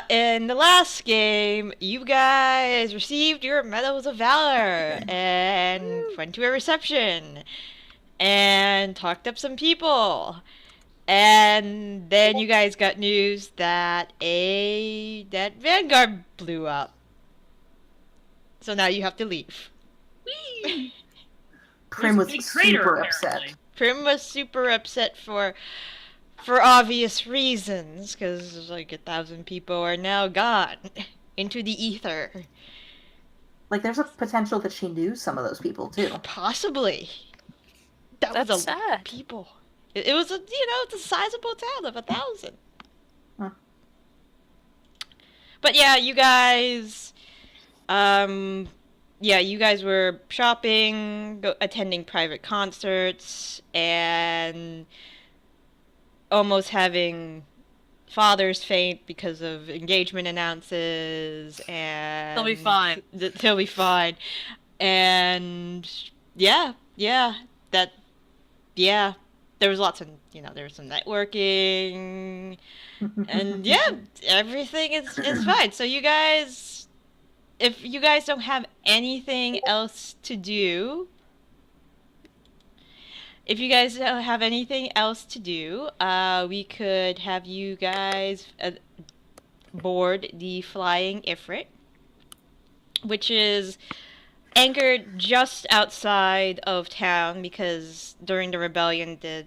In the last game, you guys received your medals of valor and went to a reception and talked up some people. And then you guys got news that that Vanguard blew up. So now you have to leave. Whee! Prim There's was a big crater, super apparently. upset. Prim was super upset for obvious reasons, because like 1,000 people are now gone into the ether. Like, there's a potential that she knew some of those people, too. Possibly. That was That's a lot of sad. people. It was it's a sizable town of 1,000. Huh. But yeah, you guys, you guys were shopping, attending private concerts, and almost having fathers faint because of engagement announces, and They'll be fine. They'll be fine. And yeah, there was lots of, there was some networking, and yeah, everything is fine. So you guys, if you guys don't have anything else to do, we could have you guys board the Flying Ifrit, which is anchored just outside of town because during the rebellion the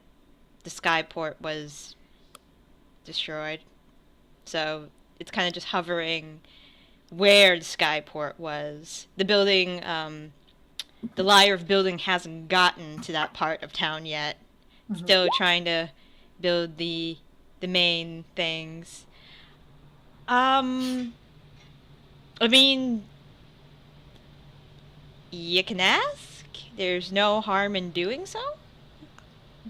skyport was destroyed. So it's kind of just hovering where the skyport was. The building, the Lyre of building hasn't gotten to that part of town yet. Mhm. Still trying to build the main things. I mean, you can ask. There's no harm in doing so.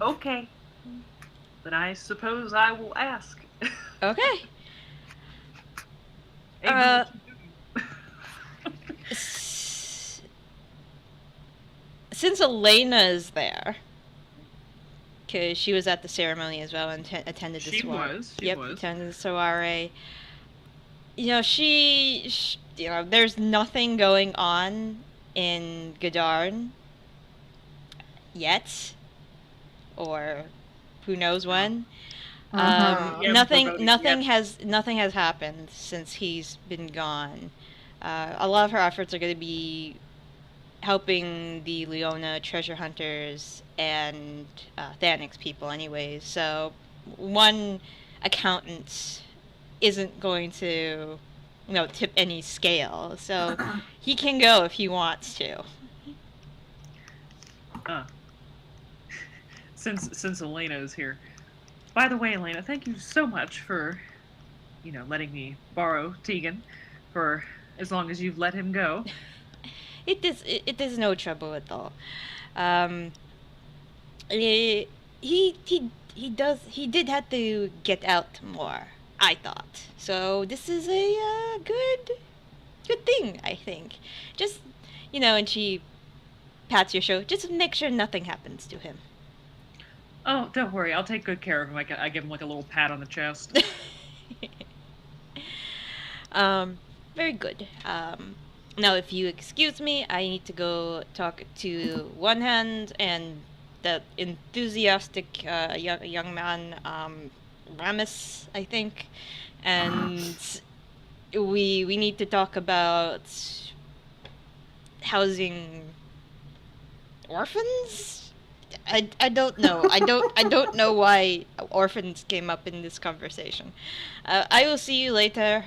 Okay. Then I suppose I will ask. Okay. Hey, what you doing? Since Elena is there, because she was at the ceremony as well and attended the soiree. She was. Attended the soiree. She there's nothing going on in Gadarn yet, or who knows when. Uh-huh. Nothing has happened since he's been gone. A lot of her efforts are going to be helping the Leona treasure hunters and Thanix people anyways. So one accountant isn't going to tip any scale. So he can go if he wants to. Since Elena is here. By the way, Elena, thank you so much for, letting me borrow Tegan for as long as you've let him go. It is no trouble at all. He did have to get out more, I thought. So this is a good thing, I think. Just and she pats your shoulder. Just make sure nothing happens to him. Oh, don't worry. I'll take good care of him. I give him like a little pat on the chest. Very good. Now, if you excuse me, I need to go talk to One Hand and that enthusiastic young man, Ramus, I think, and we need to talk about housing orphans. I don't know. I don't know why orphans came up in this conversation. I will see you later.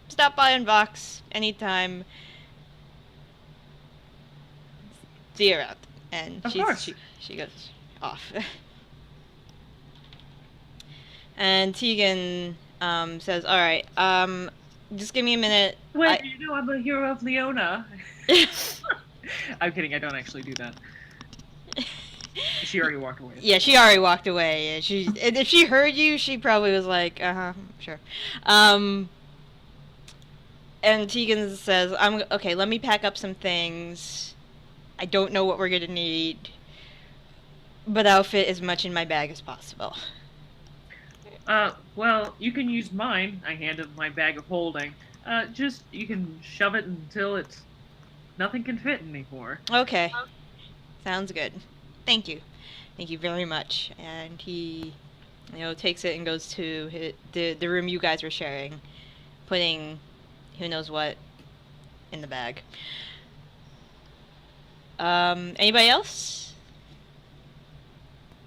Stop by on Vox anytime. See you around. And Of course. she goes off. And Tegan says, "All right, just give me a minute." Well, I'm a hero of Leona. I'm kidding. I don't actually do that. She already walked away. Yeah, she already walked away. And if she heard you, she probably was like, sure. And Tegan says, okay, let me pack up some things. I don't know what we're gonna need, but I'll fit as much in my bag as possible. Well, you can use mine. I hand him my bag of holding. You can shove it until it's nothing can fit anymore. Okay. Sounds good. Thank you. Thank you very much. And he, takes it and goes to the room you guys were sharing, putting who knows what in the bag. Anybody else?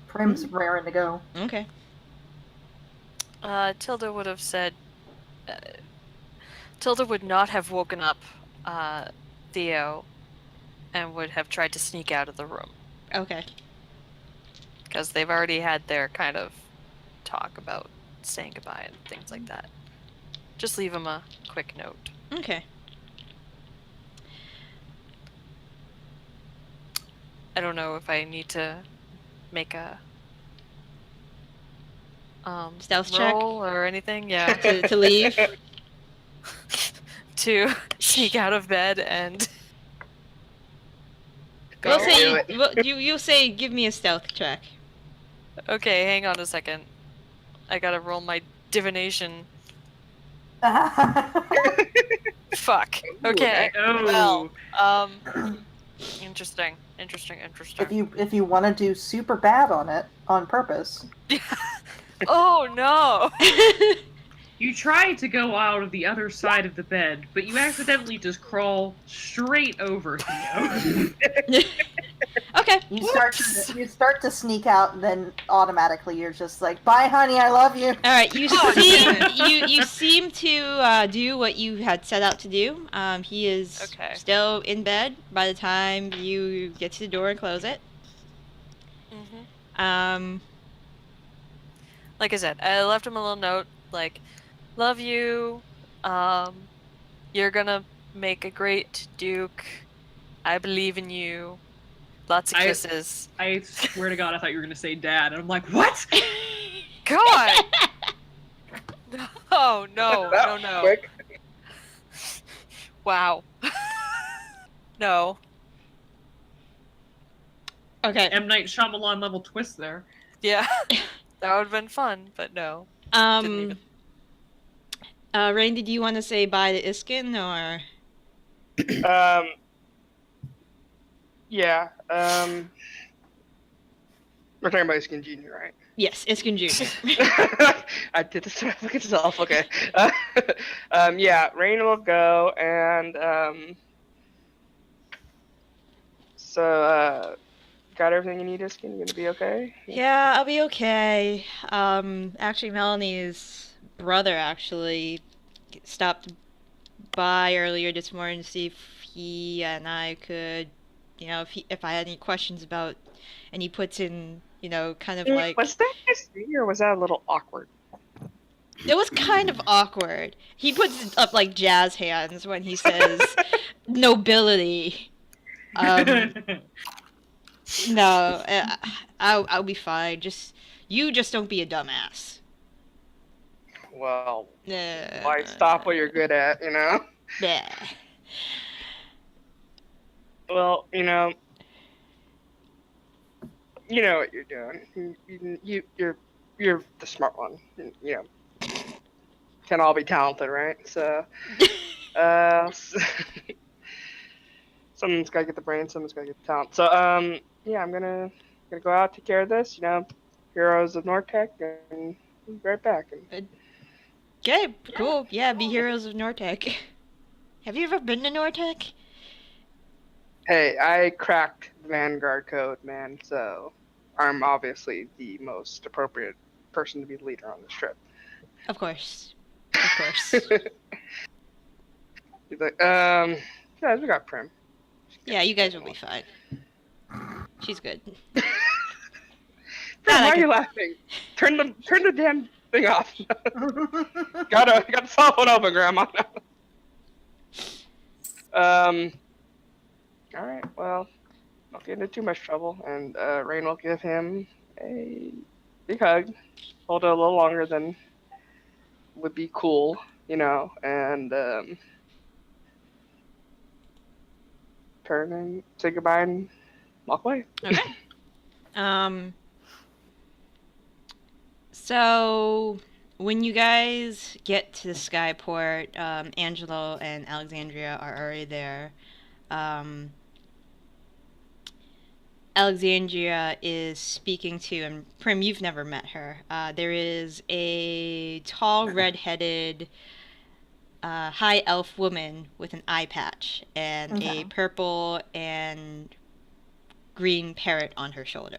Prim's raring to go. Okay. Tilda would have said. Tilda would not have woken up Theo and would have tried to sneak out of the room. Okay. Because they've already had their kind of talk about saying goodbye and things like that. Just leave him a quick note. Okay. I don't know if I need to make a Stealth check? roll or anything. Yeah. to leave? To sneak out of bed and We'll go. say you say give me a stealth check. Okay, hang on a second. I gotta roll my divination. Fuck. Okay. Oh. Well, interesting. If you want to do super bad on it on purpose. Oh no! You try to go out of the other side of the bed, but you accidentally just crawl straight over Theo. Okay. You start to sneak out, and then automatically you're just like, "Bye, honey, I love you." All right. You seem to do what you had set out to do. He is still in bed by the time you get to the door and close it. Mm-hmm. Like I said, I left him a little note, like, "Love you. You're gonna make a great duke. I believe in you. Lots of kisses." I swear to God, I thought you were gonna say dad, and I'm like, what? God! No. Quick. Wow. No. Okay. M. Night Shyamalan level twist there. Yeah. That would have been fun, but no. Didn't even. Raine, did you want to say bye to Iskan, or? Yeah. We're talking about Iskan Jr., right? Yes, Iskan Jr. I did this to myself. Okay. Yeah. Raine will go, and so got everything you need, Iskan? You gonna be okay? Yeah, I'll be okay. Actually, Melanie's brother stopped by earlier this morning to see if he and I could, if I had any questions about, and he puts in, kind of like. Was that nice to me, or was that a little awkward? It was kind of awkward. He puts up like jazz hands when he says nobility. No, I'll be fine. You just don't be a dumbass. Well, why stop what you're good at, Yeah. Well, you know what you're doing. You're the smart one. Can all be talented, right? So, someone's gotta get the brain, someone's gotta get the talent. So, yeah, I'm gonna go out, take care of this. Heroes of Nortec, and we'll be right back. Okay, cool. Yeah, be heroes of Nortec. Have you ever been to Nortec? Hey, I cracked the Vanguard code, man. So, I'm obviously the most appropriate person to be the leader on this trip. Of course. He's like, guys, we got Prim. Yeah, you guys will be fine. She's good. Prim, why are you laughing? Turn the damn thing off. gotta solve it open, Grandma. All right. Well, not get into too much trouble, and Raine will give him a big hug. Hold it a little longer than would be cool, and turn and say goodbye and walk away. Okay. So, when you guys get to the skyport, Angelo and Alexandria are already there. Um, Alexandria is speaking to, and Prim, you've never met her. There is a tall, red-headed, high elf woman with an eye patch and Okay. a purple and green parrot on her shoulder.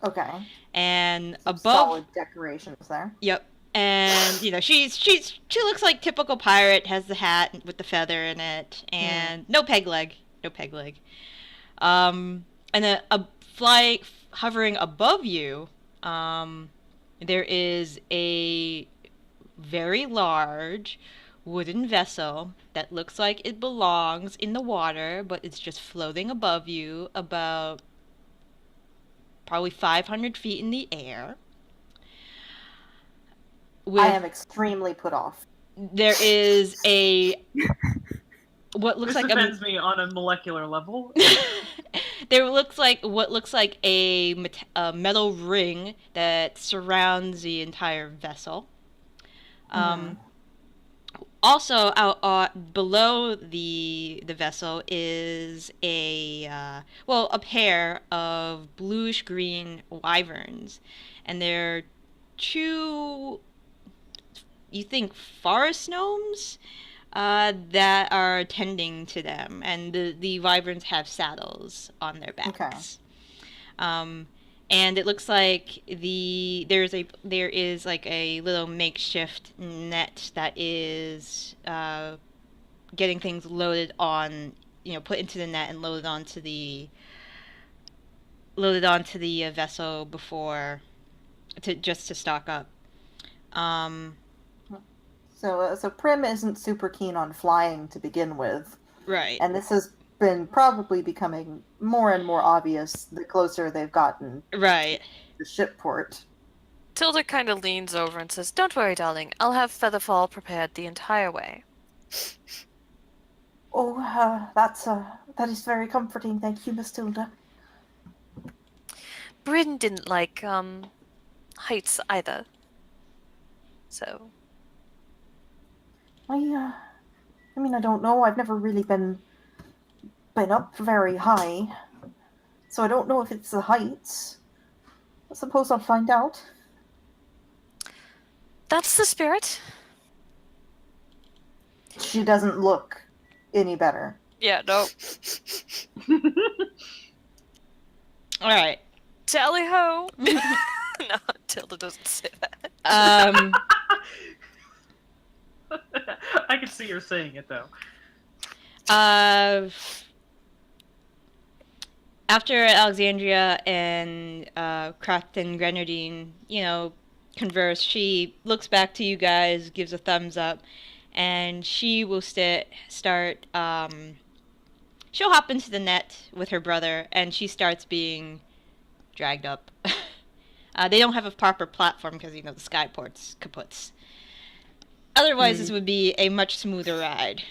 Okay. And Some above, solid decorations there. yep. And she looks like typical pirate, has the hat with the feather in it, and no peg leg. And then hovering above you, there is a very large wooden vessel that looks like it belongs in the water, but it's just floating above you about probably 500 feet in the air. I am extremely put off. There is what looks This like offends me on a molecular level. there looks like what looks like a metal ring that surrounds the entire vessel. Also, out below the vessel is a pair of bluish green wyverns, and they're two, you think, forest gnomes that are tending to them, and the wyverns have saddles on their backs. Okay. And it looks like there is like a little makeshift net that is getting things loaded on, put into the net and loaded onto the vessel before just to stock up. So Prim isn't super keen on flying to begin with. Right. And this has been probably becoming more and more obvious the closer they've gotten. Right. To the ship port. Tilda kind of leans over and says, "Don't worry, darling. I'll have Featherfall prepared the entire way." Oh, that is very comforting. Thank you, Miss Tilda. Bryn didn't like heights either. So I mean, I don't know. I've never really been up very high, so I don't know if it's the heights. I suppose I'll find out. that's the spirit. She doesn't look any better. Yeah, no. All right. Tally ho. No, Tilda doesn't say that. I can see her saying it though. After Alexandria and Captain Grenadine, converse, she looks back to you guys, gives a thumbs up, and she will start. She'll hop into the net with her brother, and she starts being dragged up. They don't have a proper platform because the skyport's kaputs. Otherwise, this would be a much smoother ride.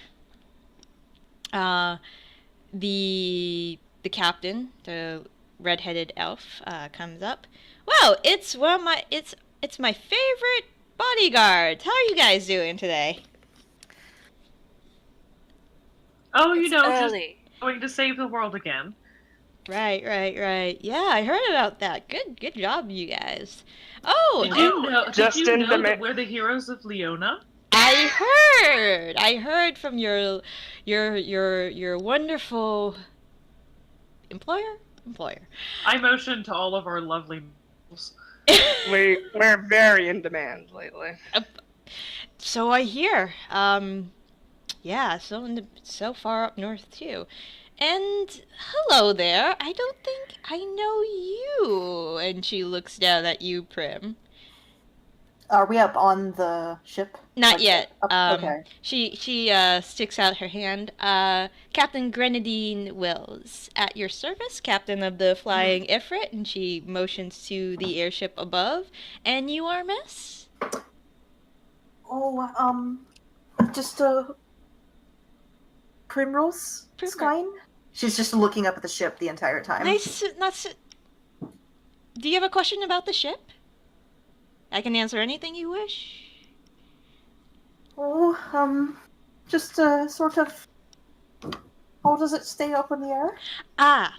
The captain, the red-headed elf, comes up. Well, it's my favorite bodyguards. How are you guys doing today? Oh, It's just early. going to save the world again. Right. Yeah, I heard about that. Good job, you guys. Oh, Did you know, Just did you in know the that we're the heroes of Leona? I heard from your wonderful employer. I motioned to all of our lovely models. We're very in demand lately. So I hear. Yeah, so far up north too. And hello there. I don't think I know you. And she looks down at you, Prim. Are we up on the ship? Not yet. Okay. She sticks out her hand. Captain Grenadine Wills, at your service, captain of the Flying Ifrit, and she motions to the airship above. And you are Miss? Oh, just Primrose Skine? She's just looking up at the ship the entire time. Do you have a question about the ship? I can answer anything you wish. Oh, just sort of. How does it stay up in the air?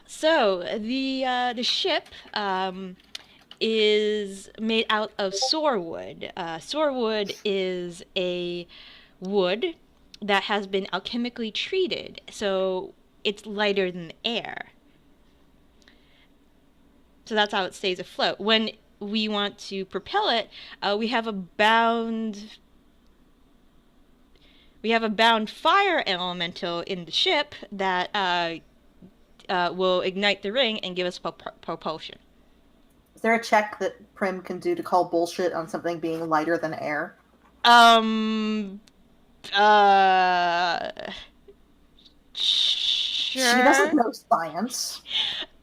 So the ship is made out of sorewood. Sorewood is a wood that has been alchemically treated, so it's lighter than the air. So that's how it stays afloat. When we want to propel it, we have a bound fire elemental in the ship that will ignite the ring and give us propulsion. Is there a check that Prim can do to call bullshit on something being lighter than air? Sure. She doesn't know science.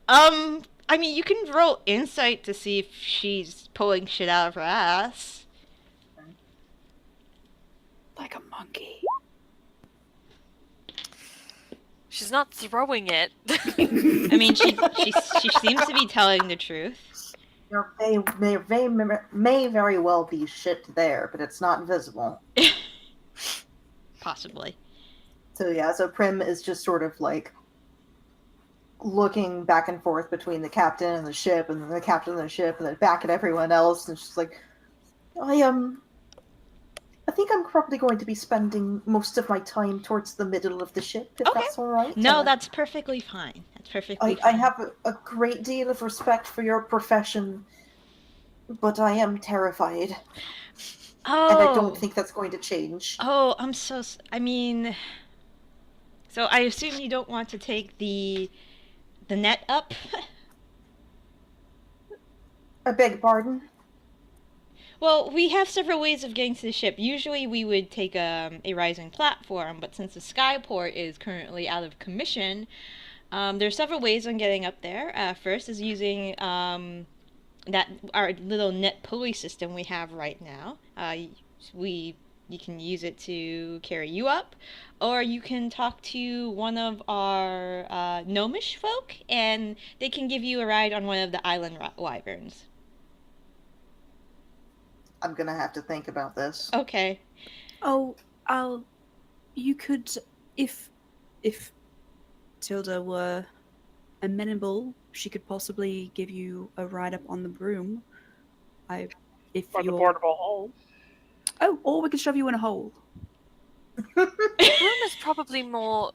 I mean, you can roll insight to see if she's pulling shit out of her ass. Like a monkey. She's not throwing it. I mean, she seems to be telling the truth. There may very well be shit there, but it's not visible. Possibly. So yeah, so Prim is just sort of like looking back and forth between the captain and the ship, and then the captain and the ship, and then back at everyone else, and she's like, I think I'm probably going to be spending most of my time towards the middle of the ship, if Okay. that's all right. No, that's perfectly fine. That's perfectly I fine. have a great deal of respect for your profession, but I am terrified, Oh. and I don't think that's going to change. Oh, I mean, so I assume you don't want to take the net up? I beg pardon? Well, we have several ways of getting to the ship. Usually we would take a rising platform, but since the skyport is currently out of commission, there's several ways on getting up there. First is using that our little net pulley system we have right now. You can use it to carry you up, or you can talk to one of our gnomish folk, and they can give you a ride on one of the island wyverns. I'm gonna have to think about this. Okay. Oh, you could, if Tilda were amenable, she could possibly give you a ride up on the broom. Or the portable hole. Oh, or we could shove you in a hole. Broom is probably more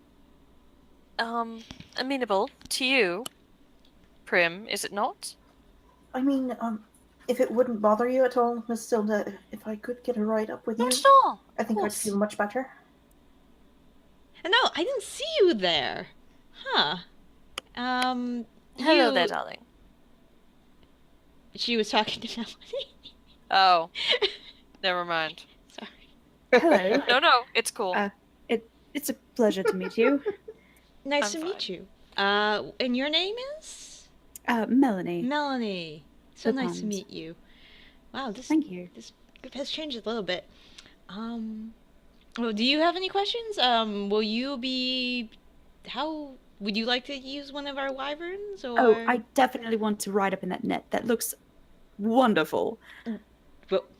amenable to you, Prim, is it not? I mean, if it wouldn't bother you at all, Miss Tilda, if I could get a ride up with you, Not at all. I think I'd feel much better. No, I didn't see you there. Huh. Hello there, darling. She was talking to Melanie. Oh. Never mind. Sorry. Hello. No, it's cool. It's a pleasure to meet you. Nice I'm to meet fine. you. And your name is? Melanie. Melanie. So nice to Palms. meet you. Wow, Thank you. This group has changed a little bit. Well, do you have any questions? How would you like to use one of our wyverns, or? Oh, I definitely want to ride up in that net. That looks wonderful.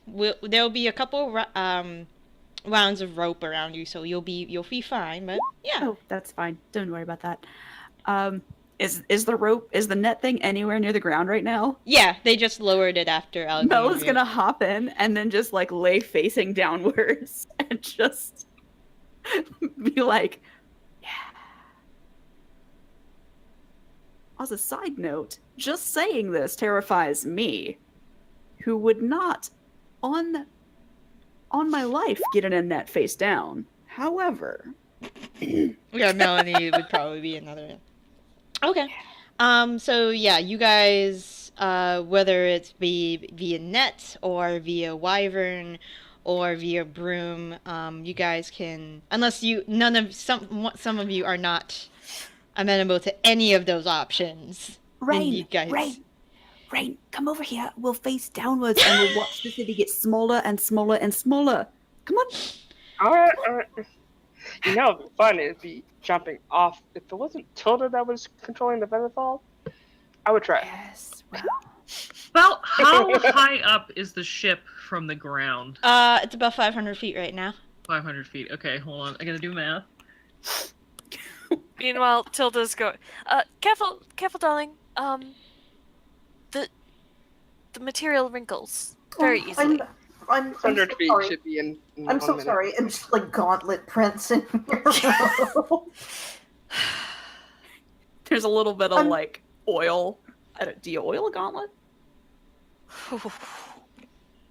There'll be a couple rounds of rope around you, so you'll be fine. But yeah. Oh, that's fine. Don't worry about that. Is the net thing anywhere near the ground right now? Yeah, they just lowered it after Alexandria. Mel is gonna hop in and then just like lay facing downwards and just be like, yeah. As a side note, just saying this terrifies me, who would not on my life get in a net face down. However, Yeah, Melanie would probably be another. Okay. So yeah, you guys, whether it's via net or via wyvern or via broom, you guys can, unless some of you are not amenable to any of those options. then you guys... Raine, come over here. We'll face downwards and we'll watch the city get smaller and smaller and smaller. Come on. All right. You know, it'd be fun. It'd be jumping off. If it wasn't Tilda that was controlling the feather fall, I would try. Yes, well, Well, how high up is the ship from the ground? It's about 500 feet right now. 500 feet. Okay, hold on. I gotta do math. Meanwhile, Tilda's going. Careful, darling. The material wrinkles very easily. I'm 100 so feet sorry. should be in I'm 1 so minute. sorry. And just like gauntlet prints in here. There's a little bit of I'm- like oil. Do you oil a gauntlet?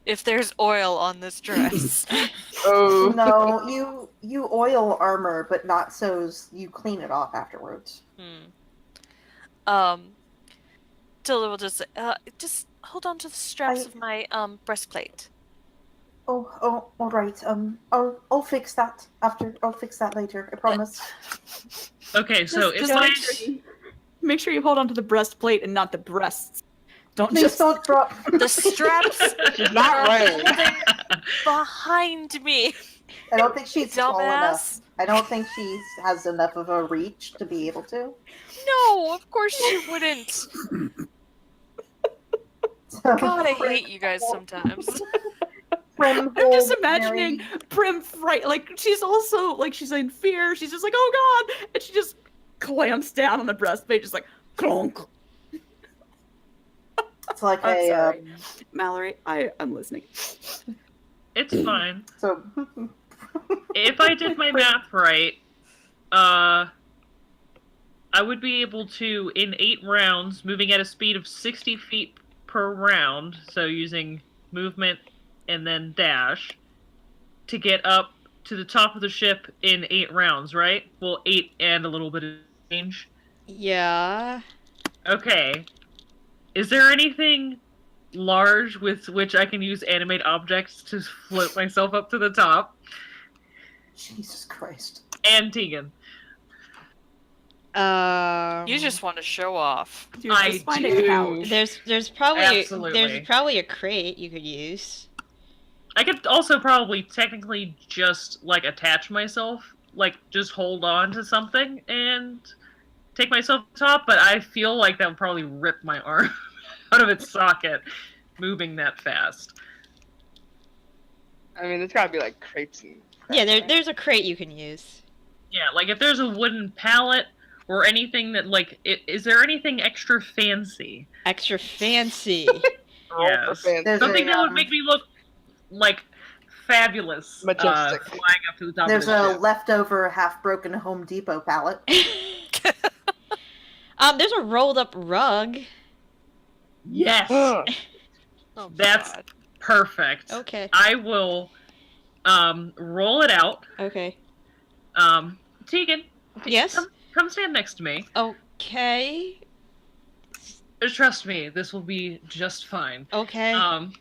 If there's oil on this dress. Oh. No, you oil armor, but not so you clean it off afterwards. Tilda will just say, just hold on to the straps of my breastplate. Oh, all right. I'll fix that after. I'll fix that later. I promise. Okay, so Just if make sure you hold on to the breastplate and not the breasts. Don't Please just don't drop. The straps She's not Raine. behind me. I don't think she's tall enough. Dumbass. I don't think she has enough of a reach to be able to. No, of course she wouldn't. So, God, I hate you guys sometimes. Prim I'm just holds imagining Mary- Prim like she's also like she's in fear. She's just like, oh god, and she just clamps down on the breastplate, just like clonk. It's like I'm a sorry. Mallory, I'm listening. it's fine. so. If I did my math right, I would be able to, in 8 rounds, moving at a speed of 60 feet per round, so using movement and then dash, to get up to the top of the ship in 8 rounds, right? Well, 8 and a little bit of range. Yeah. Okay. Is there anything large with which I can use animate objects to float myself up to the top? Jesus Christ. And Tegan. You just want to show off. Dude, I just find do. a couch. There's probably Absolutely. a crate you could use. I could also probably technically just, like, attach myself, like, just hold on to something and take myself to the top, but I feel like that would probably rip my arm out of its socket, moving that fast. I mean, there's gotta be like crates and. Yeah, there's a crate you can use. Yeah, like, if there's a wooden pallet or anything that, like, is there anything extra fancy? Extra fancy. Roll for Yes. fancy. There's Something a, that would make me look, like, fabulous. Majestic. Flying up to the top There's of the a ship. leftover half-broken Home Depot pallet. There's a rolled up rug. Yes! Oh, That's- God. Perfect. Okay. I will, roll it out. Okay. Tegan, Yes. come stand next to me. Okay. Trust me, this will be just fine. Okay.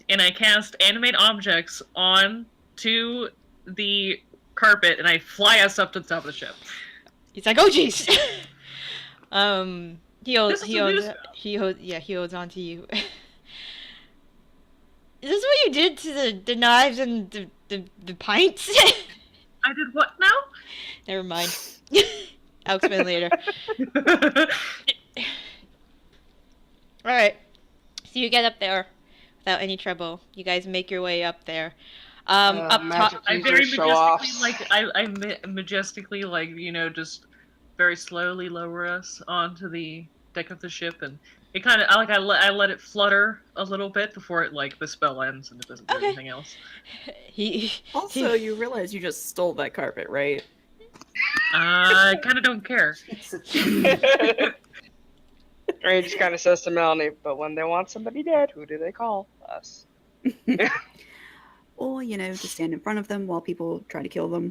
And I cast animate objects onto the carpet, and I fly us up to the top of the ship. He's like, oh jeez. He holds This is a news- he holds on to you. Is this what you did to the knives and the pints? I did what now? Never mind. I'll explain later. Alright. So you get up there without any trouble. You guys make your way up there. Up top. magic I user very show-offs. majestically, I majestically, like, you know, just very slowly lower us onto the deck of the ship, and it kind of, I let it flutter a little bit before it, like, the spell ends and it doesn't do Okay. anything else. Also, you realize you just stole that carpet, right? I kind of don't care. Raine just kind of says to Melanie, but when they want somebody dead, who do they call? Us. Or, you know, just stand in front of them while people try to kill them.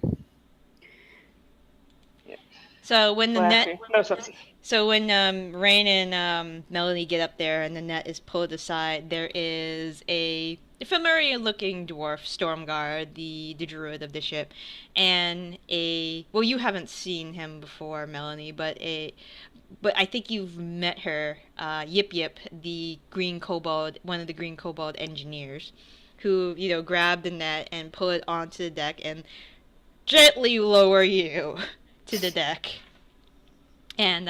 So when the net, No substance. so when Raine and Melanie get up there and the net is pulled aside, there is a familiar-looking dwarf, Stormguard, the druid of the ship, and you haven't seen him before, Melanie, but I think you've met her, Yip Yip, the green kobold, one of the green kobold engineers, who, you know, grabbed the net and pull it onto the deck and gently lower you to the deck. And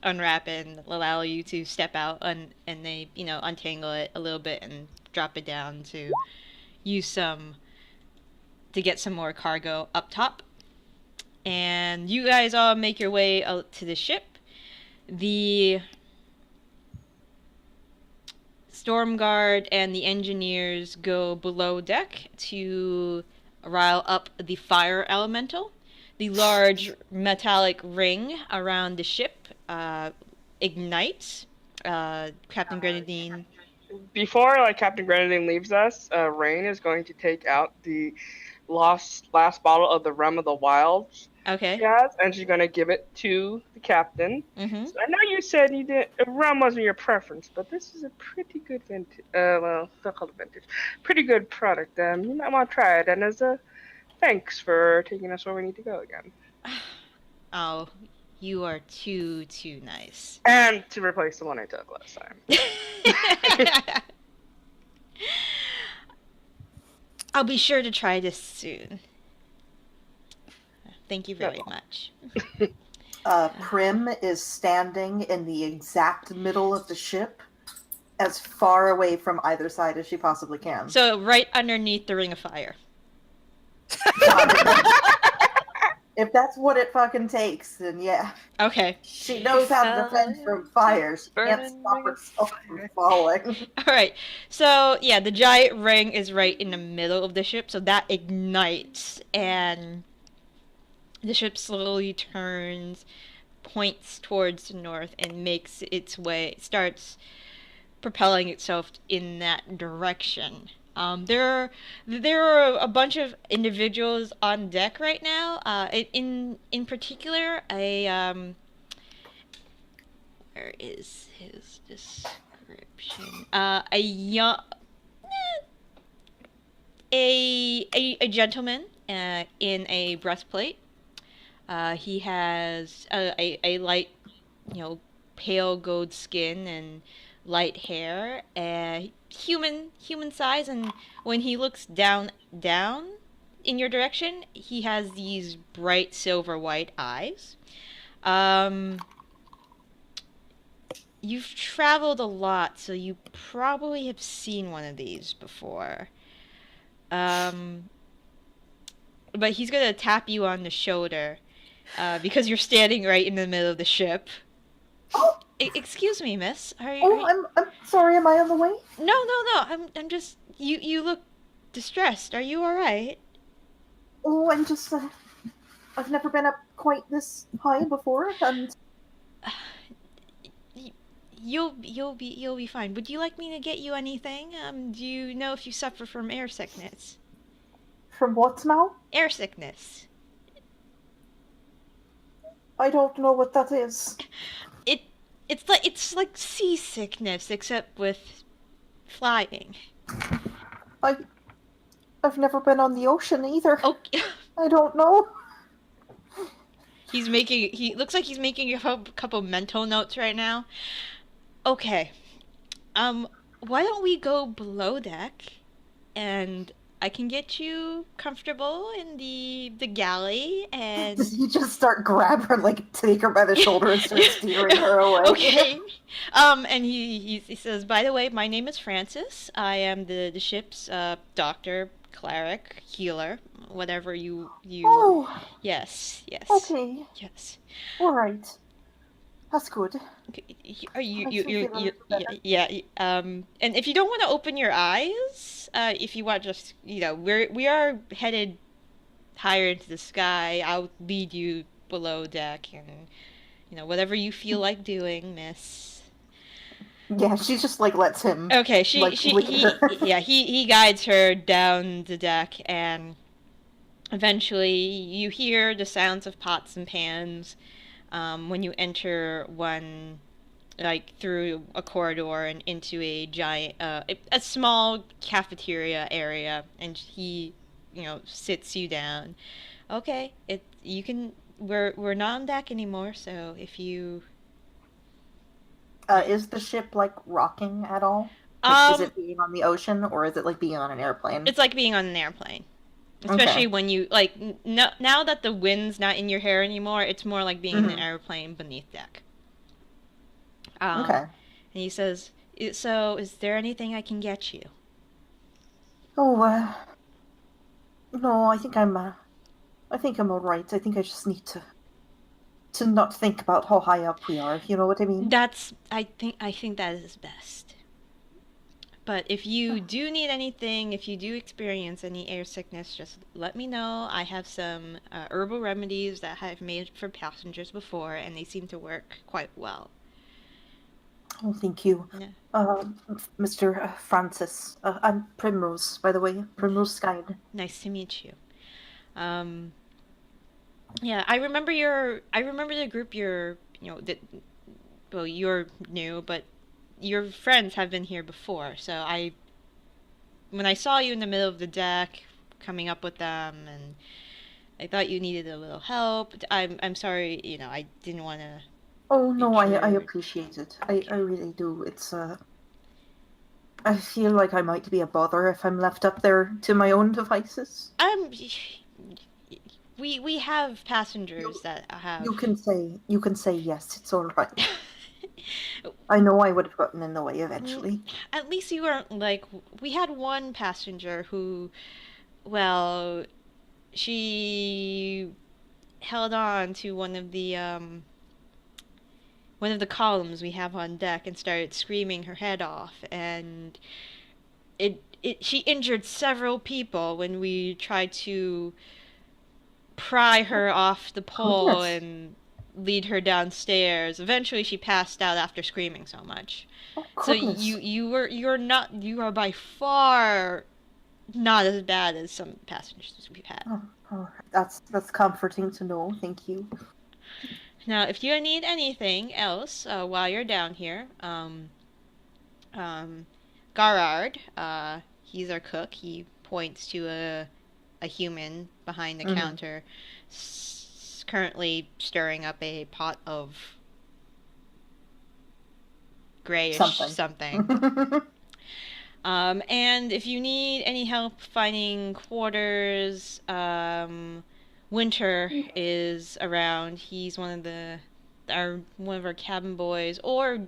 unwrap it and allow you to step out, and they, untangle it a little bit and drop it down to to get some more cargo up top. And you guys all make your way out to the ship. The Storm Guard and the engineers go below deck to rile up the fire elemental. The large metallic ring around the ship ignites. Captain Grenadine. Before Captain Grenadine leaves us, Raine is going to take out the last bottle of the rum of the wilds Okay. she has, and she's going to give it to the captain. Mm-hmm. So I know you said rum wasn't your preference, but this is a pretty good vintage. Well, it's not called a vintage. Pretty good product. You might want to try it, and as a thanks for taking us where we need to go again. Oh, you are too nice. And to replace the one I took last time. I'll be sure to try this soon. Thank you very much. Prim is standing in the exact middle of the ship, as far away from either side as she possibly can. So right underneath the ring of fire. If that's what it fucking takes, then yeah. Okay. She knows how to defend from fire. She can't stop herself from falling. Alright. So, yeah, the giant ring is right in the middle of the ship, so that ignites, and the ship slowly turns, points towards the north, and makes its way, starts propelling itself in that direction. There are a bunch of individuals on deck right now. In particular, where is his description? A gentleman in a breastplate. He has a light, pale gold skin and light hair, human size, and when he looks down in your direction, he has these bright silver white eyes. You've traveled a lot, so you probably have seen one of these before. But he's gonna tap you on the shoulder, because you're standing right in the middle of the ship. Oh. Excuse me, miss. I'm sorry. Am I on the way? No. I'm just. You look distressed. Are you all right? Oh, I'm just. I've never been up quite this high before, and you'll be fine. Would you like me to get you anything? Do you know if you suffer from air sickness? From what now? Air sickness. I don't know what that is. It's like seasickness, except with flying. I've never been on the ocean either. Okay. I don't know. He looks like he's making a couple mental notes right now. Okay. Why don't we go below deck, and I can get you comfortable in the galley, and You just start grab her, take her by the shoulder and start steering her away. okay. And he says, by the way, my name is Francis. I am the ship's doctor, cleric, healer, whatever you. Oh. Yes. Okay. Yes. All right. That's good. Are Makes me feel a little better. yeah. And if you don't want to open your eyes, if you want, just we are headed higher into the sky. I'll lead you below deck, and whatever you feel like doing, miss. Yeah, she just lets him. Okay, he guides her down the deck, and eventually you hear the sounds of pots and pans. When you enter one, through a corridor and into a giant, a small cafeteria area, and he, sits you down. Okay, we're not on deck anymore, so if you... Is the ship, rocking at all? Is it being on the ocean, or is it, being on an airplane? It's like being on an airplane. Especially when you, now that the wind's not in your hair anymore, it's more like being in an airplane beneath deck. Okay. And he says, "So, is there anything I can get you?" Oh, no, I think I'm all right. I think I just need to not think about how high up we are, if you know what I mean. I think that is best. But if you do need anything, if you do experience any air sickness, just let me know. I have some herbal remedies that I've made for passengers before, and they seem to work quite well. Oh, thank you. Yeah. Mr. Francis. I'm Primrose, by the way. Primrose Skyne. Nice to meet you. Yeah, I remember the group you're new, but your friends have been here before. So when I saw you in the middle of the deck coming up with them, and I thought you needed a little help. I'm sorry, I didn't want to. Oh, no, I intrude. appreciate it. I really do. It's, I feel like I might be a bother if I'm left up there to my own devices. We have passengers that have. You can say yes, it's all right. I know I would have gotten in the way eventually. At least you weren't like. We had one passenger who, well, she held on to one of the columns we have on deck and started screaming her head off, and she injured several people when we tried to pry her off the pole and lead her downstairs. Eventually she passed out after screaming so much. Oh, so you are by far not as bad as some passengers we've had. Oh, that's comforting to know. Thank you. Now, if you need anything else while you're down here, Garard, he's our cook. He points to a human behind the counter, currently stirring up a pot of grayish something. And if you need any help finding quarters, Winter is around. He's one of our cabin boys, or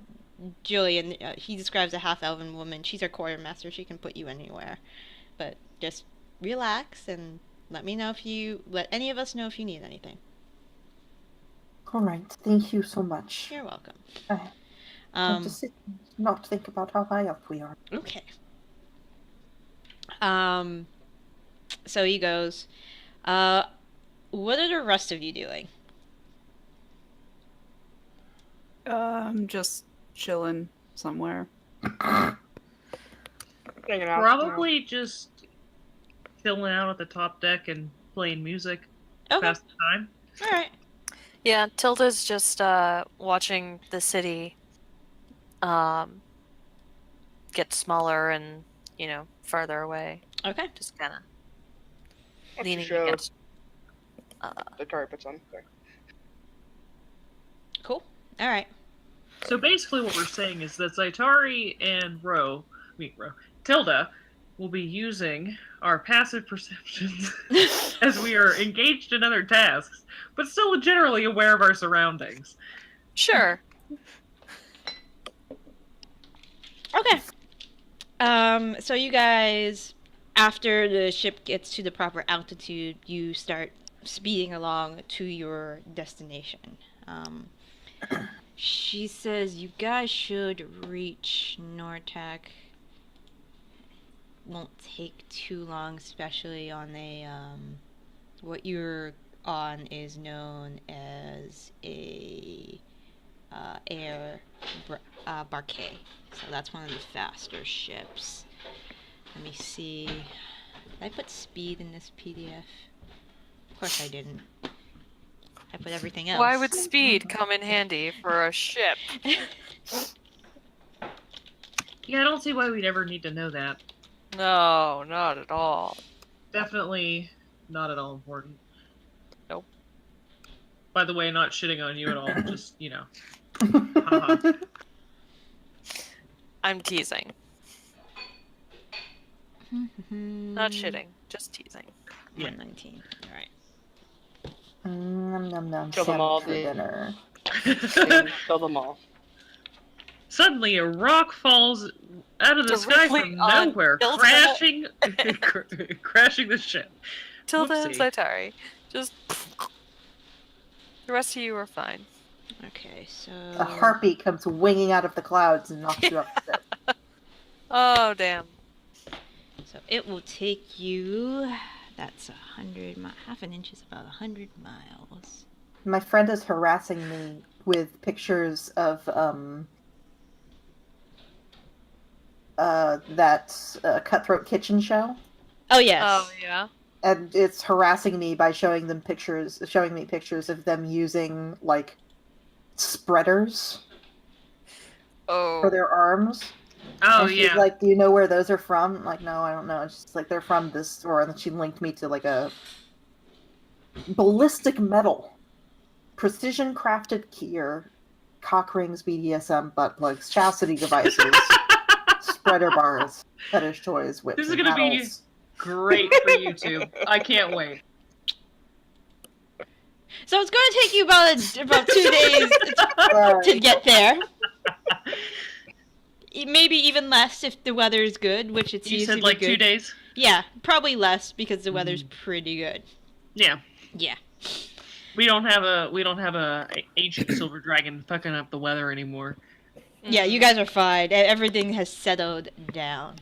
Julian. He describes a half-elven woman. She's our quartermaster. She can put you anywhere, but just relax and let any of us know if you need anything. All right, thank you so much. You're welcome. Have to sit and not think about how high up we are. Okay. So he goes, what are the rest of you doing? Just chilling somewhere. Hanging out. Probably just chilling out at the top deck and playing music. Okay. Pass the time. All right. Yeah, Tilda's just watching the city get smaller and, further away. Okay. Just kind of Let's leaning show against. the carpets on there. Cool. All right. So basically what we're saying is that Zaitari and Tilda will be using our passive perceptions as we are engaged in other tasks, but still generally aware of our surroundings. Sure. Okay. So you guys, after the ship gets to the proper altitude, you start speeding along to your destination. She says you guys should reach Nortec. Won't take too long, especially on what you're on is known as a air barquet. So that's one of the faster ships. Let me see. Did I put speed in this PDF? Of course I didn't. I put everything else. Why would speed come in handy for a ship? Yeah, I don't see why we'd ever need to know that. No, not at all. Definitely not at all important. Nope. By the way, not shitting on you at all. Just, haha. I'm teasing. Not shitting, just teasing. 119. All right. Nom nom nom. Kill them Salmon all, for dude. dinner. Kill them all. suddenly a rock falls out of the sky Directly from on nowhere, Tilda. crashing the ship. Tilda and Whoopsie. Zaitari. Just. The rest of you are fine. Okay, so A harpy comes winging out of the clouds and knocks you off the ship. Oh, damn. so it will take you. That's 100 half an inch is about 100 miles. My friend is harassing me with pictures of that Cutthroat Kitchen show. Oh yes. Oh, yeah. And it's harassing me by showing me pictures of them using like spreaders Oh. for their arms. Oh, and she's yeah. like, "Do you know where those are from?" I'm like, "No, I don't know." She's like, "They're from this store," and then she linked me to like a ballistic metal, precision crafted gear, cock rings, BDSM butt plugs, chastity devices, spreader bars, fetish toys, whips, This is and gonna be paddles. great for YouTube. I can't wait. So it's going to take you about 2 days to get there. Maybe even less if the weather's good, which it seems You to said be like good. 2 days? Yeah, probably less because the weather's pretty good. Yeah. Yeah. We don't have a ancient silver dragon fucking up the weather anymore. Yeah, you guys are fine. Everything has settled down.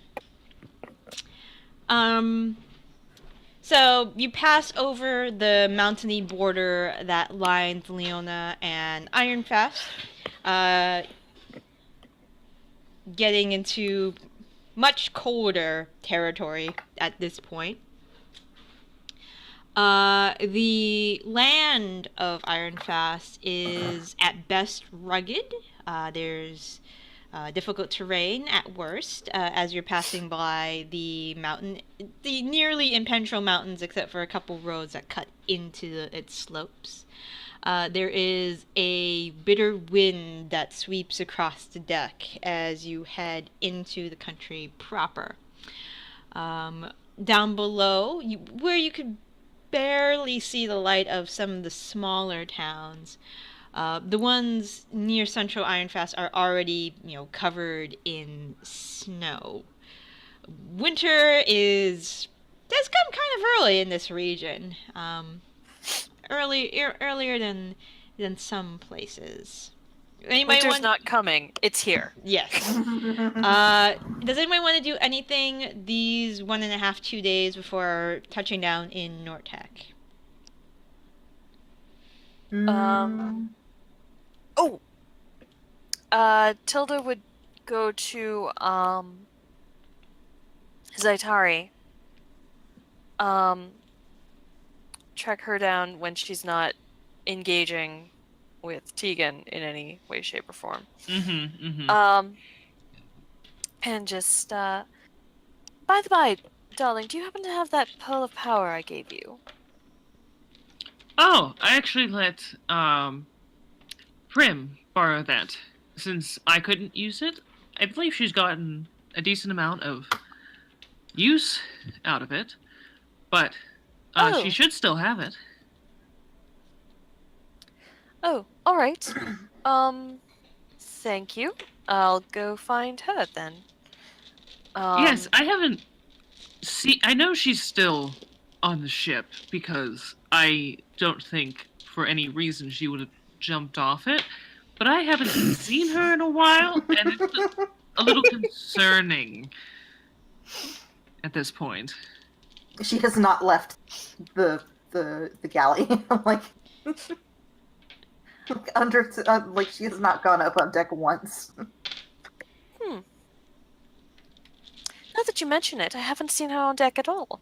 So you pass over the mountainy border that lines Leona and Ironfast, getting into much colder territory at this point. The land of Ironfast is at best rugged. There's difficult terrain at worst as you're passing by the nearly impenetrable mountains, except for a couple roads that cut into its slopes. There is a bitter wind that sweeps across the deck as you head into the country proper. Down below, where you could barely see the light of some of the smaller towns, the ones near central Ironfast are already, covered in snow. Winter has come kind of early in this region. Earlier than some places. Winter's not coming. It's here. Yes. Does anybody want to do anything these 1.5, 2 days before touching down in Nortec? Tilda would go to Zaitari. Track her down when she's not engaging with Tegan in any way, shape, or form. And just by the by, darling, do you happen to have that pearl of power I gave you? Oh, I actually let Prim borrow that. Since I couldn't use it, I believe she's gotten a decent amount of use out of it. But she should still have it. Oh, alright. Thank you. I'll go find her then. Yes, I haven't... I know she's still on the ship, because I don't think for any reason she would have jumped off it, but I haven't seen her in a while, and it's a little concerning at this point. She has not left the galley. like she has not gone up on deck once. Now that you mention it, I haven't seen her on deck at all.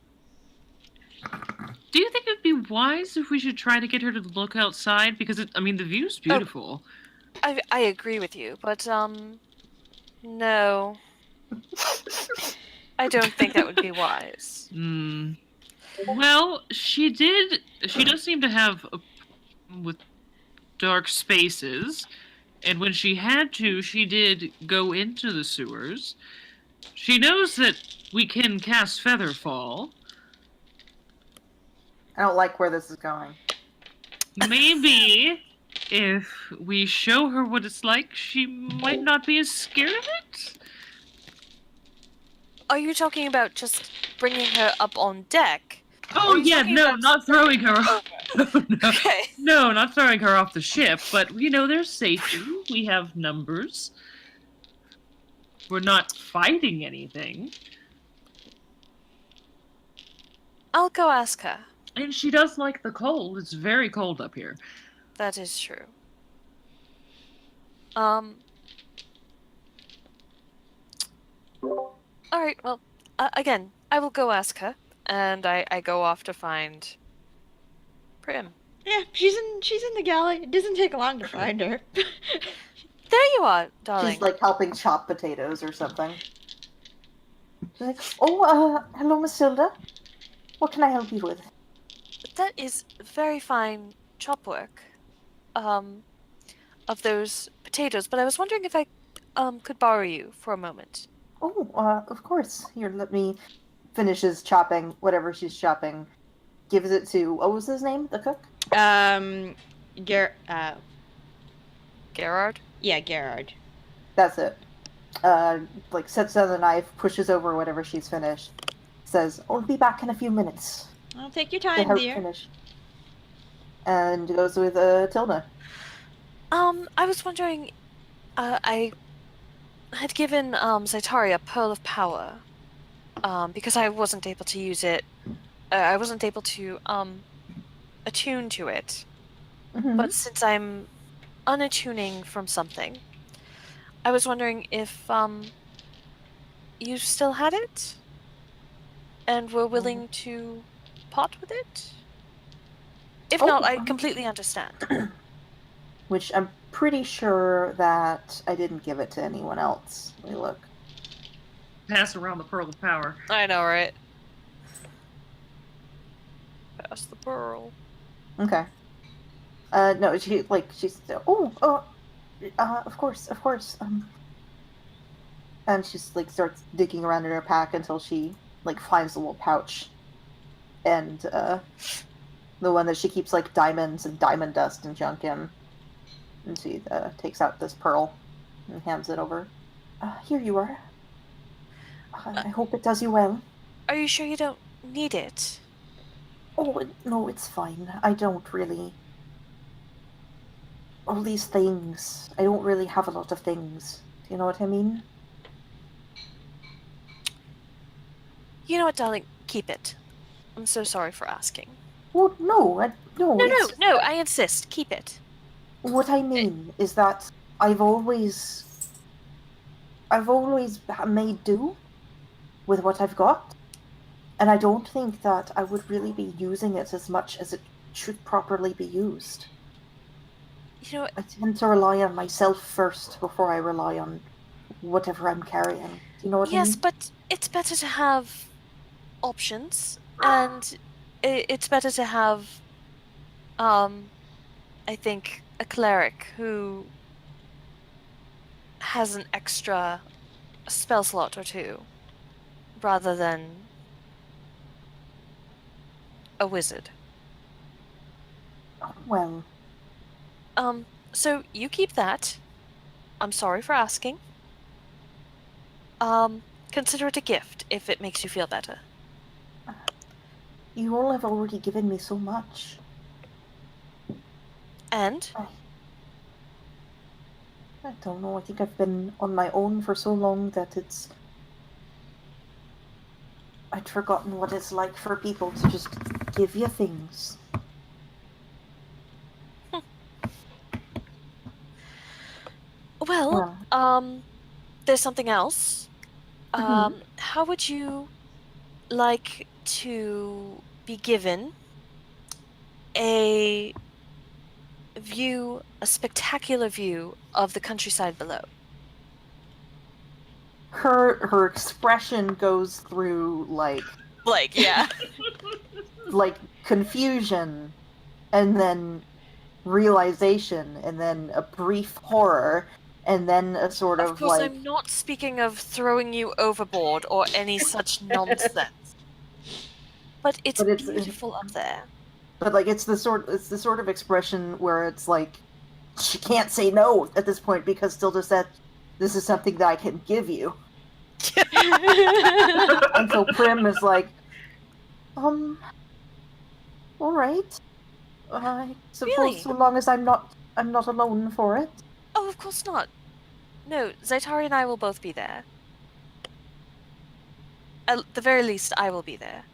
Do you think it'd be wise if we should try to get her to look outside? Because, the view's beautiful. I agree with you, but, no. I don't think that would be wise. Well, she does seem to have a problem with dark spaces, and when she had to, she did go into the sewers. She knows that we can cast Featherfall. I don't like where this is going. Maybe If we show her what it's like, she might not be as scared of it. Are you talking about just bringing her up on deck? Oh Are you yeah, talking no, about not throwing her off. No, Okay. no, not throwing her off the ship. But there's safety. We have numbers. We're not fighting anything. I'll go ask her. And she does like the cold. It's very cold up here. That is true. Alright, well, again, I will go ask her, and I go off to find Prim. Yeah, she's in the galley. It doesn't take long to find her. There you are, darling. She's like helping chop potatoes or something. She's like, oh, hello, Matilda. What can I help you with? That is very fine chop work, of those potatoes, but I was wondering if I, could borrow you for a moment. Oh, of course. Here, let me finishes chopping whatever she's chopping. Gives it to, what was his name? The cook? Gerard? Yeah, Gerard. That's it. Like sets down the knife, pushes over whatever she's finished. Says, I'll be back in a few minutes. I'll take your To time, her dear. finish. And goes with Tilda. I was wondering, I had given, Zaitari a Pearl of Power, because I wasn't able to use it. I wasn't able to, attune to it. Mhm. But since I'm unattuning from something, I was wondering if, you still had it? And were willing to part with it? If not, I completely understand. Which I'm pretty sure that I didn't give it to anyone else. Let me look. Pass around the pearl of power. I know, right? Pass the pearl. Okay. No, she's of course. And she's like starts digging around in her pack until she like finds a little pouch, and the one that she keeps like diamonds and diamond dust and junk in, and she takes out this pearl and hands it over. Here you are. I hope it does you well. Are you sure you don't need it? Oh, no, it's fine. I don't really. All these things. I don't really have a lot of things. Do you know what I mean? You know what, darling? Keep it. I'm so sorry for asking. Well, no, No, I insist. Keep it. What I mean is that I've always made do with what I've got, and I don't think that I would really be using it as much as it should properly be used. You know what? I tend to rely on myself first before I rely on whatever I'm carrying. Do you know what I mean? Yes, but it's better to have options, and it's better to have, I think, a cleric who has an extra spell slot or two, rather than a wizard. Well, So you keep that. I'm sorry for asking. Consider it a gift if it makes you feel better. you all have already given me so much. And I don't know, I think I've been on my own for so long that I'd forgotten what it's like for people to just give you things. well, there's something else. How would you like to be given a spectacular view of the countryside below? Her expression goes through like Yeah. like confusion, and then realization, and then a brief horror, and then a sort of course, like I'm not speaking of throwing you overboard or any such nonsense. But it's But it's- beautiful up there. but like it's the sort of expression where it's like she can't say no at this point because still just that this is something that I can give you. And so Prim is like, all right. I suppose Really? so long as I'm not alone for it. Oh, of course not. No, Zaitari and I will both be there. At the very least, I will be there.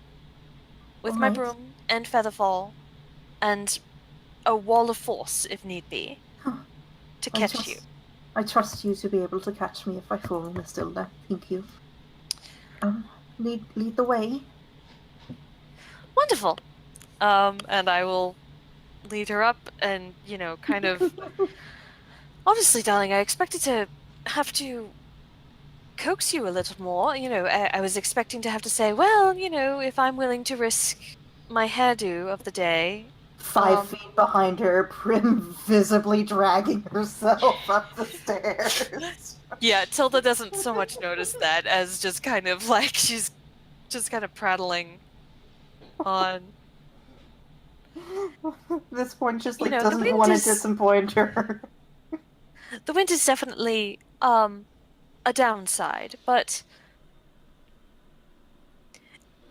With my Alright. broom and Featherfall, and a wall of force, if need be, to catch you. I trust you to be able to catch me if I fall in this dildo. Thank you. Lead the way. Wonderful. And I will lead her up and, kind of... Obviously, darling, I expected to have to coax you a little more. I was expecting to have to say, well, if I'm willing to risk my hairdo of the day... 5 feet behind her, Prim visibly dragging herself up the stairs. Yeah, Tilda doesn't so much notice that as just kind of like she's just kind of prattling on. This point just The doesn't wind want to is- disappoint her. The wind is definitely a downside, but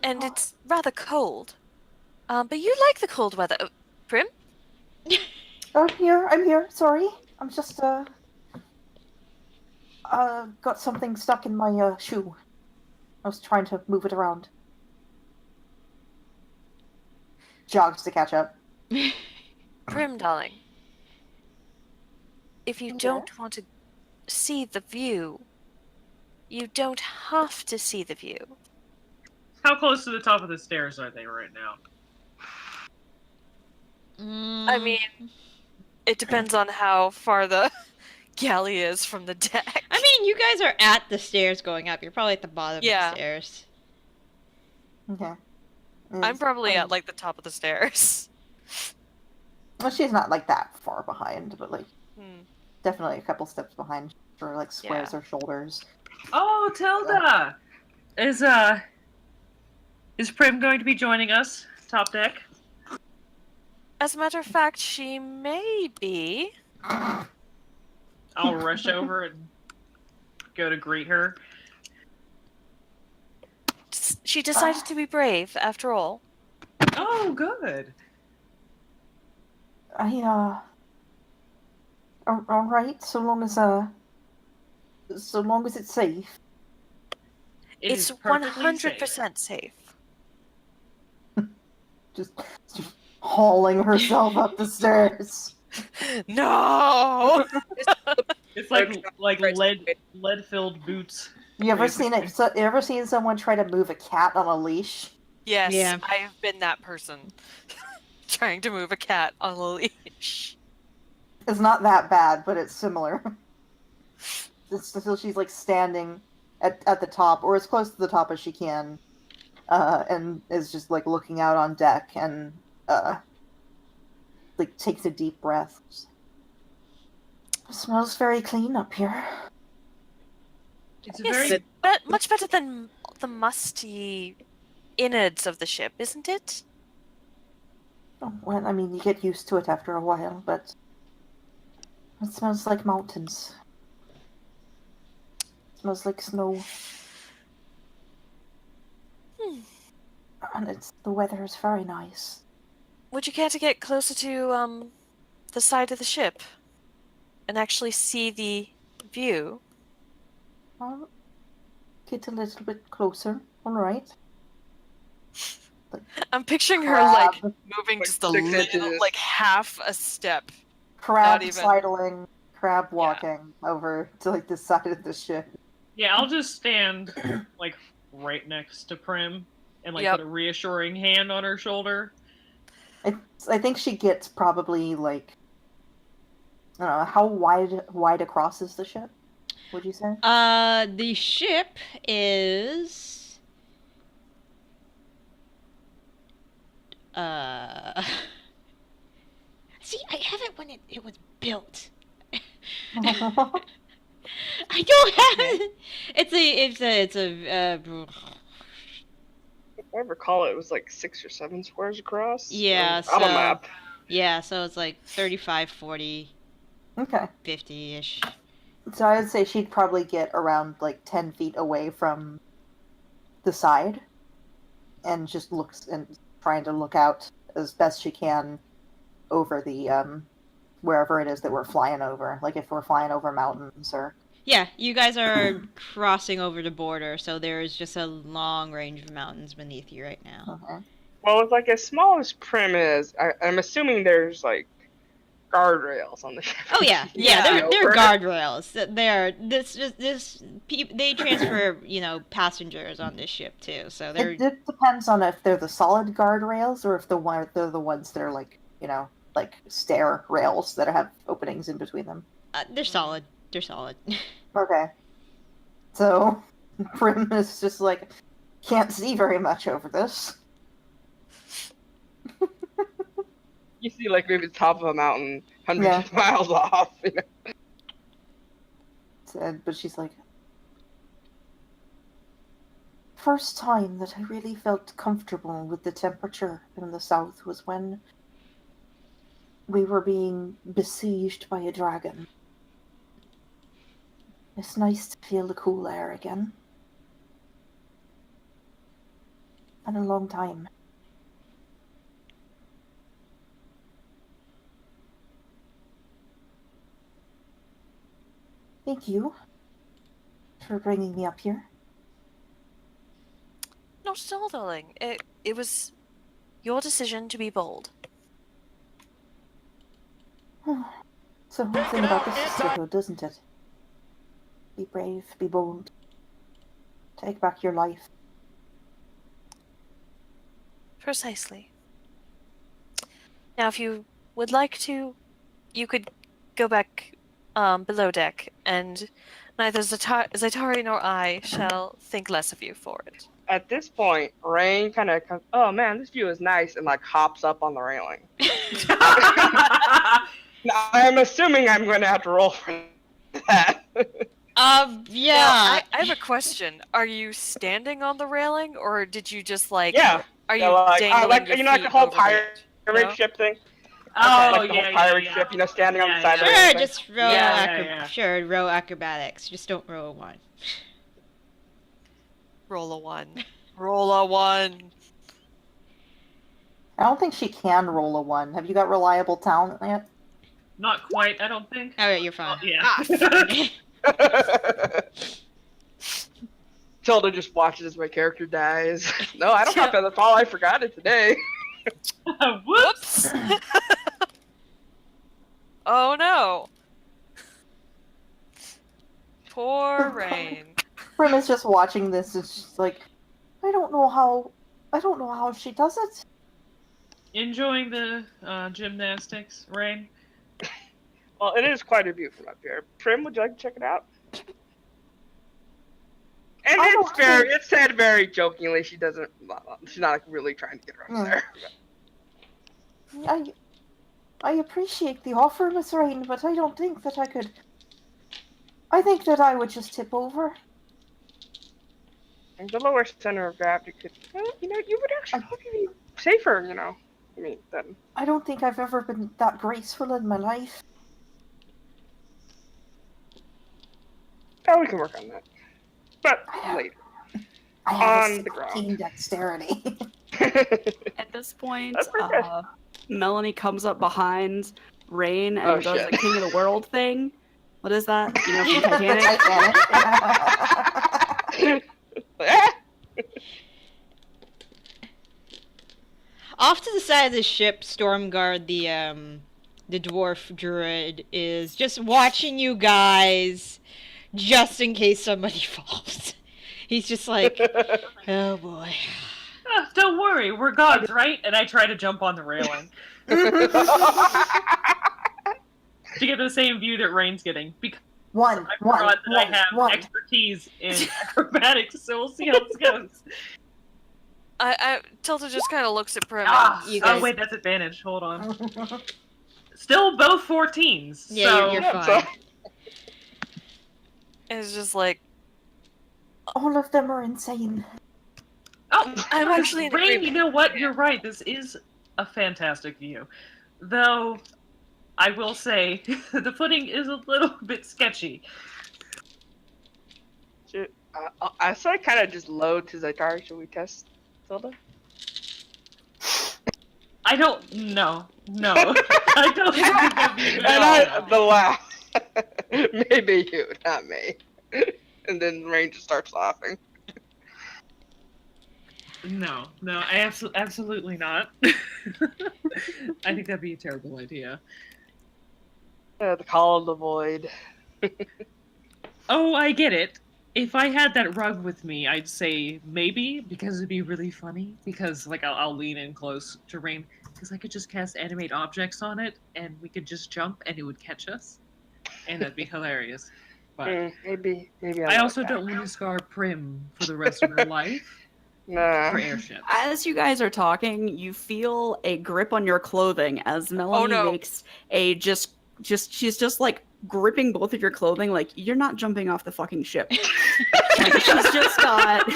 and it's rather cold. But you like the cold weather, Prim? I'm here. Sorry. I'm just got something stuck in my shoe. I was trying to move it around. Jogs to catch up. Prim, darling. If you Okay. don't want to see the view, you don't have to see the view. How close to the top of the stairs are they right now? I mean, it depends on how far the galley is from the deck. I mean, you guys are at the stairs going up. You're probably at the bottom of Yeah. the stairs. Okay. I'm probably at like the top of the stairs. Well, she's not like that far behind, but Hmm. definitely a couple steps behind. Or squares Yeah. her shoulders. Oh, Tilda! Is Prim going to be joining us? Top deck? As a matter of fact, she may be. I'll rush over and go to greet her. She decided to be brave, after all. Oh, good. All right. So long as it's safe. It's It's perfectly 100% safe. Just hauling herself up the stairs. No! It's like lead-filled boots. You ever seen it? So, you ever seen someone try to move a cat on a leash? Yes, Yeah. I have been that person. Trying to move a cat on a leash. It's not that bad, but it's similar. So she's standing at the top, or as close to the top as she can, and is just looking out on deck and takes a deep breath. It smells very clean up here. It's a Yes, very but much better than the musty innards of the ship, isn't it? Oh, well, I mean, you get used to it after a while, but it smells like mountains. It smells like snow. And the weather is very nice. Would you care to get closer to the side of the ship and actually see the view? I'll get a little bit closer. All right. I'm picturing her moving Like just a 6 little, inches. like half a step. Crab even. sidling, crab walking over to the side of the ship. Yeah, I'll just stand right next to Prim and Yep. put a reassuring hand on her shoulder. I think she gets probably I don't know, how wide across is the ship? Would you say? The ship is see, I have it when it was built. I don't have it. It's a If I recall, it was 6 or 7 squares across. Yeah, On a so- map. yeah, so it's 35, 40. Okay. 50-ish. So I would say she'd probably get around like 10 feet away from the side and just looks and trying to look out as best she can over the wherever it is that we're flying over. Like if we're flying over mountains or Yeah, you guys are crossing over the border, so there is just a long range of mountains beneath you right now. okay. Well, it's like as small as Prim is, I'm assuming there's like guardrails on the ship. Oh yeah, Yeah. they're Over it. guardrails. They transfer passengers on this ship too. So they're It depends on if they're the solid guardrails or if they're the ones that are like like stair rails that have openings in between them. they're solid. They're solid. Okay. So Prim is just like can't see very much over this. You see, like maybe the top of a mountain, hundreds Yeah. of miles off. You know? But she's like, first time that I really felt comfortable with the temperature in the south was when we were being besieged by a dragon. It's nice to feel the cool air again. In a long time. Thank you for bringing me up here. Not at all, darling. It was your decision to be bold. It's the whole thing about the sisterhood, doesn't it? Be brave, be bold. Take back your life. Precisely. Now, if you would like to, you could go back below deck, and neither Zatari nor I shall think less of you for it. At this point, Raine kind of comes, oh man, this view is nice, and like hops up on the railing. Now, I'm assuming I'm going to have to roll for that. Yeah. Now, I have a question. Are you standing on the railing, or did you just like? Yeah. Are you Yeah, like, dangling like your you know, like feet the whole over pirate no? ship thing. Oh, Like the whole pirate ship, you know, standing on the side of the Sure, railing. just row Yeah. Sure, row acrobatics. Just don't row a 1. Roll a 1. Roll a 1. I don't think she can roll a 1. Have you got reliable talent yet? Not quite, I don't think. Alright, you're fine. Yeah. Tilda just watches as my character dies. No, I don't have feather fall. I forgot it today. Whoops! Oh no. Poor Raine. Prim is just watching this and she's like, I don't know how she does it. Enjoying the gymnastics, Raine? Well, it is quite a view from up here. Prim, would you like to check it out? And it's said very jokingly. She's not like really trying to get her up there. I appreciate the offer, Miss Raine, but I don't think that I could. I think that I would just tip over. And the lower center of gravity could, you would actually be safer, I mean, then. I don't think I've ever been that graceful in my life. Oh, we can work on that. But later. I have On a the ground. 16 dexterity. At this point, That's pretty good. Melanie comes up behind Raine and does shit. the King of the World thing. What is that? You know, from Titanic? Titanic. Off to the side of the ship, Stormguard, the dwarf druid, is just watching you guys, just in case somebody falls. He's just like, oh boy. Oh, don't worry, we're gods, right? And I try to jump on the railing to get the same view that Raine's getting. Because I forgot that I have expertise in acrobatics, so we'll see how this goes. Tilda just kind of looks at Prim. You guys- Oh wait, that's advantage. Hold on. Still both 14s. Yeah, so... you're fine. It's just like, All of them are insane. Oh, I'm actually in Raine, agreement. you know what? You're right. This is a fantastic view. Though, I will say the footing is a little bit sketchy. I saw it kind of just load to Zaitar. Should we test Zelda? I don't know. No. I don't think that'd be good. And the laugh. Maybe you, not me. And then Raine just starts laughing. No, I absolutely not. I think that'd be a terrible idea. The Call of the Void. Oh, I get it. If I had that rug with me, I'd say maybe, because it'd be really funny. Because, like, I'll lean in close to Raine, because I could just cast animate objects on it, and we could just jump, and it would catch us. And that'd be hilarious. But Maybe I also don't want to scar Prim for the rest of her life Nah. for airships. As you guys are talking, you feel a grip on your clothing as Melanie makes a she's just like gripping both of your clothing like you're not jumping off the fucking ship. Like, she's just got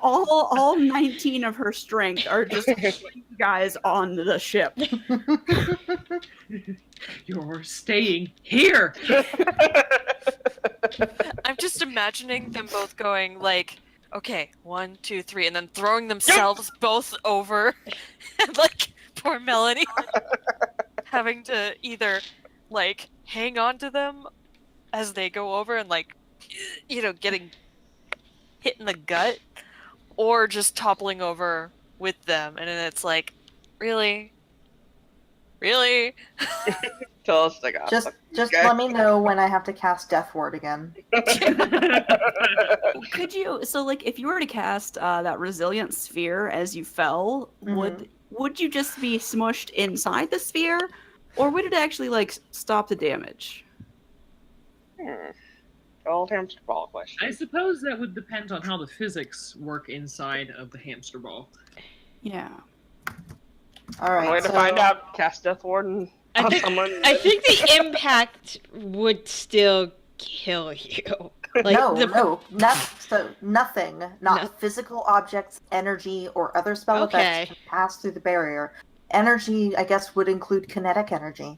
all 19 of her strength are just you guys on the ship. You're staying here. I'm just imagining them both going like, okay, 1, 2, 3, and then throwing themselves both over, and like poor Melanie having to either like hang on to them as they go over and like, you know, getting hit in the gut, or just toppling over with them, and then it's like, really. Tell us like Just okay. let me know when I have to cast Death Ward again. Could you? So, like, if you were to cast that resilient sphere as you fell, would you just be smushed inside the sphere, or would it actually like stop the damage? Old hamster ball question. I suppose that would depend on how the physics work inside of the hamster ball. Yeah. All right. Way to find out. Cast Death Warden on someone. I think the impact would still kill you. Like nothing, not physical objects, energy, or other spell effects can pass through the barrier. Energy, I guess, would include kinetic energy.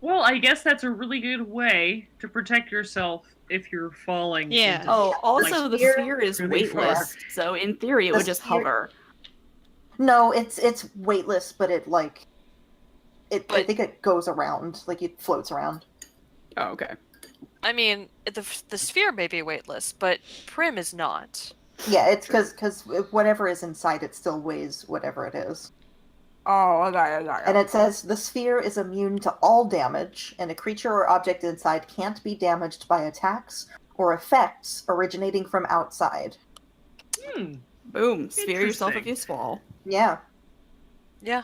Well, I guess that's a really good way to protect yourself if you're falling. Yeah. Into, Also, the sphere is weightless, so in theory, it would just hover. No, it's weightless, but I think it goes around, like it floats around. Oh, okay. I mean, the sphere may be weightless, but Prim is not. Yeah, it's because whatever is inside it still weighs whatever it is. Oh, okay. And it says, the sphere is immune to all damage, and a creature or object inside can't be damaged by attacks or effects originating from outside. Boom. Sphere yourself if you fall. Yeah. Yeah.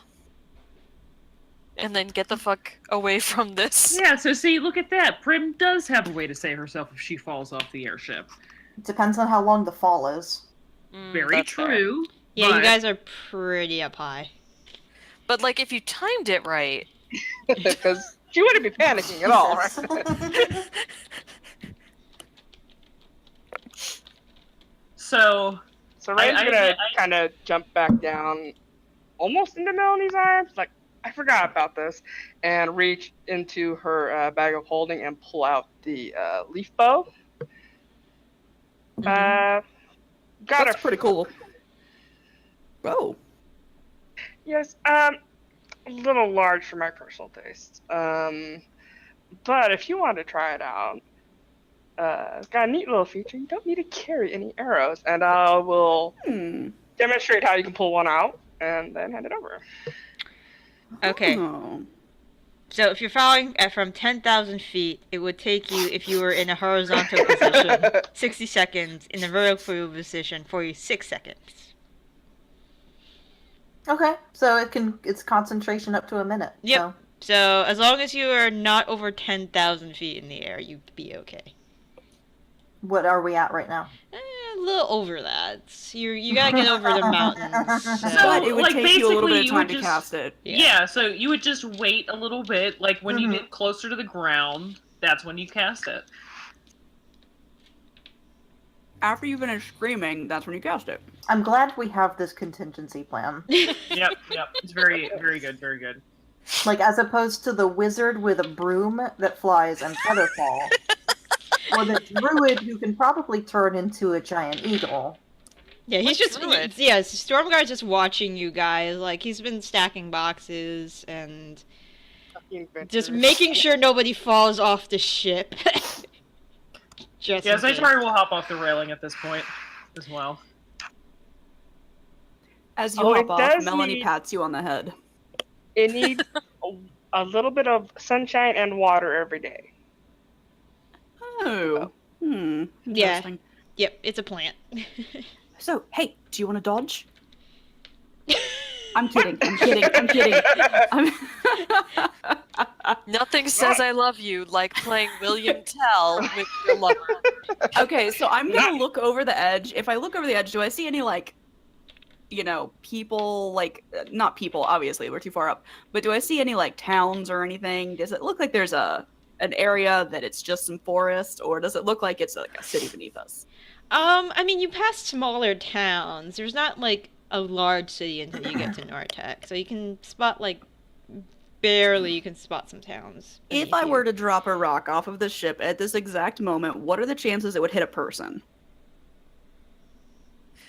And then get the fuck away from this. Yeah, so see, look at that. Prim does have a way to save herself if she falls off the airship. It depends on how long the fall is. Very true. Yeah, but... you guys are pretty up high. But, like, if you timed it right... Because she wouldn't be panicking at all, right? So Raine's gonna kind of jump back down, almost into Melanie's arms, like, I forgot about this, and reach into her bag of holding and pull out the leaf bow. That's pretty cool. Oh. Yes, a little large for my personal taste. But if you want to try it out, it's got a neat little feature. You don't need to carry any arrows, and I will demonstrate how you can pull one out and then hand it over. Okay. Oh. So if you're falling from 10,000 feet, it would take you, if you were in a horizontal position, 60 seconds. In the vertical position, 46 seconds. Okay, so it's concentration up to a minute. Yep. So as long as you are not over 10,000 feet in the air, you'd be okay. What are we at right now? A little over that. You gotta get over the mountains. So. But it would like, take you a little bit of time just, to cast it. Yeah, so you would just wait a little bit. Like, when you get closer to the ground, that's when you cast it. After you finish screaming, that's when you cast it. I'm glad we have this contingency plan. Yep. It's very, very good, very good. Like, as opposed to the wizard with a broom that flies and featherfall. Or the druid who can probably turn into a giant eagle. Yeah, he's What just druid? yeah. Stormguard's just watching you guys. Like he's been stacking boxes and Fucking just adventurers. making sure nobody falls off the ship. Just Yes, in I case. try will hop off the railing at this point as well. As you Oh, hop it off, does Melanie need- pats you on the head. It needs a little bit of sunshine and water every day. Oh. Yeah. Interesting. Yep, it's a plant. So, hey, do you want to dodge? I'm kidding. I'm kidding. I'm kidding. Nothing says I love you like playing William Tell with your lover. Okay, so I'm gonna look over the edge. If I look over the edge, do I see any like, people not people? Obviously, we're too far up. But do I see any like towns or anything? Does it look like there's an area that it's just some forest, or does it look like it's like a city beneath us? I mean, you pass smaller towns. There's not like a large city until you get to Nortec, so you can spot like barely. You can spot some towns. If I were to drop a rock off of the ship at this exact moment, what are the chances it would hit a person?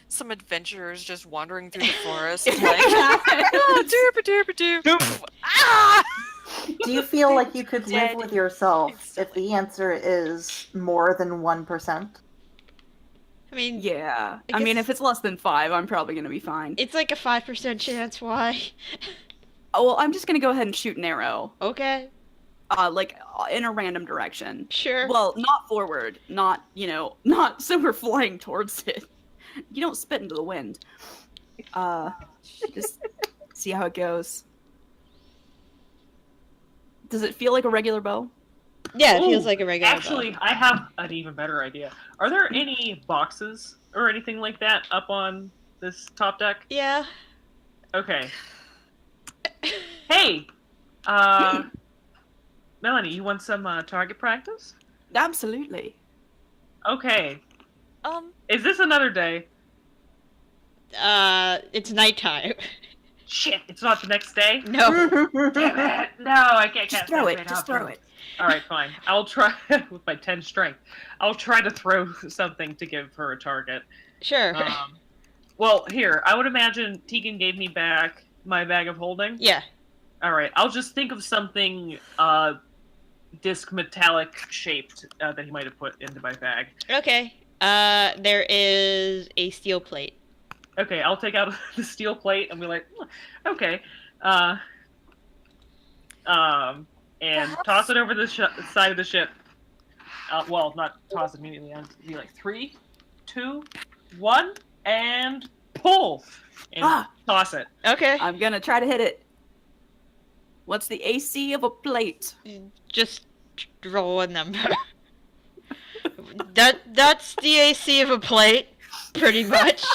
Some adventurers just wandering through the forest, like, oh, doop-a-doop-a-doop. Ah! Do you feel like you could live Dead with yourself if instantly. the answer is more than 1%? I mean, Yeah. I I mean, guess- if it's less than 5, I'm probably gonna be fine. it's like a 5% chance. Why? Oh, well, I'm just gonna go ahead and shoot an arrow. Okay, In a random direction. sure. Well, not forward. Not, not so we're flying towards it. You don't spit into the wind. Just see how it goes. Does it feel like a regular bow? Yeah, it Ooh, feels like a regular. Actually, bow. I have an even better idea. Are there any boxes or anything like that up on this top deck? Yeah. Okay. Hey, Melanie, you want some target practice? Absolutely. Okay. Is this another day? It's nighttime. Shit, it's not the next day? No. Damn it. No, I can't. Just throw it. Just throw it. Alright, fine. I'll try, with my 10 strength, I'll try to throw something to give her a target. Sure. Well, here, I would imagine Tegan gave me back my bag of holding. Yeah. Alright, I'll just think of something, disc metallic shaped, that he might have put into my bag. Okay. There is a steel plate. Okay, I'll take out the steel plate and be like, okay. And toss it over the side of the ship. Well, not toss it immediately. I'll be like 3, 2, 1, and pull! And toss it. Okay. I'm gonna try to hit it. What's the AC of a plate? Just roll a number. That's the AC of a plate, pretty much.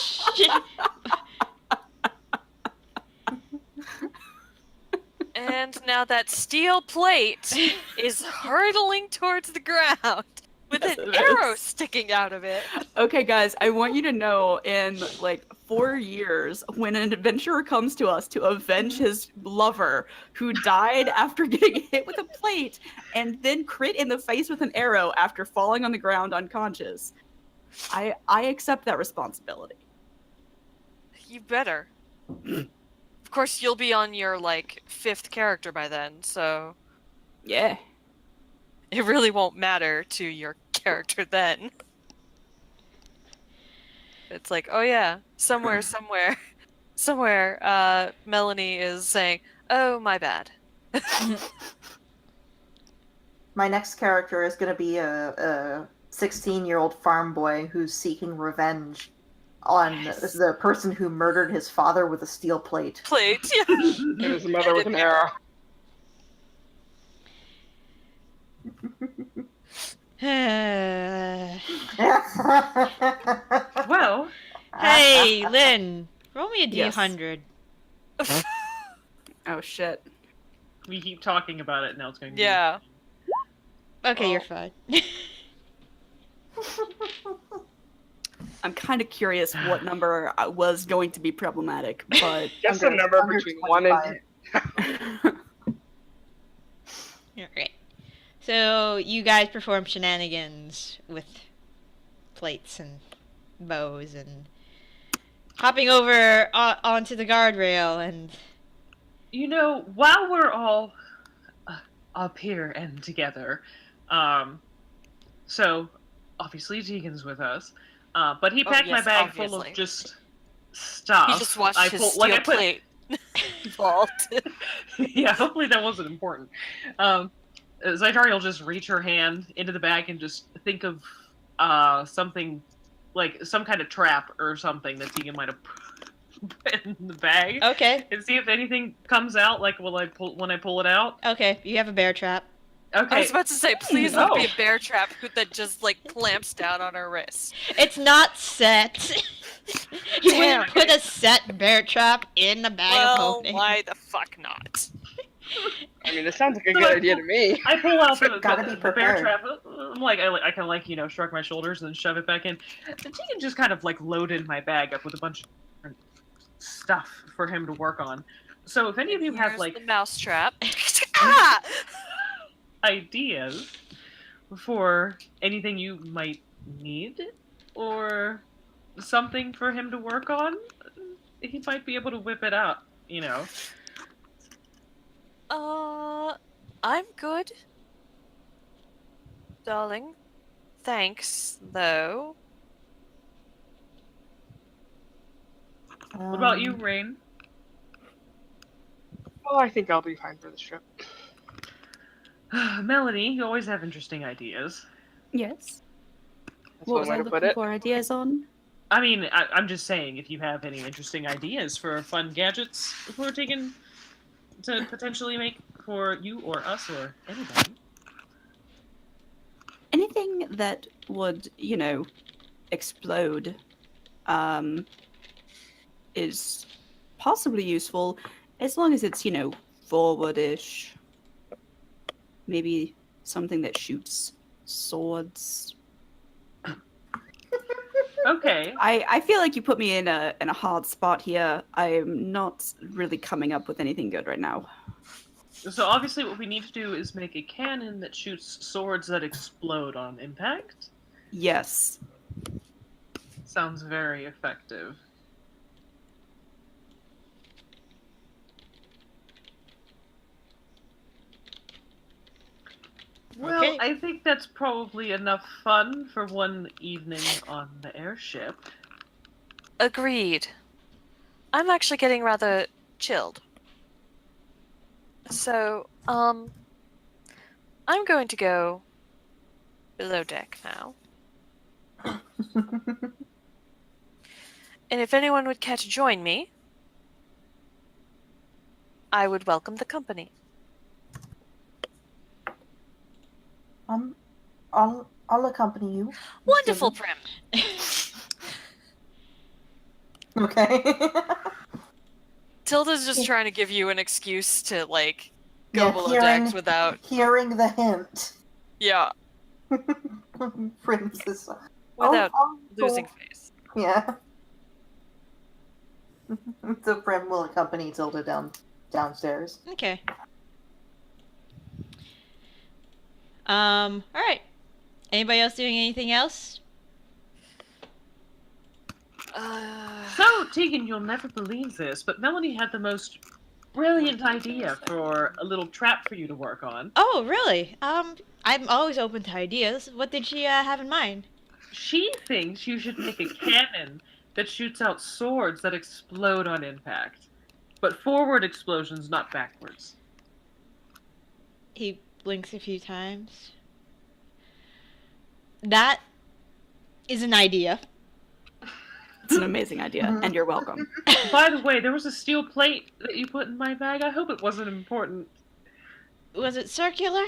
And now that steel plate is hurtling towards the ground with Yes, an it arrow is. sticking out of it. Okay, guys, I want you to know in 4 years, when an adventurer comes to us to avenge his lover who died after getting hit with a plate and then crit in the face with an arrow after falling on the ground unconscious, I accept that responsibility. You better. Of course, you'll be on your 5th character by then, so Yeah. it really won't matter to your character then. It's like, oh yeah, somewhere, Melanie is saying, oh, my bad. My next character is going to be a 16-year-old farm boy who's seeking revenge on the person who murdered his father with a steel plate. Plate, yeah. And his mother with an arrow. Well, Hey, Lynn, roll me a Yes. D100. Oh shit. we keep talking about it, now it's going to be... Yeah. Okay, you're Oh. fine. I'm kind of curious what number was going to be problematic, but Just a number Under between 1 and 25. So you guys perform shenanigans with plates and bows and hopping over onto the guardrail and... You know, while we're all up here and together, so obviously Tegan's with us, but he packed my yes, bag full obviously. of just stuff. He just watched his steel plate vault. Yeah, hopefully that wasn't important. Zaitari will just reach her hand into the bag and just think of something, like some kind of trap or something that Tegan might have put in the bag. Okay. And see if anything comes out, like when I pull it out. Okay, you have a bear trap. Okay. I was about to say, please let it be Oh. a bear trap that just like clamps down on her wrist. It's not set. You Damn. wouldn't put a set bear trap in the bag of Well, holding. why the fuck not? I mean, it sounds like a good idea to me. I pull out the Gotta be bear prepared. trap. I kind of like, shrug my shoulders and then shove it back in. And Tegan just kind of like loaded my bag up with a bunch of different stuff for him to work on. So if any of you have Here's like the mouse trap. Ah! ideas for anything you might need or something for him to work on, he might be able to whip it out, I'm good. Darling. Thanks, though. What about you, Raine? Oh, I think I'll be fine for this trip. Melanie, you always have interesting ideas. Yes. That's What one was way I to put looking it. for ideas on? I mean, I'm just saying, if you have any interesting ideas for fun gadgets we're taking to potentially make for you or us or anybody. Anything that would, explode, is possibly useful, as long as it's, forward-ish. Maybe something that shoots swords. Okay. I feel like you put me in a hard spot here. I'm not really coming up with anything good right now. So obviously what we need to do is make a cannon that shoots swords that explode on impact. Yes. Sounds very effective. Well, Okay. I think that's probably enough fun for one evening on the airship. Agreed. I'm actually getting rather chilled. So, I'm going to go below deck now. And if anyone would care to join me, I would welcome the company. I'll accompany you. Wonderful, Prim. Okay. Tilda's just trying to give you an excuse to, go Yeah, below decks without... Hearing the hint. Yeah, Princess. without Oh, losing face. Yeah. So Prim will accompany Tilda downstairs. Okay. Alright. Anybody else doing anything else? So, Tegan, you'll never believe this, but Melanie had the most brilliant idea for a little trap for you to work on. Oh, really? I'm always open to ideas. What did she have in mind? She thinks you should make a cannon that shoots out swords that explode on impact. But forward explosions, not backwards. He blinks a few times. That is an idea. It's an amazing idea, and you're welcome. By the way, there was a steel plate that you put in my bag. I hope it wasn't important. Was it circular?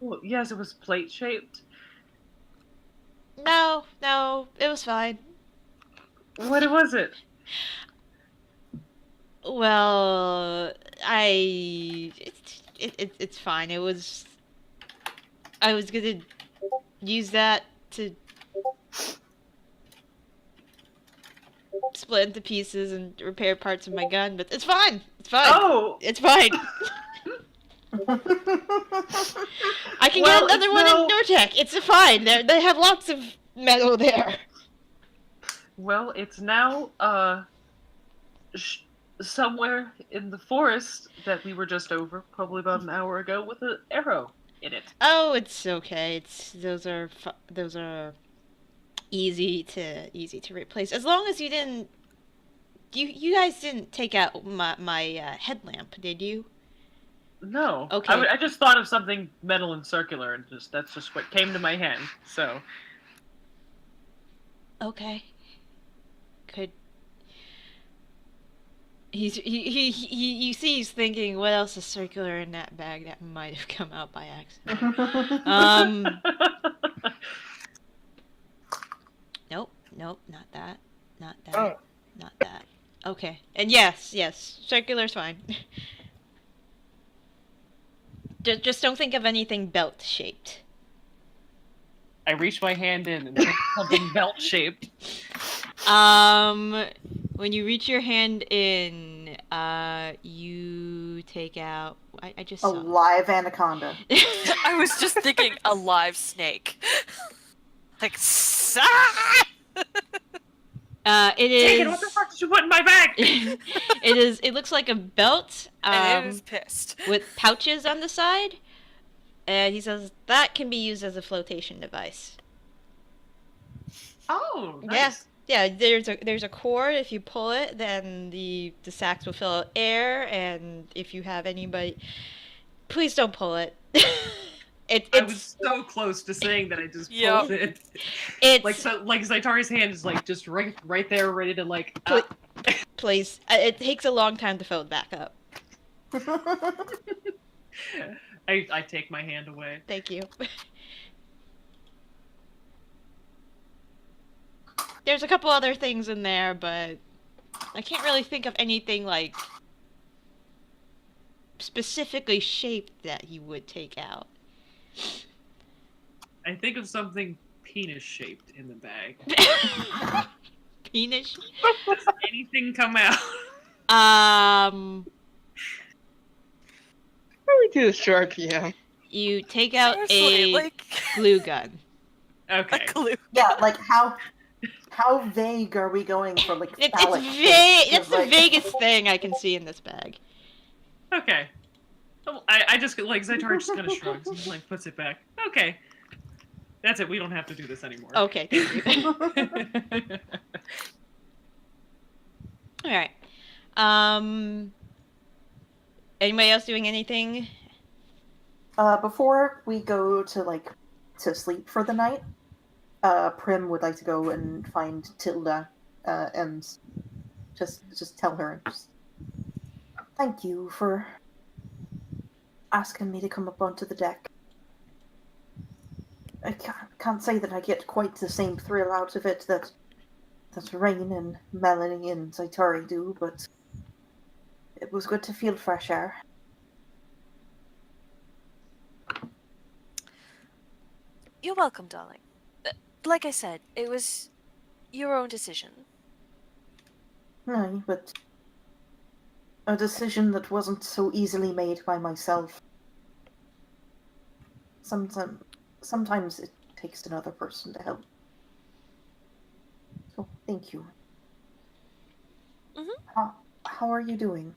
Well, yes, it was plate-shaped. No, it was fine. What was it? Well, it's fine. I was gonna use that to split into pieces and repair parts of my gun, but it's fine. It's fine. Oh! It's fine. I can Well, get another it's one now- in Nortec. It's fine. They have lots of metal there. Well, it's now, somewhere in the forest that we were just over, probably about an hour ago, with an arrow in it. Oh, it's okay. Those are easy to replace. As long as you didn't. You guys didn't take out my headlamp, did you? No. Okay. I just thought of something metal and circular, and that's just what came to my head, so. Okay. Could. You see he's thinking, what else is circular in that bag that might have come out by accident? Nope, not that. Not that. Oh. Not that. Okay. And yes, circular's fine. Just don't think of anything belt-shaped. I reached my hand in and picked something belt-shaped. When you reach your hand in, you take out... I just A saw... live anaconda. I was just thinking a live snake. Like, it is... Take it, what the fuck did you put in my bag? It looks like a belt, and it is pissed. with pouches on the side. And he says that can be used as a flotation device. Oh, nice. Yeah, there's a cord. If you pull it, then the sacks will fill with air. And if you have anybody, please don't pull it. I was so close to saying that I just pulled it. It's Like Zaitari's hand is like just right there, ready to like. please. It takes a long time to fill it back up. I take my hand away. Thank you. There's a couple other things in there, but I can't really think of anything like specifically shaped that you would take out. I think of something penis-shaped in the bag. Penis? Does anything come out? How do we do this to RPM? You take out Seriously, a glue gun. Okay. A glue. Yeah, like how vague are we going for like It's phallic vague. shapes? That's the Like- vaguest thing I can see in this bag. Okay. I just like Zaitari just kind of shrugs and like puts it back. Okay. That's it. We don't have to do this anymore. Okay, thank you. All right. Anybody else doing anything? Before we go to sleep for the night, Prim would like to go and find Tilda, and just tell her, thank you for asking me to come up onto the deck. I can't say that I get quite the same thrill out of it that Raine and Melanie and Zaitari do, but it was good to feel fresh air. You're welcome, darling. Like I said, it was your own decision. Aye, but a decision that wasn't so easily made by myself. Sometimes it takes another person to help. So, thank you. Mhm. How are you doing,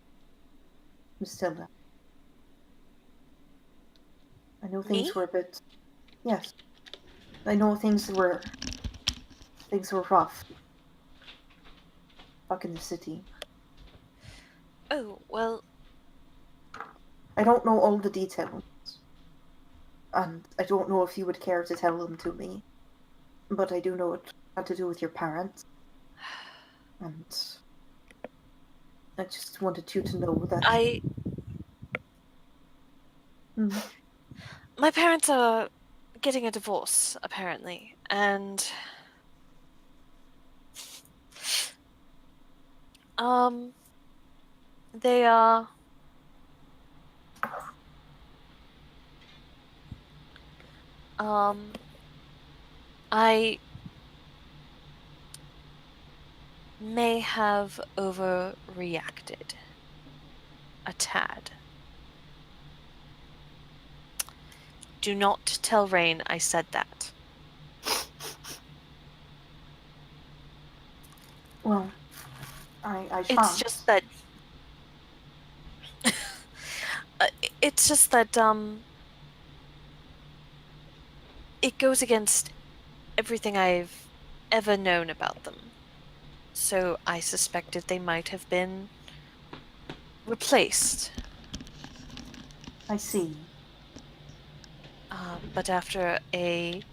Miss Tilda? I know things Me? were a bit... Yes. I know things were rough. Back in the city. Oh, well, I don't know all the details. And I don't know if you would care to tell them to me. But I do know it had to do with your parents. And I just wanted you to know that... my parents are getting a divorce, apparently, and they are I may have overreacted a tad. Do not tell Raine I said that. Well, I It's shan't. just that. Uh, it's just that it goes against everything I've ever known about them. So I suspected they might have been replaced. I see. But after an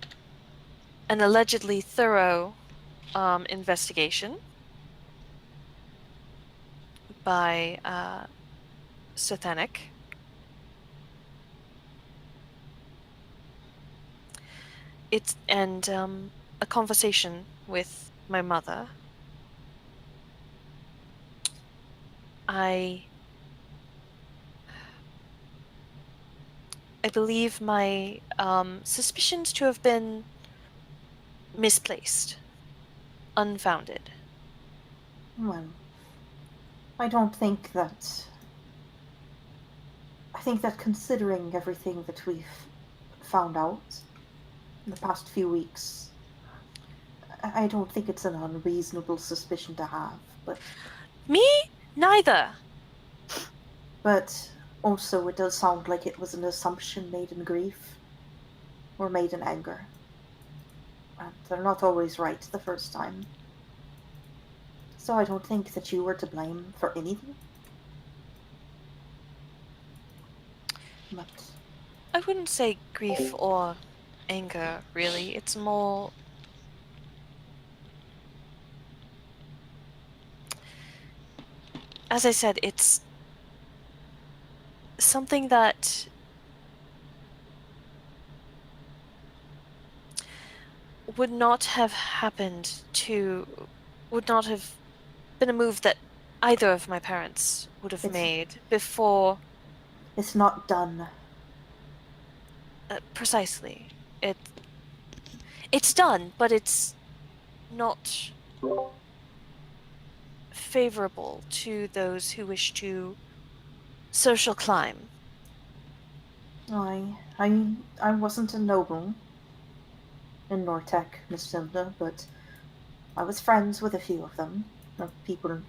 allegedly thorough investigation by Sethanic, and a conversation with my mother, I believe my suspicions to have been misplaced, unfounded. Well, I don't think that. I think that considering everything that we've found out in the past few weeks, I don't think it's an unreasonable suspicion to have, Me? Neither. but also it does sound like it was an assumption made in grief or made in anger. And they're not always right the first time. So I don't think that you were to blame for anything. But I wouldn't say grief or anger, really. It's more. As I said, it's something that would not have been a move that either of my parents would have It's- made before. it's not done. Precisely. It's done, but it's not favorable to those who wish to social climb. I wasn't a noble in Nortec, Miss Silda, but I was friends with a few of them, of people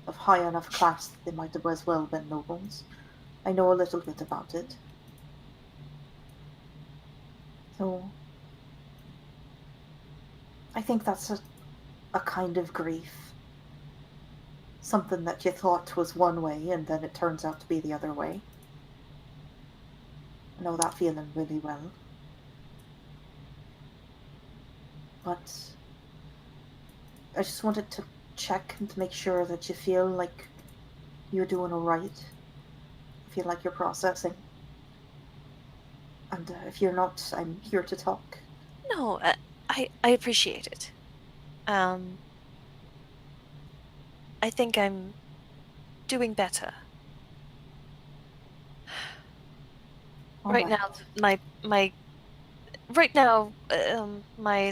of high enough class that they might have as well been nobles. I know a little bit about it. So I think that's a kind of grief. Something that you thought was one way and then it turns out to be the other way. I know that feeling really well. But I just wanted to check and to make sure that you feel like you're doing alright. Feel like you're processing. And if you're not, I'm here to talk. No, I appreciate it. I think I'm doing better. Right now, my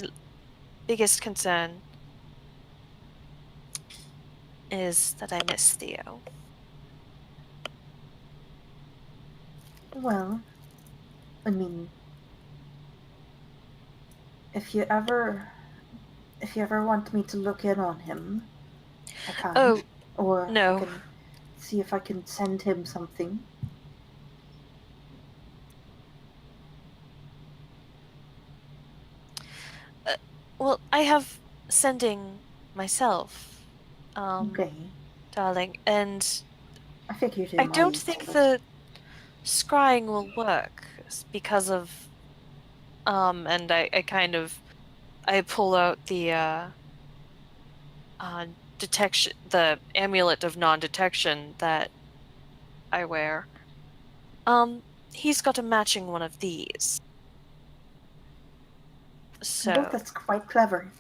biggest concern is that I miss Theo. Well, I mean, if you ever want me to look in on him, I can. Oh, Or no. I can see if I can send him something. Well, I have sending myself, Okay. darling, and I figured you I don't might, think but the scrying will work because of, and I pull out the detection, the amulet of non-detection that I wear. He's got a matching one of these. So, that's quite clever.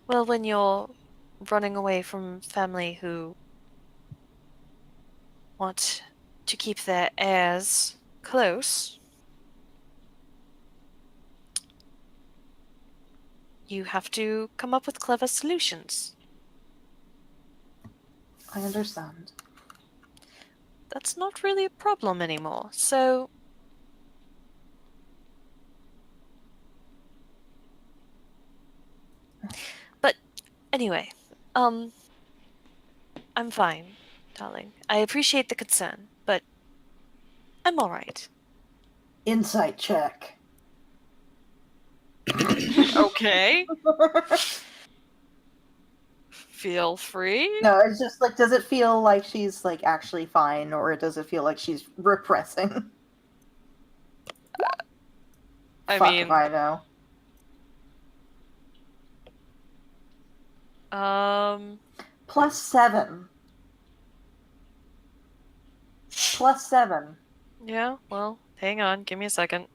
well, when you're running away from family who want to keep their heirs close, you have to come up with clever solutions. I understand. That's not really a problem anymore, so Anyway, I'm fine, darling. I appreciate the concern, but I'm alright. Insight check. Okay. Feel free. No, it's just like, does it feel like she's like actually fine, or does it feel like she's repressing? I Fuck mean, if I know. +7. +7. Yeah, well, hang on, give me a second.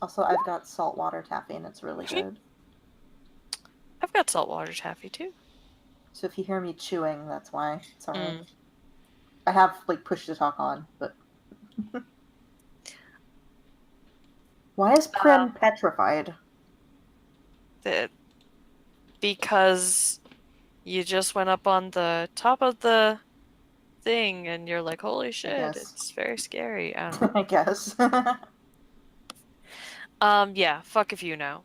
Also, I've got saltwater taffy, and it's really good. I've got saltwater taffy too. So if you hear me chewing, that's why. It's alright. I have like push to talk on, but why is Prim petrified? Because you just went up on the top of the thing and you're like, holy shit, guess. it's very scary. I don't know. I guess. Yeah, fuck if you know.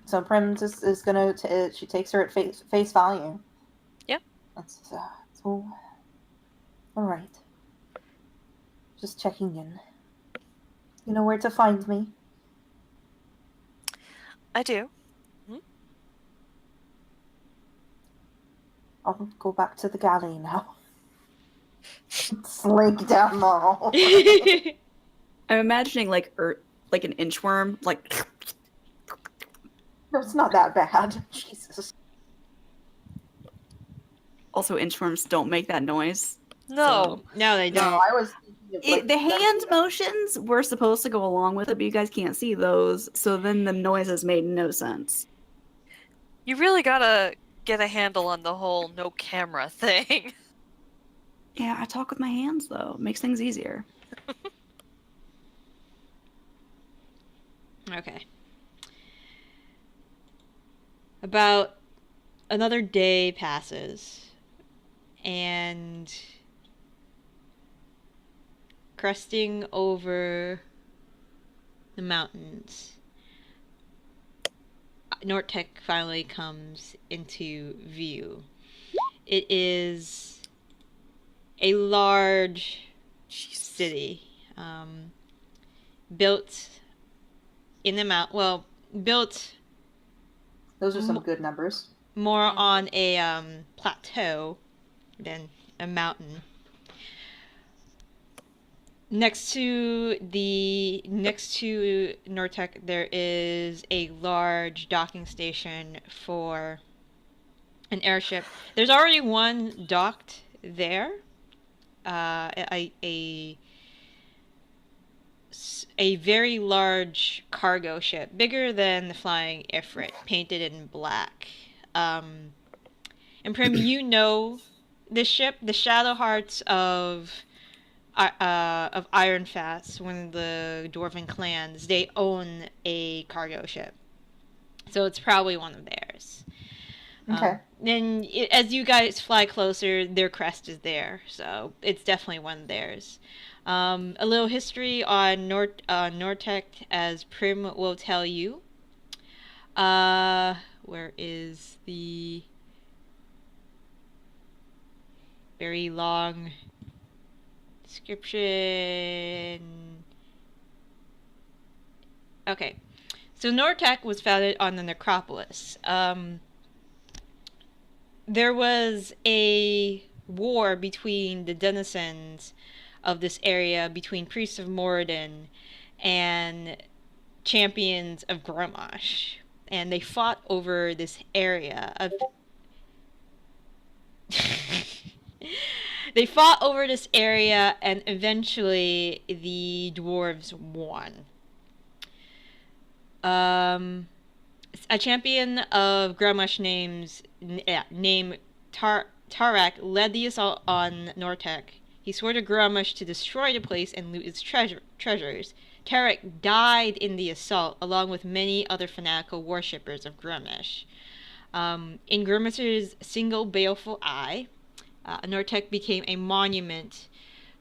So Prim is gonna she takes her at face value. Yep. That's so. All right. Just checking in. You know where to find me. I do. I'll go back to the galley now. Slink down the hall. I'm imagining like an inchworm, like. No, it's not that bad. Jesus. Also, inchworms don't make that noise. No. No, they don't. No, I was thinking of, like, The hand motions were supposed to go along with it, but you guys can't see those, so then the noises made no sense. You really gotta get a handle on the whole no camera thing. Yeah, I talk with my hands though. It makes things easier. Okay. About another day passes, and cresting over the mountains, Nortec finally comes into view. It is a large city, built in the mount. Well, built Those are some good numbers. more on a plateau than a mountain. Next to Nortec, there is a large docking station for an airship. There's already one docked there. A very large cargo ship, bigger than the flying Ifrit, painted in black. And Prim, you know this ship, the Shadow Hearts of Ironfast, one of the Dwarven clans. They own a cargo ship, so it's probably one of theirs. Okay. Then, as you guys fly closer, their crest is there, so it's definitely one of theirs. A little history on Nortec, as Prim will tell you. Where is the very long description? Okay. So Nortec was founded on the necropolis. There was a war between the denizens of this area, between priests of Moradin and champions of Grommash, and they fought over this area of they fought over this area, and eventually the dwarves won. A champion of Grommash named Tarak led the assault on Nortec. He swore to Grommash to destroy the place and loot its treasures. Tarak died in the assault, along with many other fanatical worshippers of Grommash. In Grommash's single baleful eye, Nortec became a monument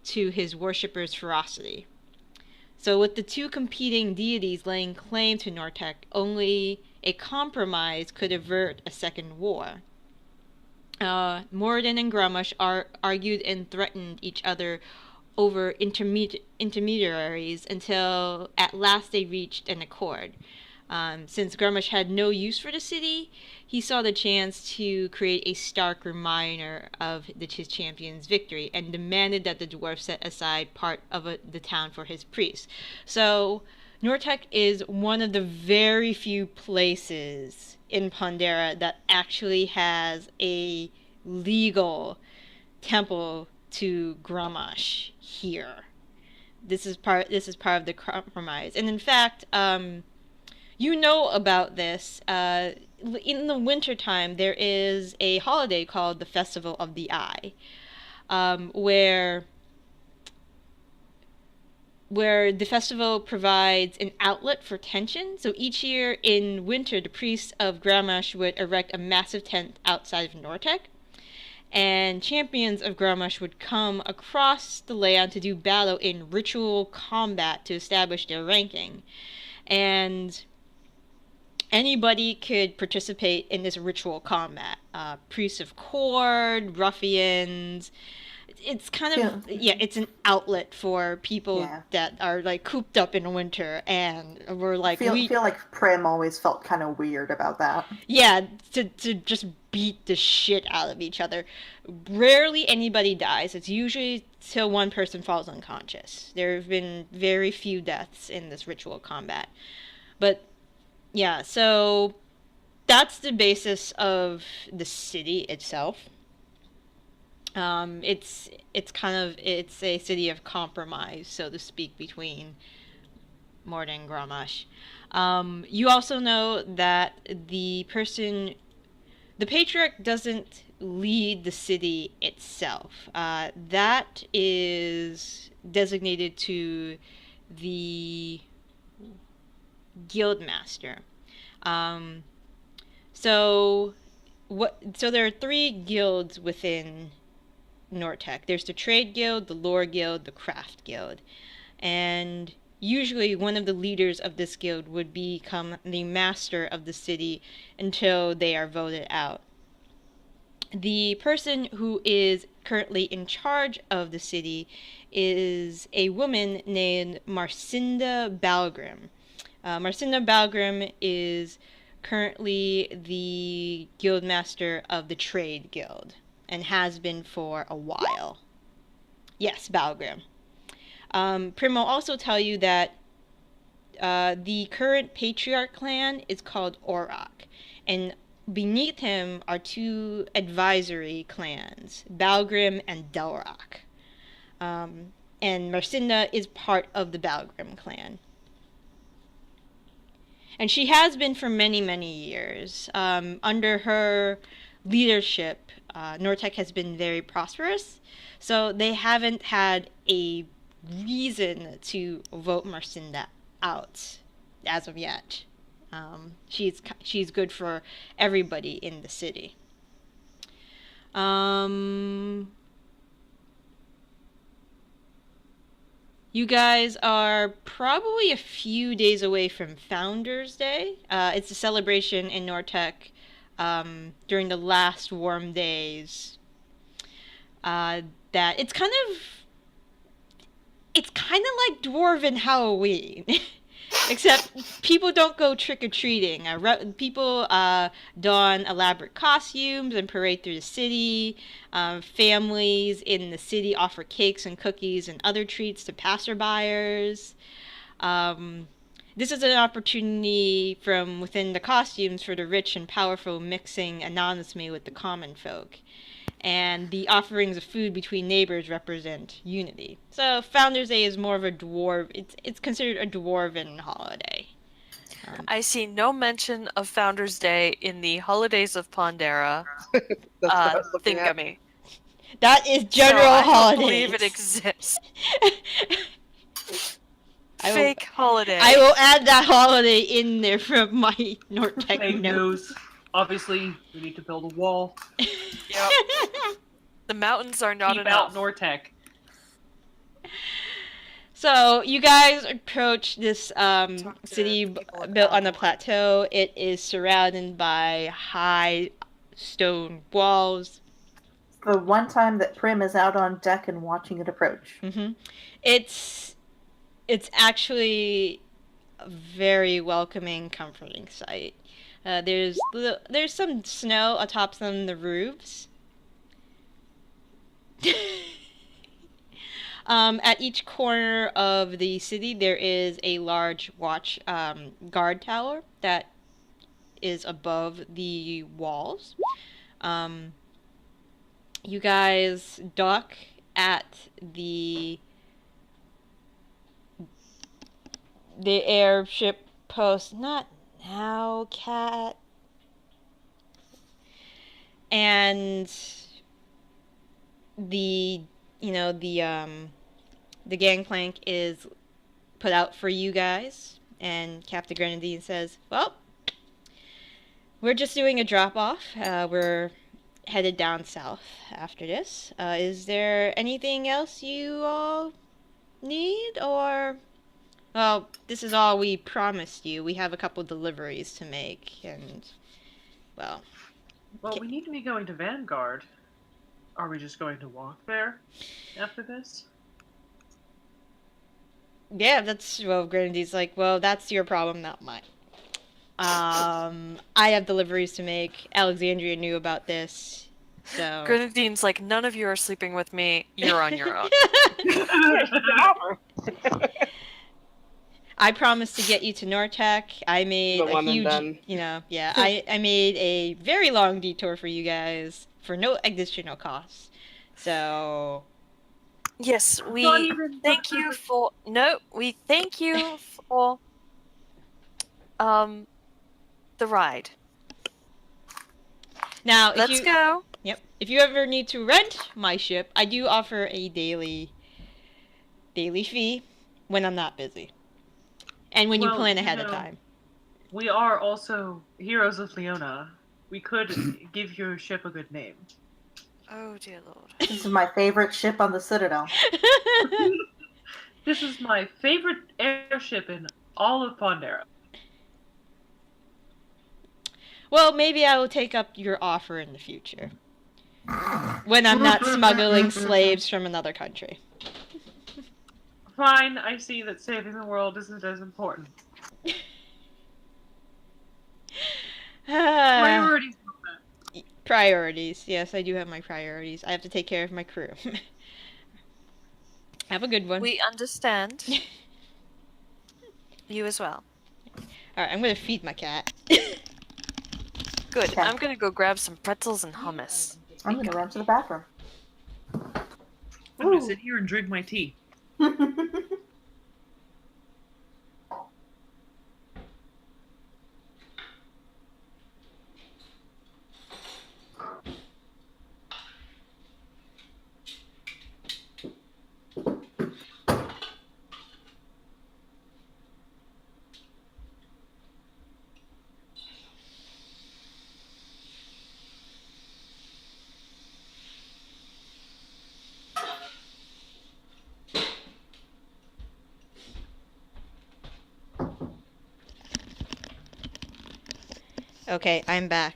to his worshippers' ferocity. So with the two competing deities laying claim to Nortec, only a compromise could avert a second war. Moradin and Grummash argued and threatened each other over intermediaries until at last they reached an accord. Since Grummash had no use for the city, he saw the chance to create a stark reminder of his champion's victory and demanded that the dwarf set aside part of the town for his priests. So, Nortec is one of the very few places in Pondera that actually has a legal temple to Grummash here. This is part of the compromise. And in fact, you know about this. In the wintertime, there is a holiday called the Festival of the Eye, where the festival provides an outlet for tension. So each year in winter, the priests of Grummash would erect a massive tent outside of Nortec, and champions of Grummash would come across the land to do battle in ritual combat to establish their ranking. And anybody could participate in this ritual combat. Priests of Cord, ruffians. It's kind of, it's an outlet for people that are, like, cooped up in winter, and we're like... I feel like Prim always felt kind of weird about that. Yeah, to just beat the shit out of each other. Rarely anybody dies. It's usually till one person falls unconscious. There have been very few deaths in this ritual combat. But, yeah, so that's the basis of the city itself. It's a city of compromise, so to speak, between Mord and Grummash. You also know that the patriarch doesn't lead the city itself. That is designated to the guildmaster. So there are 3 guilds within Nortec. There's the Trade Guild, the Lore Guild, the Craft Guild. And usually one of the leaders of this guild would become the master of the city until they are voted out. The person who is currently in charge of the city is a woman named Marcinda Balgrim. Marcinda Balgrim is currently the guildmaster of the Trade Guild, and has been for a while. Yes, Balgrim. Prim will also tell you that the current patriarch clan is called Auroch, and beneath him are 2 advisory clans, Balgrim and Delrock. And Marcinda is part of the Balgrim clan. And she has been for many, many years. Under her leadership, Nortec has been very prosperous, so they haven't had a reason to vote Marcinda out as of yet. She's good for everybody in the city. You guys are probably a few days away from Founders Day. It's a celebration in Nortec during the last warm days. That it's kind of like Dwarven Halloween. Except people don't go trick-or-treating. People don elaborate costumes and parade through the city. Families in the city offer cakes and cookies and other treats to passerbyers. This is an opportunity from within the costumes for the rich and powerful mixing anonymously with the common folk. And the offerings of food between neighbors represent unity. So Founders Day is more of a it's considered a dwarven holiday. I see no mention of Founders Day in the Holidays of Pondera That's what I was looking at. thingamy. That is general so I holidays. don't believe it exists. Fake holiday. I will add that holiday in there from my Nortec Fake notes. news. Obviously, we need to build a wall. Yep. The mountains are not Keep enough. out Nortec. So you guys approach this Talk to city the people with built on a Algor. plateau. It is surrounded by high stone walls. The one time that Prim is out on deck and watching it approach. It's actually a very welcoming, comforting sight. There's some snow atop some of the roofs. At each corner of the city, there is a large watch guard tower that is above the walls. You guys dock at the airship post. Not now, cat. And the gangplank is put out for you guys, and Captain Grenadine says, "Well, we're just doing a drop-off. We're headed down south after this. Is there anything else you all need, or... Well, this is all we promised you. We have a couple deliveries to make, and... Well, Well, we need to be going to Vanguard. Are we just going to walk there after this? yeah, that's... Well, Grenadine's like, well, that's your problem, not mine. I have deliveries to make. Alexandria knew about this, so... Grenadine's like, none of you are sleeping with me. You're on your own. I promised to get you to Nortec. I made The a one and huge, done. I made a very long detour for you guys for no additional cost. So, Yes, Not we even thank you for we thank you for the ride. now if Let's you go. Yep. If you ever need to rent my ship, I do offer a daily fee when I'm not busy. And when you Well, plan you ahead of know- time. We are also heroes of Leona. We could give your ship a good name. Oh dear lord. This is my favorite ship on the Citadel. This is my favorite airship in all of Pondera. Well, maybe I will take up your offer in the future. When I'm not smuggling slaves from another country. Fine, I see that saving the world isn't as important. Priorities. Priorities. Yes, I do have my priorities. I have to take care of my crew. Have a good one. We understand. You as well. Alright, I'm gonna feed my cat. Good. Okay. I'm gonna go grab some pretzels and hummus. I'm gonna run to the bathroom. I'm gonna sit here and drink my tea. Okay, I'm back.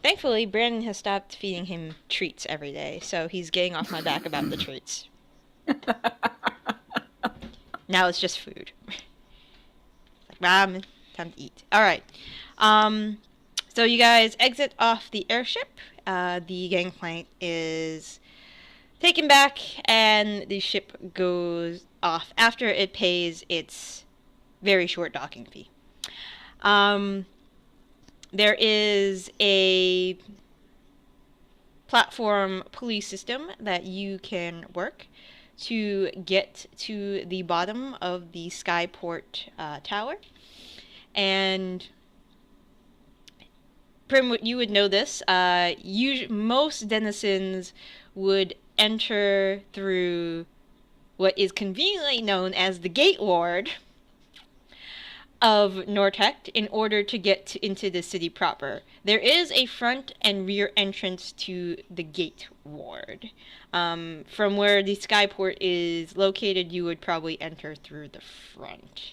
Thankfully, Brandon has stopped feeding him treats every day, so he's getting off my back about the treats. Now it's just food. Like ramen, time to eat. Alright. So you guys exit off the airship. The gangplank is taken back, and the ship goes off after it pays its very short docking fee. There is a platform police system that you can work to get to the bottom of the Skyport tower. And Prim, you would know this. Most denizens would enter through what is conveniently known as the Gate Ward. of Nortec in order to get into the city proper. There is a front and rear entrance to the gate ward. From where the skyport is located, you would probably enter through the front.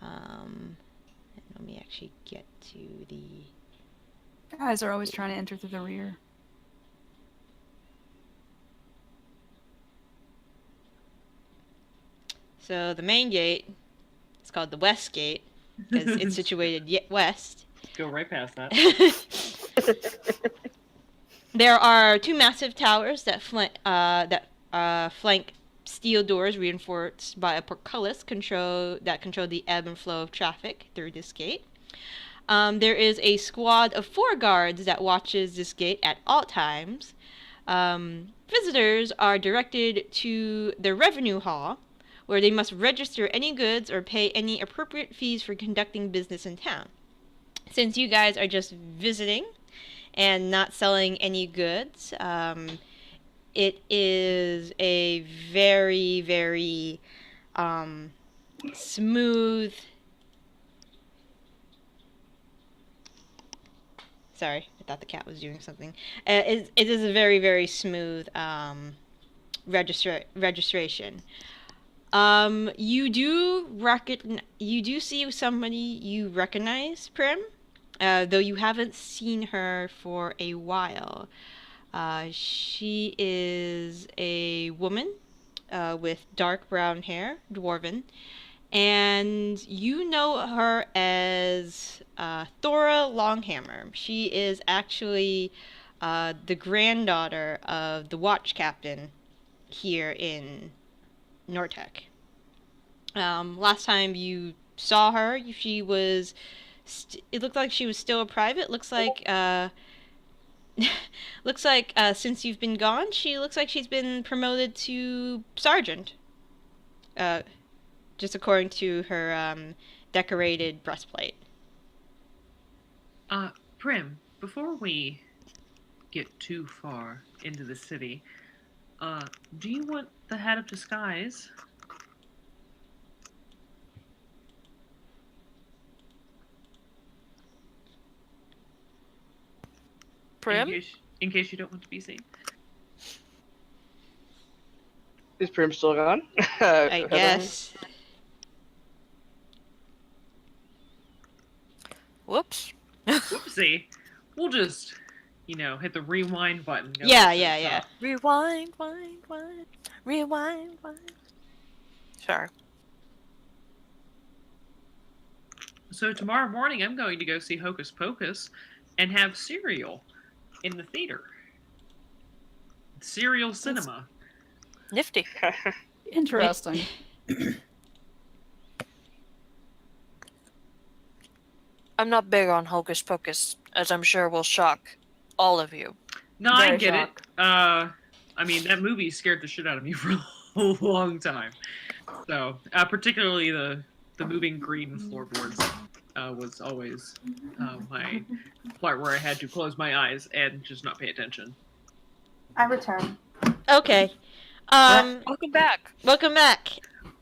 Let me actually get to the... Guys are always trying to enter through the rear. So the main gate is called the West Gate because it's situated west. Go right past that. There are two massive towers that flank steel doors reinforced by a portcullis that control the ebb and flow of traffic through this gate. There is a squad of 4 guards that watches this gate at all times. Visitors are directed to the revenue hall, where they must register any goods or pay any appropriate fees for conducting business in town. Since you guys are just visiting and not selling any goods, it is a very, very smooth... Sorry, I thought the cat was doing something. It is a very, very smooth registration. You do see somebody you recognize, Prim, though you haven't seen her for a while. She is a woman with dark brown hair, dwarven, and you know her as Thora Longhammer. She is actually the granddaughter of the watch captain here in Nortec. Last time you saw her, she was... it looked like she was still a private. Looks like since you've been gone, she looks like she's been promoted to sergeant. Just according to her decorated breastplate. Prim, before we get too far into the city, do you want the hat of disguise? Prim? In case you don't want to be seen. Is Prim still gone? I guess. Whoops. Whoopsie. We'll just, hit the rewind button. Yeah. Rewind, rewind. Sure. So tomorrow morning I'm going to go see Hocus Pocus and have cereal in the theater. Cereal cinema. Nifty. Interesting. I'm not big on Hocus Pocus, as I'm sure will shock all of you. No, I Very get shocked. it. I mean, that movie scared the shit out of me for a long time. So, particularly the moving green floorboards was always my part where I had to close my eyes and just not pay attention. I return. Okay. Welcome back. Welcome back.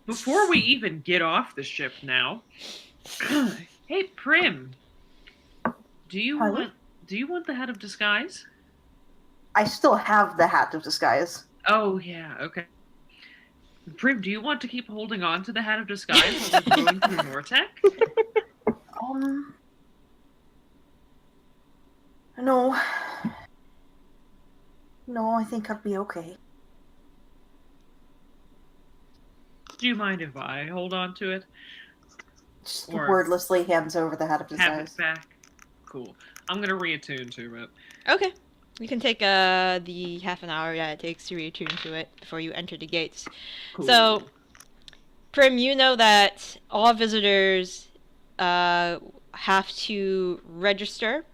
Before we even get off the ship now, hey Prim, do you Hello? want the hat of disguise? I still have the hat of disguise. Oh yeah, okay. Prim, do you want to keep holding on to the hat of disguise while we're going through Nortec? No. No, I think I'd be okay. Do you mind if I hold on to it? Just Or- wordlessly hands over the hat of Have disguise. it back. Cool. I'm gonna reattune to it. Okay. You can take the half an hour that it takes to reattune to it before you enter the gates. Cool. So, Prim, you know that all visitors have to register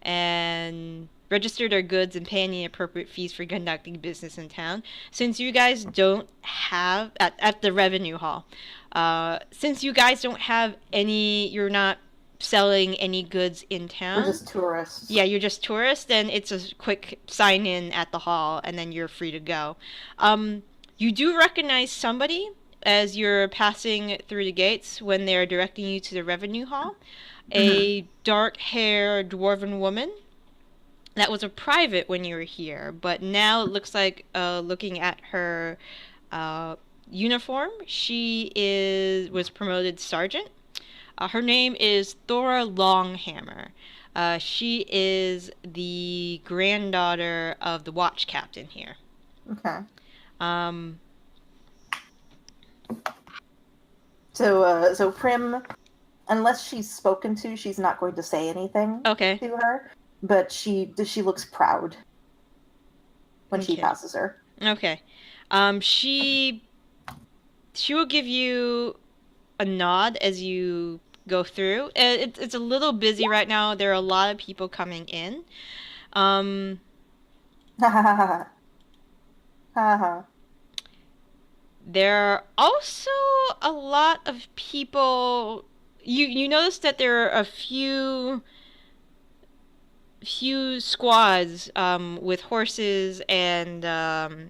their goods and pay any appropriate fees for conducting business in town. Since you guys don't have at the revenue hall, since you guys don't have any, you're not selling any goods in town. We're just tourists. Yeah, you're just tourists, then it's a quick sign in at the hall and then you're free to go. You do recognize somebody as you're passing through the gates when they're directing you to the revenue hall, a dark-haired dwarven woman that was a private when you were here, but now it looks like, looking at her uniform, was promoted sergeant. Her name is Thora Longhammer. She is the granddaughter of the watch captain here. Okay. So Prim, unless she's spoken to, she's not going to say anything Okay. to her. But she looks proud when she Okay. passes her. Okay. She will give you a nod as you go through. It's a little busy right now. There are a lot of people coming in. Ha ha ha ha. Ha ha. There are also a lot of people. You notice that there are a few squads with horses and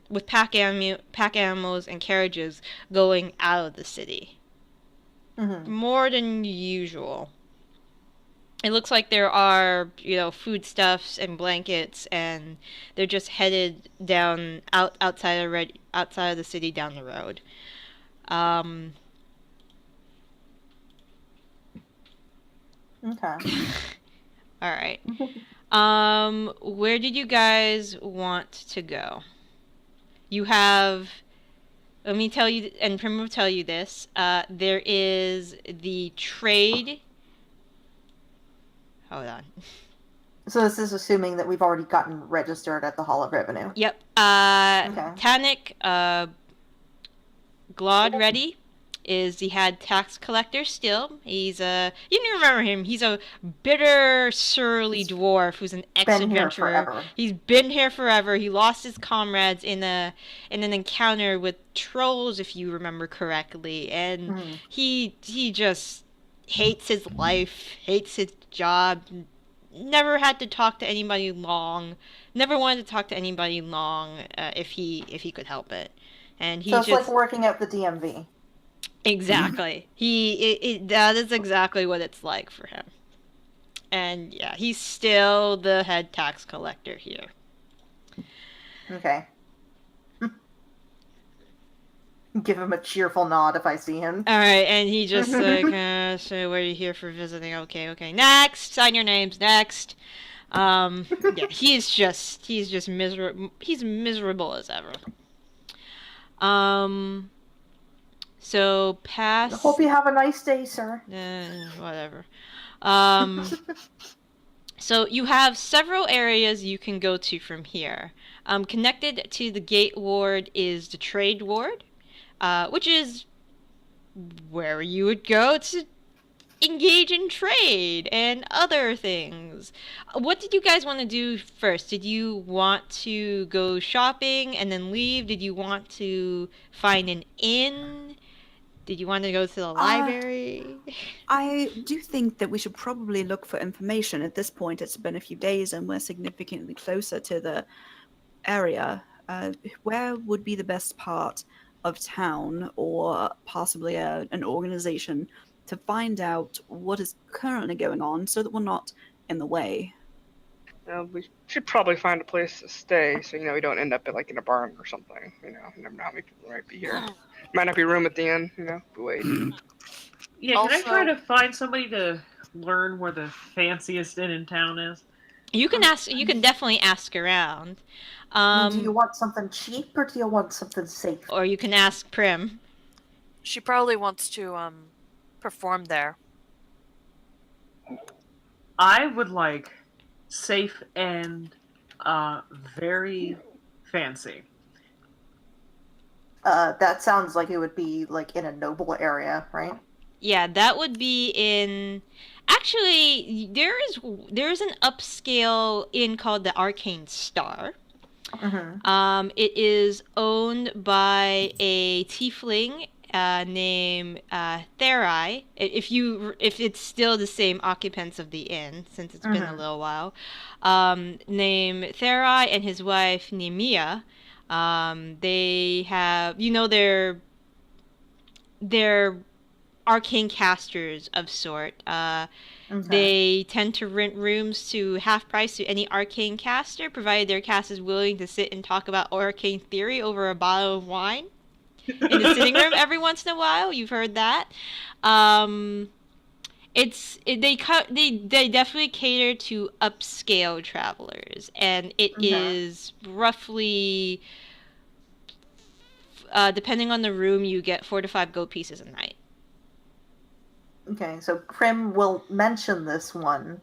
with pack animals and carriages going out of the city. Mm-hmm. More than usual. It looks like there are, foodstuffs and blankets, and they're just headed down outside of the city down the road. Okay. All right. Where did you guys want to go? You have, let me tell you, and Prim will tell you this, there is the trade. Hold on. So this is assuming that we've already gotten registered at the Hall of Revenue. Yep. Okay. Tanik, Glod Ready is the head tax collector still. He's you don't remember him. He's a bitter, surly dwarf who's an ex-adventurer. Been here forever. He's been here forever. He lost his comrades in an encounter with trolls, if you remember correctly, and he just hates his life, hates his job. Never had to talk to anybody long. Never wanted to talk to anybody long if he could help it. And he so it's just like working at the DMV. Exactly. That is exactly what it's like for him. And yeah, he's still the head tax collector here. Okay. Give him a cheerful nod if I see him. All right, and he just like, so what are you here for visiting? Okay. Next, sign your names. Next. Yeah, he's just miserable. He's miserable as ever. So pass. Hope you have a nice day, sir. Whatever. So you have several areas you can go to from here. Connected to the gate ward is the trade ward, which is where you would go to engage in trade and other things. What did you guys want to do first? Did you want to go shopping and then leave? Did you want to find an inn? Did you want to go to the library? I do think that we should probably look for information. At this point, it's been a few days and we're significantly closer to the area. Where would be the best part of town or possibly an organization to find out what is currently going on so that we're not in the way? We should probably find a place to stay so, we don't end up in a barn or something. You never know how many people might be here. Might not be room at the inn, but wait. Yeah, can I Also- try to find somebody to learn where the fanciest inn in town is? You can ask. You can definitely ask around. Do you want something cheap or do you want something safe? Or you can ask Prim. She probably wants to perform there. I would like safe and very fancy. That sounds like it would be in a noble area, right? Yeah, that would be in. Actually, there is an upscale inn called the Arcane Star. Mm-hmm. It is owned by a tiefling named Therai. If it's still the same occupants of the inn, since it's been a little while, named Therai and his wife Nemia. They have, they're arcane casters of sort. Okay. They tend to rent rooms to half price to any arcane caster, provided their cast is willing to sit and talk about arcane theory over a bottle of wine in the sitting room every once in a while. You've heard that. They definitely cater to upscale travelers, and it is roughly, depending on the room, you get 4 to 5 gold pieces a night. Okay, so Prim will mention this one.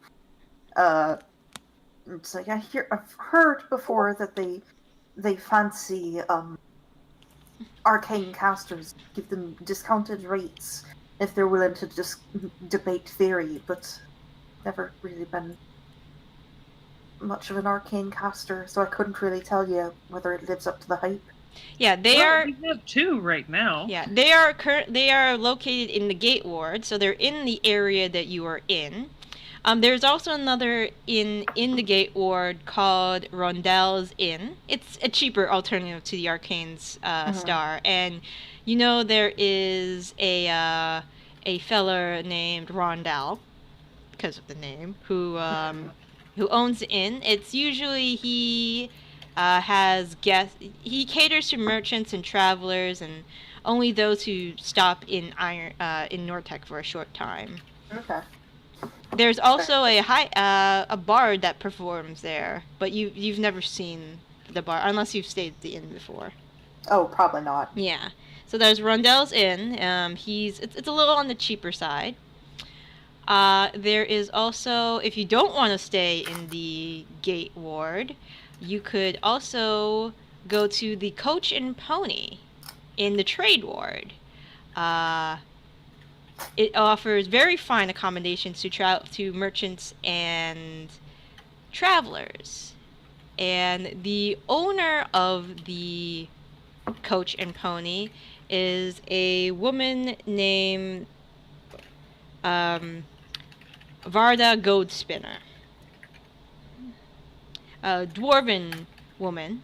It's like I've heard before that they fancy arcane casters, give them discounted rates if they're willing to just debate theory, but never really been much of an arcane caster, so I couldn't really tell you whether it lives up to the hype. Yeah, We have 2 right now. Yeah, they are located in the Gate Ward, so they're in the area that you are in. There's also another in the Gate Ward called Rondel's Inn. It's a cheaper alternative to the Arcane's Star, and you know there is a fella named Rondell, because of the name, who owns the inn. It's usually he has guests. He caters to merchants and travelers, and only those who stop in Nortec for a short time. Okay. There's also a bard that performs there, but you've never seen the bar unless you've stayed at the inn before. Oh, probably not. Yeah. So there's Rondel's Inn. It's a little on the cheaper side. There is also, if you don't want to stay in the Gate Ward, you could also go to the Coach and Pony in the Trade Ward. It offers very fine accommodations to merchants and travelers. And the owner of the Coach and Pony is a woman named Varda Goldspinner. A dwarven woman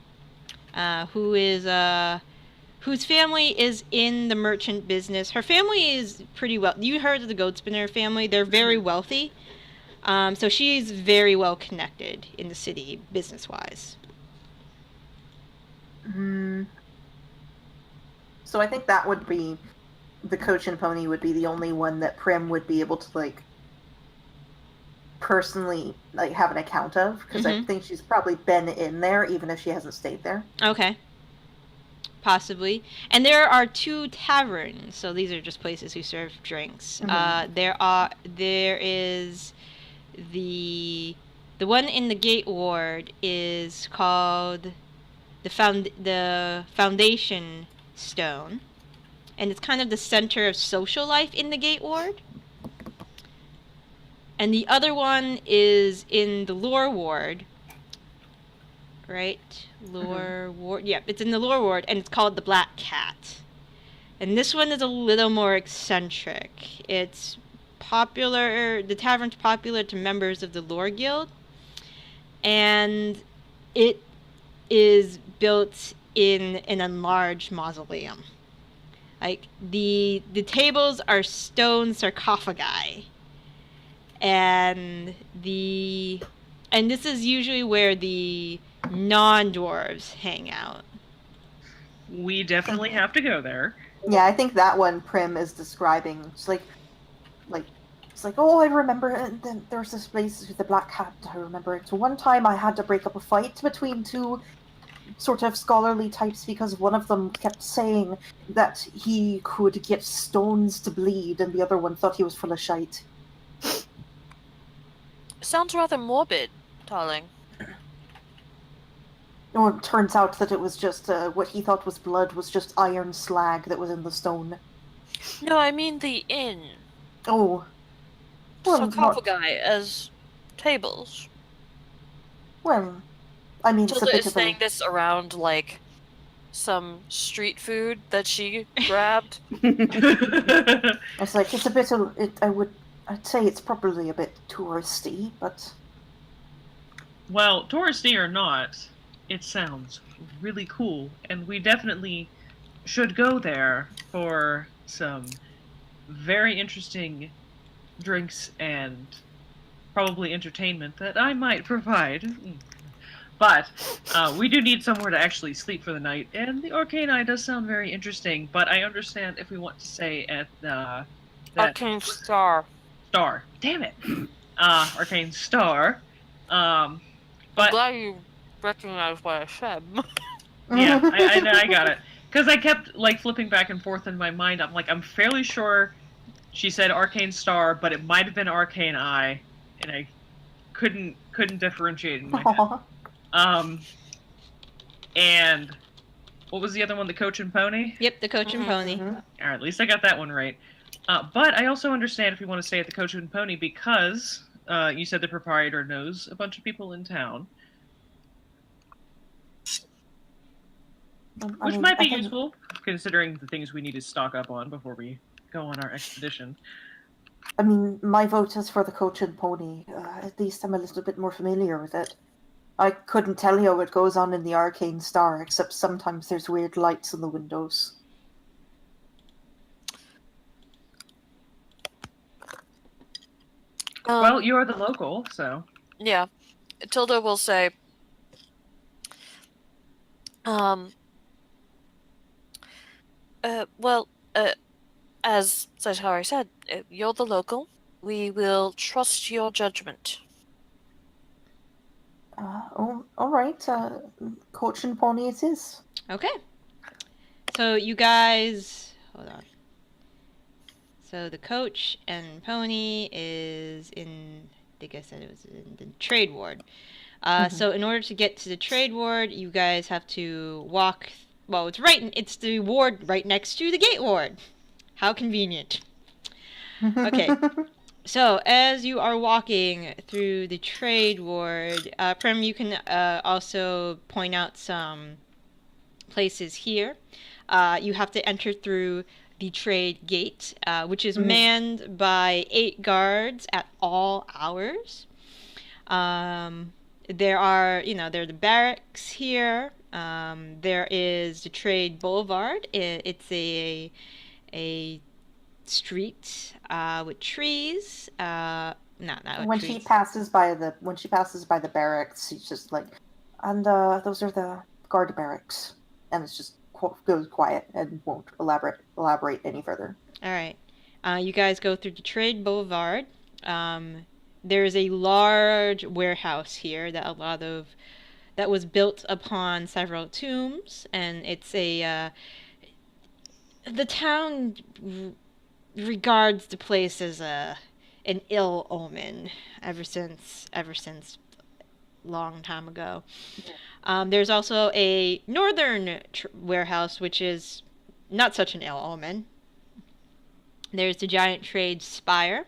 whose family is in the merchant business. Her family is pretty well. You heard of the Goldspinner family? They're very wealthy. So she's very well connected in the city, business-wise. So I think that would be the Coach and Pony would be the only one that Prim would be able to personally have an account of, because I think she's probably been in there even if she hasn't stayed there. Okay. Possibly. And there are 2 taverns, so these are just places who serve drinks. There is the one in the Gate Ward is called the Foundation Stone, and it's kind of the center of social life in the Gate Ward. And the other one is in the Lore Ward, right? Lore Ward. Yep, it's in the Lore Ward, and it's called the Black Cat. And this one is a little more eccentric. It's popular. The tavern's popular to members of the Lore Guild, and it is built in an enlarged mausoleum. The tables are stone sarcophagi, and this is usually where the non-dwarves hang out. We definitely have to go there. Yeah, I think that one Prim is describing. It's oh, I remember, and then there's this place with the Black Cat, I remember it. So one time I had to break up a fight between 2 sort of scholarly types because one of them kept saying that he could get stones to bleed, and the other one thought he was full of shite. Sounds rather morbid, darling. Oh, it turns out that it was just what he thought was blood was just iron slag that was in the stone. No, I mean the inn. Oh. Well, Sarcophagi as tables. Well, I mean, it's a Tilda bit is of saying this around some street food that she grabbed. It's it's a bit of I'd say it's probably a bit touristy, but Well, touristy or not, it sounds really cool, and we definitely should go there for some very interesting drinks and probably entertainment that I might provide. But we do need somewhere to actually sleep for the night, and the Arcane Eye does sound very interesting, but I understand if we want to stay at that Arcane Star. Star. Damn it! Arcane Star. I'm But glad you recognized what I said. yeah, I got it. Because I kept, like, flipping back and forth in my mind. I'm like, I'm fairly sure she said Arcane Star, but it might have been Arcane Eye, and I couldn't differentiate in my head. And what was the other one? The Coach and Pony? Yep, the Coach and Pony. Mhm. Alright, at least I got that one right. But I also understand if you want to stay at the Coach and Pony because you said the proprietor knows a bunch of people in town. Which might be useful, considering the things we need to stock up on before we go on our expedition. I mean, my vote is for the Coach and Pony. At least I'm a little bit more familiar with it. I couldn't tell you what goes on in the Arcane Star, except sometimes there's weird lights in the windows. Well, you are the local, so... Yeah. Tilda will say, as Saitari said, you're the local. We will trust your judgment. All right. Coach and Pony it is. Okay. So you guys, hold on. So the Coach and Pony is in, I think I said it was in the trade ward. So in order to get to the trade ward, you guys have to walk. Well, it's the ward right next to the gate ward. How convenient. Okay. So as you are walking through the trade ward, Prim, you can also point out some places here. You have to enter through the trade gate, which is manned by 8 guards at all hours. There are the barracks here. There is the trade boulevard. It's a street with trees. Not with When trees. she passes by the barracks, she's just like, and those are the guard barracks, and it's just goes quiet and won't elaborate any further. All right. You guys go through the trade boulevard. There is a large warehouse here that was built upon several tombs, and it's the town regards the place as an ill omen ever since long time ago. There's also a northern warehouse, which is not such an ill omen. There's the giant trade spire.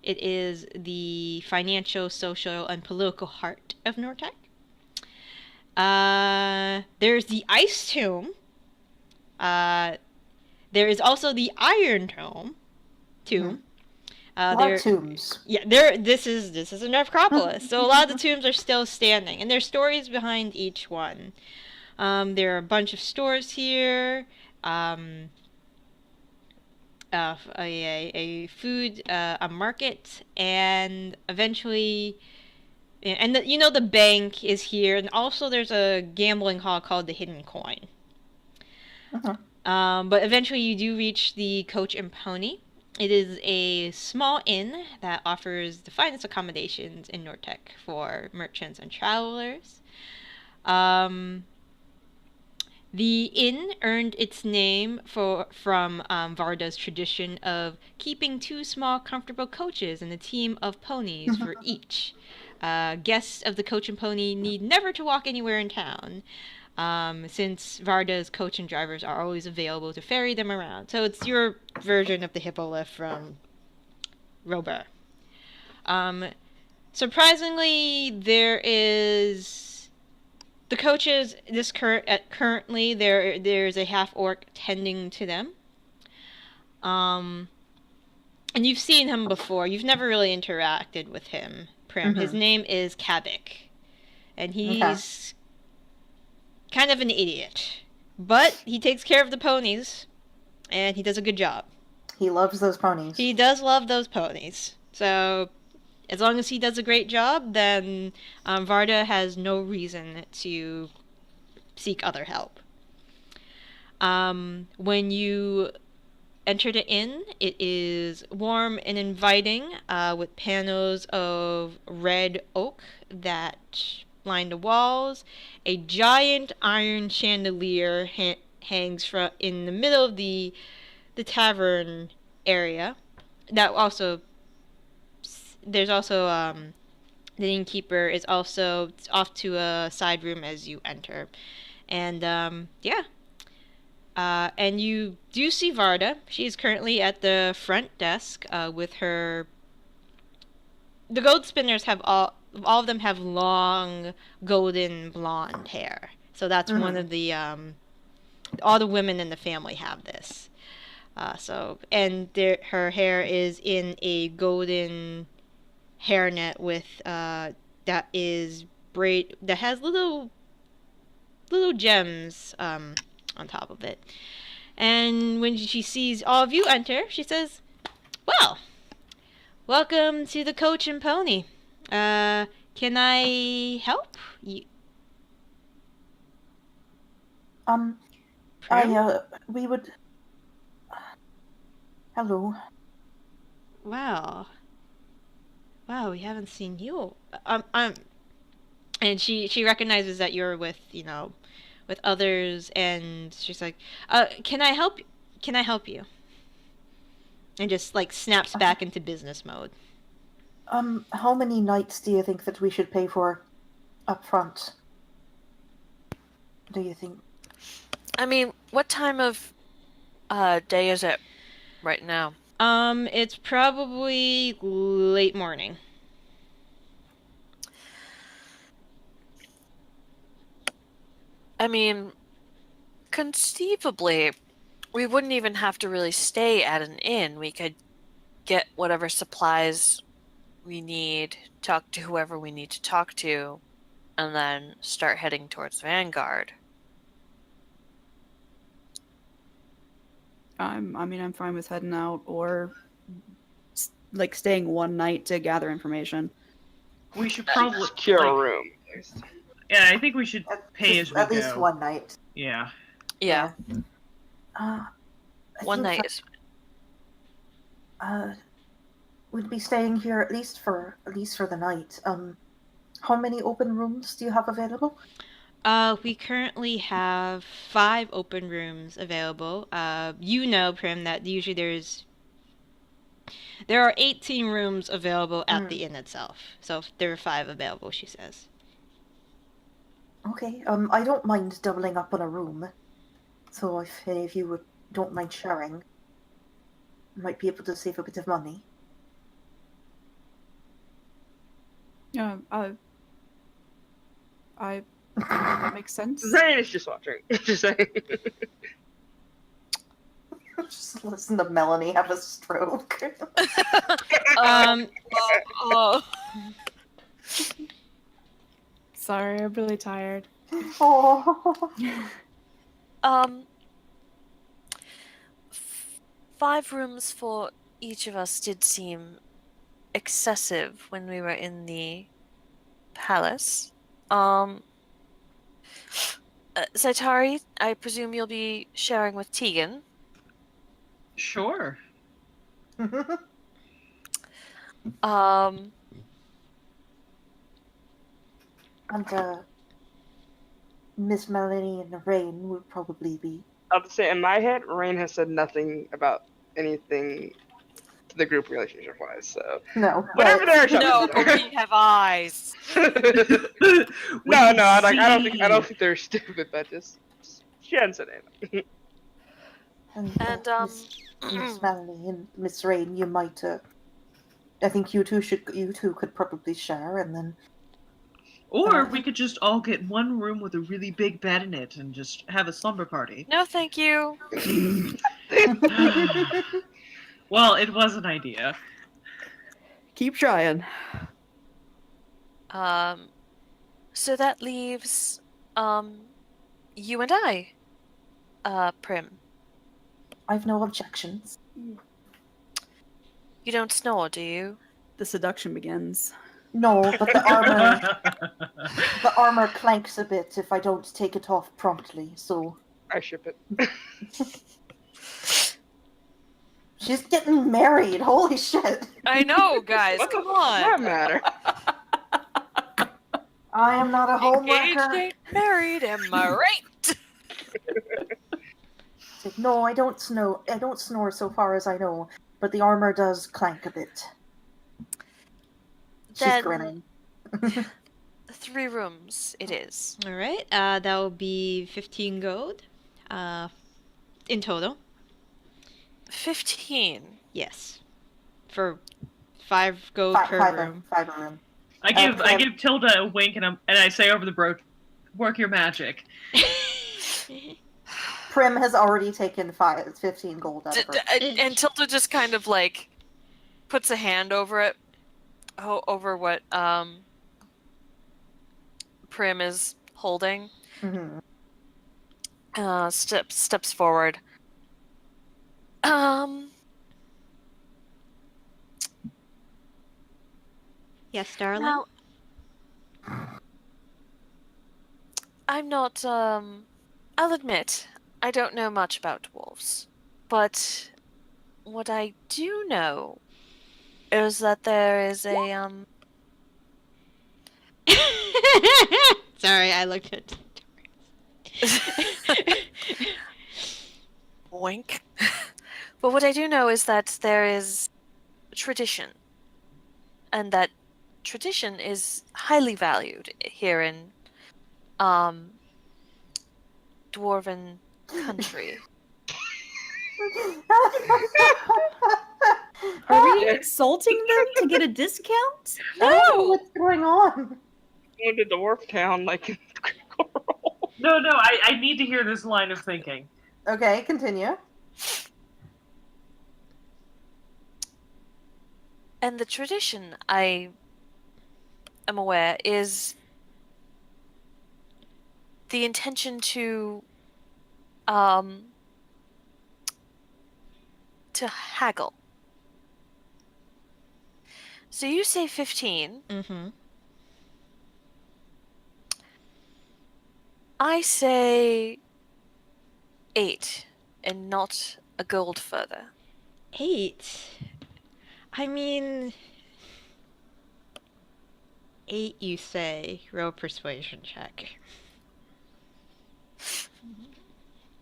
It is the financial, social, and political heart of Nortec. There's the ice tomb. There is also the iron tomb. A lot of tombs. Yeah, this is a necropolis, so a lot of the tombs are still standing, and there's stories behind each one. There are a bunch of stores here. A food, a market, and eventually, and the bank is here, and also there's a gambling hall called the Hidden Coin. But eventually you do reach the Coach and Pony. It is a small inn that offers the finest accommodations in Nortec for merchants and travelers. The inn earned its name from Varda's tradition of keeping 2 small, comfortable coaches and a team of ponies for each. Guests of the Coach and Pony need never to walk anywhere in town, since Varda's coach and drivers are always available to ferry them around. So it's your version of the hippo lift from Robur. Surprisingly, there is... The coaches, currently, there's a half-orc tending to them. And you've seen him before. You've never really interacted with him, Prim. His name is Kabik. And he's kind of an idiot. But he takes care of the ponies, and he does a good job. He loves those ponies. He does love those ponies. So, as long as he does a great job, then Varda has no reason to seek other help. When you enter the inn, it is warm and inviting, with panels of red oak that line the walls. A giant iron chandelier hangs in the middle of the tavern area. That also, there's also the innkeeper is also off to a side room as you enter, and yeah. And you do see Varda. She's currently at the front desk with her. The gold spinners have all of them have long golden blonde hair. So that's one of the all the women in the family have this. Her hair is in a golden hairnet with that has little gems on top of it. And when she sees all of you enter, she says, "Well, welcome to the Coach and Pony. Can I help you?" We would. Hello. Wow, we haven't seen you. And she recognizes that you're with with others, and she's like, can I help you?" And just like snaps back into business mode. How many nights do you think that we should pay for up front? Do you think? I mean, what time of day is it right now? It's probably late morning. I mean, conceivably, we wouldn't even have to really stay at an inn. We could get whatever supplies we need, talk to whoever we need to talk to, and then start heading towards Vanguard. I'm fine with heading out or like staying one night to gather information. We should probably secure a room. Yeah, I think we should pay as we go. At least one night. Yeah. Yeah. One night is we'd be staying here at least for the night. How many open rooms do you have available? We currently have 5 open rooms available. Prim, that usually there are 18 rooms available at the inn itself. So there are 5 available, she says. Okay. I don't mind doubling up on a room. So if any of you don't mind sharing, I might be able to save a bit of money. Yeah, that makes sense. Raine is just watching. Just saying. Just listen to Melanie have a stroke. Sorry, I'm really tired. Oh. 5 rooms for each of us did seem excessive when we were in the palace. Saitari, I presume you'll be sharing with Tegan. Sure. And Miss Melanie and Raine would probably be. I'll just say, in my head, Raine has said nothing about anything to the group relationship-wise, so... No. Whatever direction. No, but we have eyes. No, I don't think they're stupid, but just... She hadn't said anything. And, Miss Melanie and Miss Raine, you might, I think you two could probably share, and then... Or we could just all get one room with a really big bed in it and just have a slumber party. No, thank you. Well, it was an idea. Keep trying. So that leaves, you and I, Prim. I've no objections. You don't snore, do you? The seduction begins. No, but the armor clanks a bit if I don't take it off promptly, so I ship it. she's getting married. Holy shit. I know, guys. What Come the fuck does that on. matter? I am not a Engaged, homewrecker. ain't married, am I right? It's like, no, I don't snore so far as I know, but the armor does clank a bit. She's Then- grinning. 3 rooms it is. All right. That will be 15 gold. In total. 15. Yes. For 5 gold per room. Five a room. I give Tilda a wink and I say over the broach, work your magic. Prim has already taken 15 gold out of her. And Tilda just kind of like puts a hand over it, over what Prim is holding. Mhm. Steps forward. Yes, darling. Now, I'm not, I'll admit, I don't know much about dwarves. But what I do know is that there is a, Sorry, I looked at. wink. But what I do know is that there is tradition. And that tradition is highly valued here in dwarven country. Are we insulting them to get a discount? Oh, what's going on? Going to Dwarf Town, like, No, I need to hear this line of thinking. Okay, continue. And the tradition, I am aware, is the intention to haggle. So you say 15. Mm-hmm. I say 8, and not a gold further. 8. I mean, 8, you say. Roll persuasion check.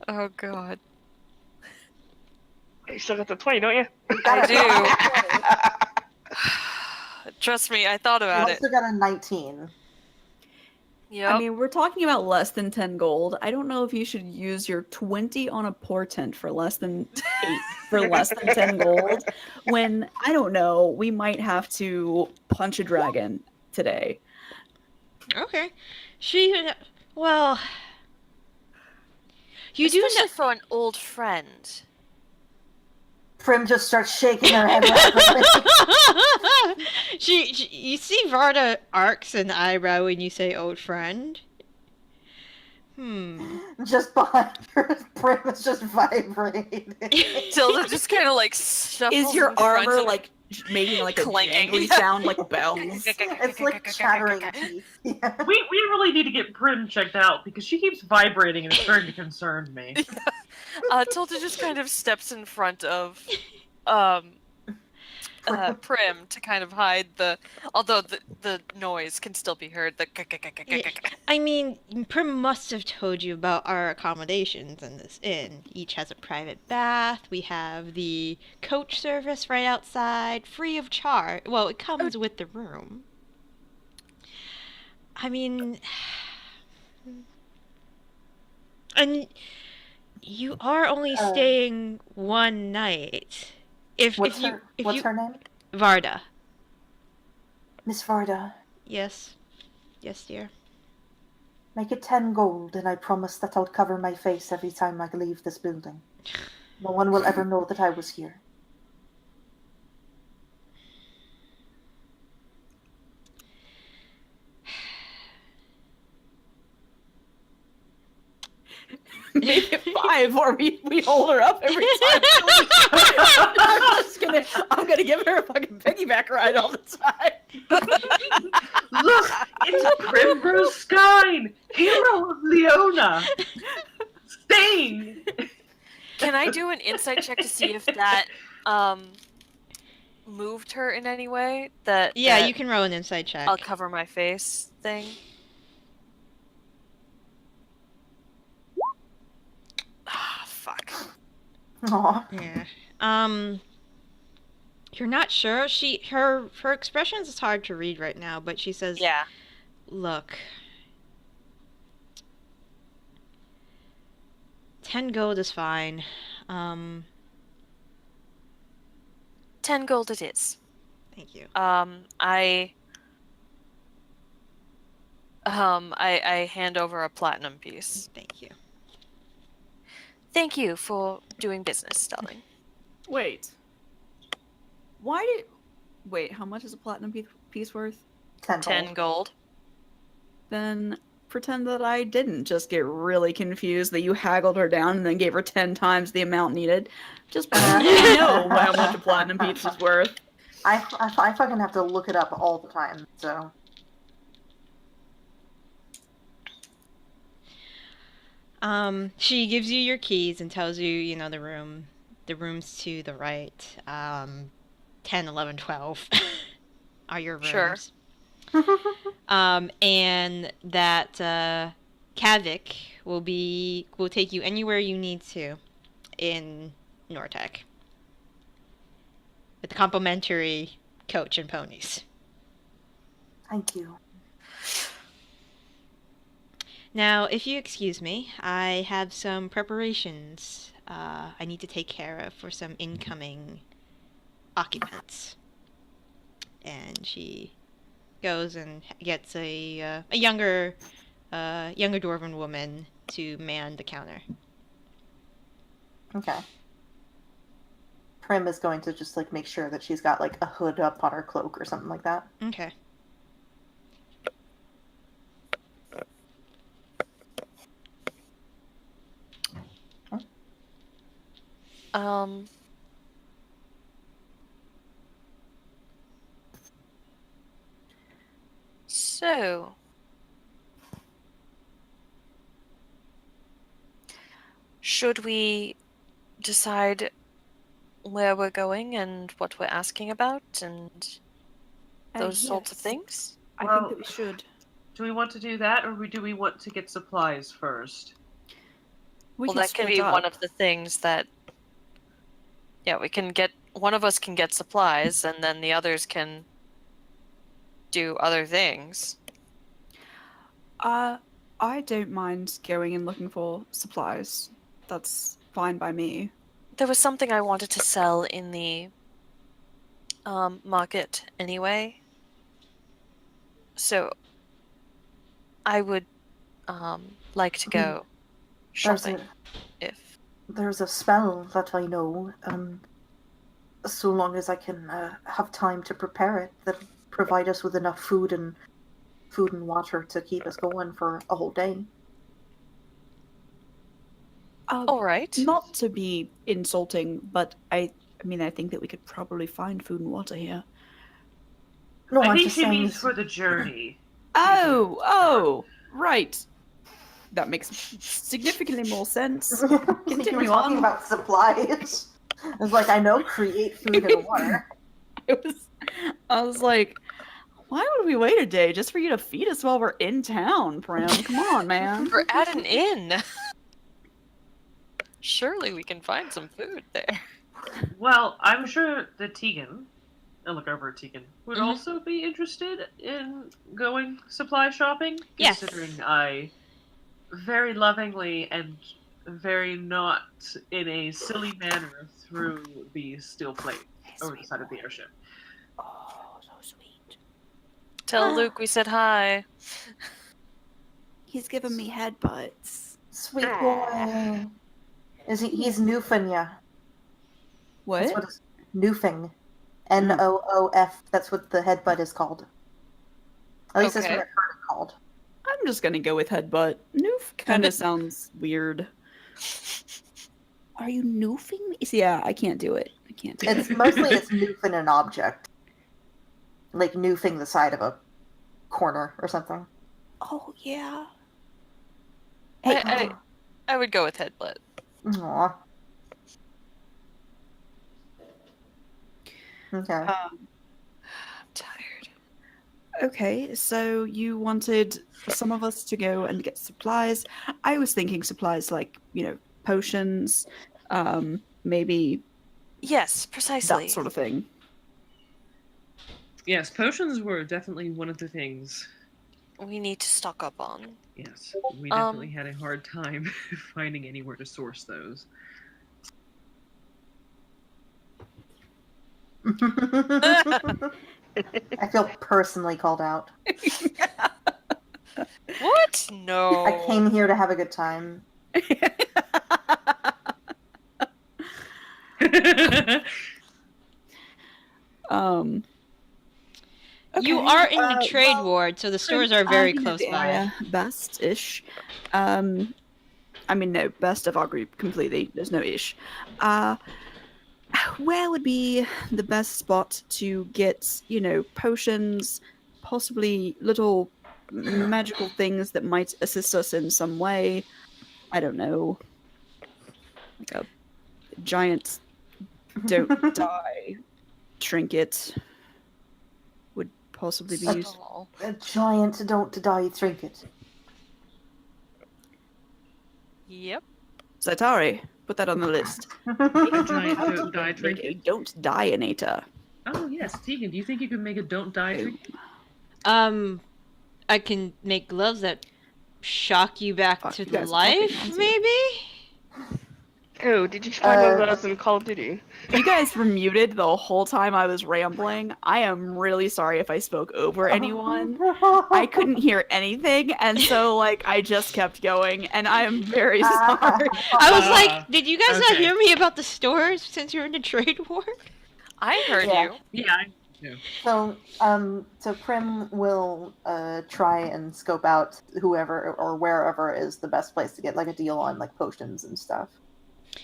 Oh god. you still got the 20, don't you? I do. Trust me, I thought You about it. also got a 19. Yep. I mean, we're talking about less than 10 gold. I don't know if you should use your 20 on a portent for less than 8 for less than 10 gold. When, I don't know, we might have to punch a dragon today. Okay. Well... You Especially do know... for an old friend. Prim just starts shaking her head rapidly. You see Varda arcs an eyebrow when you say old friend. Just behind her, Prim is just vibrating. Tilda just kind of like shuffles Is your in front armor of- like making like a Clanking. jangly sound like bells? It's like chattering teeth. Yeah. We really need to get Prim checked out because she keeps vibrating and it's starting to concern me. Tilda just kind of steps in front of Prim to kind of hide although the noise can still be heard. I mean, Prim must have told you about our accommodations in this inn. Each has a private bath. We have the coach service right outside, free of charge. Well, it comes with the room. I mean... And you are only staying one night. What's her name? Varda. Miss Varda. Yes. Yes, dear. Make it 10 gold, and I promise that I'll cover my face every time I leave this building. No one will ever know that I was here. Make it 5 or we hold her up every time. I'm just I'm gonna give her a fucking piggyback ride all the time. Look, it's Primrose Skyne, hero of Leona. Sting. Can I do an insight check to see if that moved her in any way? Yeah, that you can roll an insight check. I'll cover my face thing. Ah, fuck. Aw. Yeah. You're not sure. Her expressions is hard to read right now, but she says, Yeah. "Look, 10 gold is fine. 10 gold it is. Thank you. I hand over a platinum piece. Thank you. Thank you for doing business, darling. Wait. Wait, how much is a platinum piece worth? 10 10 gold. gold. Then pretend that I didn't just get really confused that you haggled her down and then gave her 10 times the amount needed. Just pretend you know how much a platinum piece is worth. I fucking have to look it up all the time, so. She gives you your keys and tells you, the rooms to the right. 10, 11, 12 are your rooms. Sure. And that Kavik will take you anywhere you need to in Nortec. With complimentary coach and ponies. Thank you. Now, if you excuse me, I have some preparations I need to take care of for some incoming occupants. And she goes and gets a younger dwarven woman to man the counter. Okay. Prim is going to just make sure that she's got a hood up on her cloak or something like that. Okay. So, should we decide where we're going and what we're asking about and those sorts of Yes. things? I Well- think that we should. Do we want to do that, or do we want to get supplies first? We Well, can that could split be up. one of the things that. Yeah, we can get. One of us can get supplies, and then the others can do other things. I don't mind going and looking for supplies. That's fine by me. There was something I wanted to sell in the market anyway. So I would like to go shopping if. There's a spell that I know, so long as I can have time to prepare it, that provide us with enough food and water to keep us going for a whole day. All right. Not to be insulting, but I think that we could probably find food and water here. No, I I'm think just she saying. means for the journey. Oh, right. That makes significantly more sense. You were Continue talking on. about supplies. I was like, I know, create food and water. I was like, why would we wait a day just for you to feed us while we're in town, Prim? Come on, man. We're at an inn. Surely we can find some food there. Well, I'm sure that Tegan, I look over at Tegan, would Mhm. also be interested in going supply shopping. Yes. Considering I very lovingly and very not in a silly manner threw the steel plate over the side of the airship. Oh, so sweet. Tell Luke we said hi. He's giving me headbutts. Sweet boy. He's noofing ya. What? That's what it's noofing. Noof. That's what the headbutt is called. At least that's Okay. what I've heard it called. I'm just gonna go with headbutt. Noof kind of sounds weird. Are you noofing me? Yeah, I can't do it. can't do It's mostly it's noofing an object. Like noofing the side of a corner or something. Oh, yeah. I would go with headbutt. Aw. Okay. I'm tired. Okay, so you wanted some of us to go and get supplies. I was thinking supplies like, potions, maybe Yes, precisely. that sort of thing. Yes, potions were definitely one of the things. We need to stock up on. Yes, we definitely had a hard time finding anywhere to source those. I feel personally called out. What? No. I came here to have a good time. You Okay, are in the trade well, ward, so the stores are very you know close the by. area best-ish. I mean, no, best of our group completely. There's no ish. Where would be the best spot to get, potions, possibly little magical things that might assist us in some way? I don't know. Like a giant don't die trinket would possibly be useful. A giant don't die trinket. Yep. Saitari, put that on the list. A giant don't die Make a trinket. don't die-inator. Oh yes, Tegan, do you think you could make a don't die trinket? I can make gloves that shock you back Fuck, to you the guys are life, talking nonsense. maybe? Oh, did you find one of those in Call of Duty? You guys were muted the whole time I was rambling. I am really sorry if I spoke over anyone. I couldn't hear anything, and so I just kept going, and I am very sorry. I was like, did you guys not okay. hear me about the stores since you're in the trade ward? I heard Yeah. you. Yeah. So Prim will try and scope out whoever or wherever is the best place to get a deal on potions and stuff.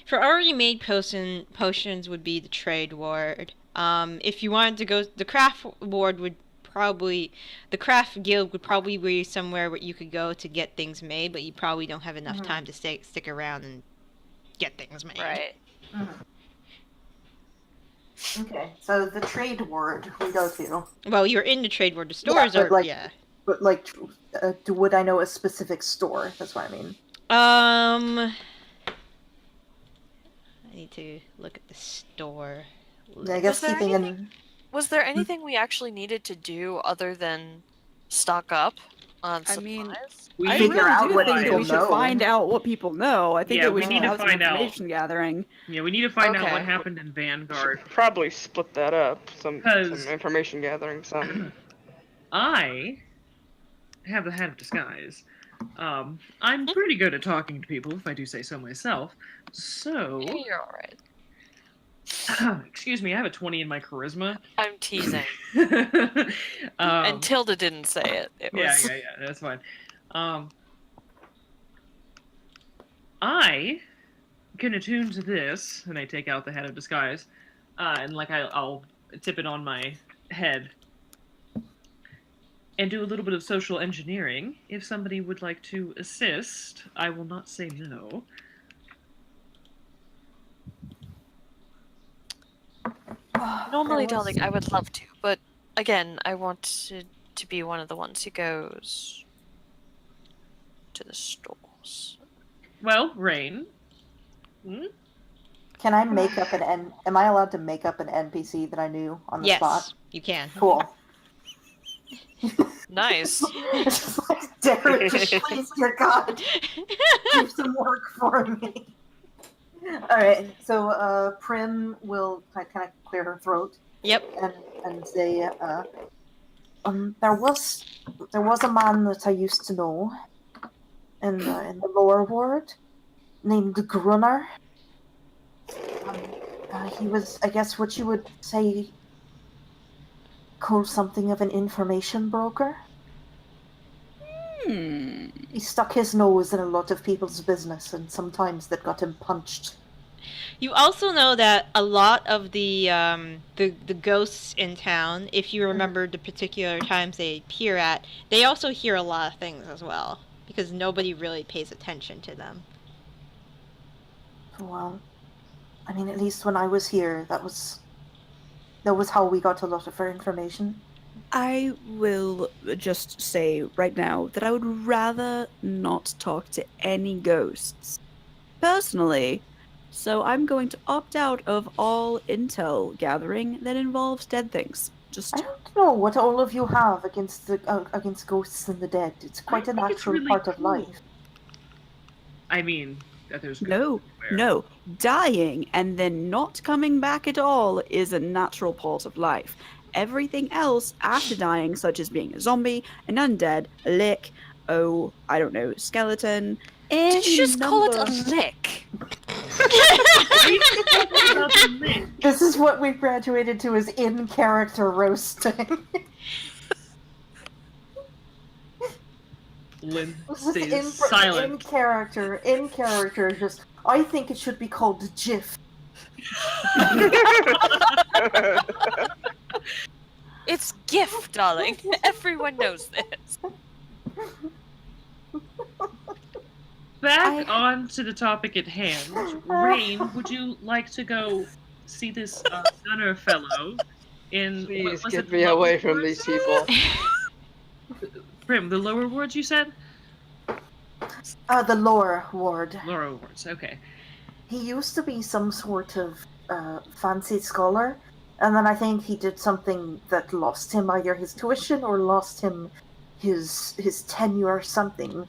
For already made potions would be the trade ward. If you wanted to go, the craft ward would the craft guild would probably be somewhere where you could go to get things made, but you probably don't have enough time to stick around and get things made. Right. Okay, so the trade ward we go to. Well, you're in the trade ward. The stores but, are But would I know a specific store? That's what I mean. I need to look at the store. I guess Was there keeping in. anything- Was there anything we actually needed to do other than stock up on I supplies? mean, We I figure really out do what think that people we should know. find out what people know. I think Yeah, that we we should need to have some find out. information gathering. Yeah, we need to find out Okay. what happened in Vanguard. Probably split that up. Some 'Cause- information gathering. Some. I have the hat of disguise. I'm pretty good at talking to people, if I do say so myself. So, You're alright. excuse me, I have a 20 in my charisma. I'm teasing. Um, And Tilda didn't say it. It was. yeah, that's fine. I can attune to this, and I take out the hat of disguise, and I'll tip it on my head, and do a little bit of social engineering. If somebody would like to assist, I will not say no. Normally, There was- darling, I would love to, but again, I wanted to be one of the ones who goes to the stores. Well, Raine. Can I make up am I allowed to make up an NPC that I knew on the Yes, spot? you can. Cool. Nice. Just Derek, just please, dear God, do some work for me. Alright, so Prim will kind of clear her throat Yep. and say, there was a man that I used to know in the lower ward named Grunner. He was, I guess, what you would say, called something of an information broker. He stuck his nose in a lot of people's business, and sometimes that got him punched. You also know that a lot of the ghosts in town, if you remember the particular times they appear at, they also hear a lot of things as well, because nobody really pays attention to them. Well, I mean, at least when I was here, that was how we got a lot of our information. I will just say right now that I would rather not talk to any ghosts. Personally, so I'm going to opt out of all intel gathering that involves dead things. Just I don't know what all of you have against against ghosts and the dead. It's quite a think it's natural really part of cool. life. I mean, that there's ghosts no, everywhere. no. Dying and then not coming back at all is a natural part of life. Everything else after dying, such as being a zombie, an undead, a lick, I don't know, skeleton, any Did you just call it number- a lick? We talked about the link. This is what we graduated to as in-character roasting. Lynn This is stays silent. in character. Just, I think it should be called GIF. It's GIF, darling. Everyone knows this. Back on to the topic at hand. Raine, would you like to go see this Gunner fellow in... Please was get it me lower away from wards? these people. Prim, the lower wards you said? The lore ward. Lower wards, okay. He used to be some sort of fancy scholar, and then I think he did something that lost him either his tuition or lost him his tenure or something.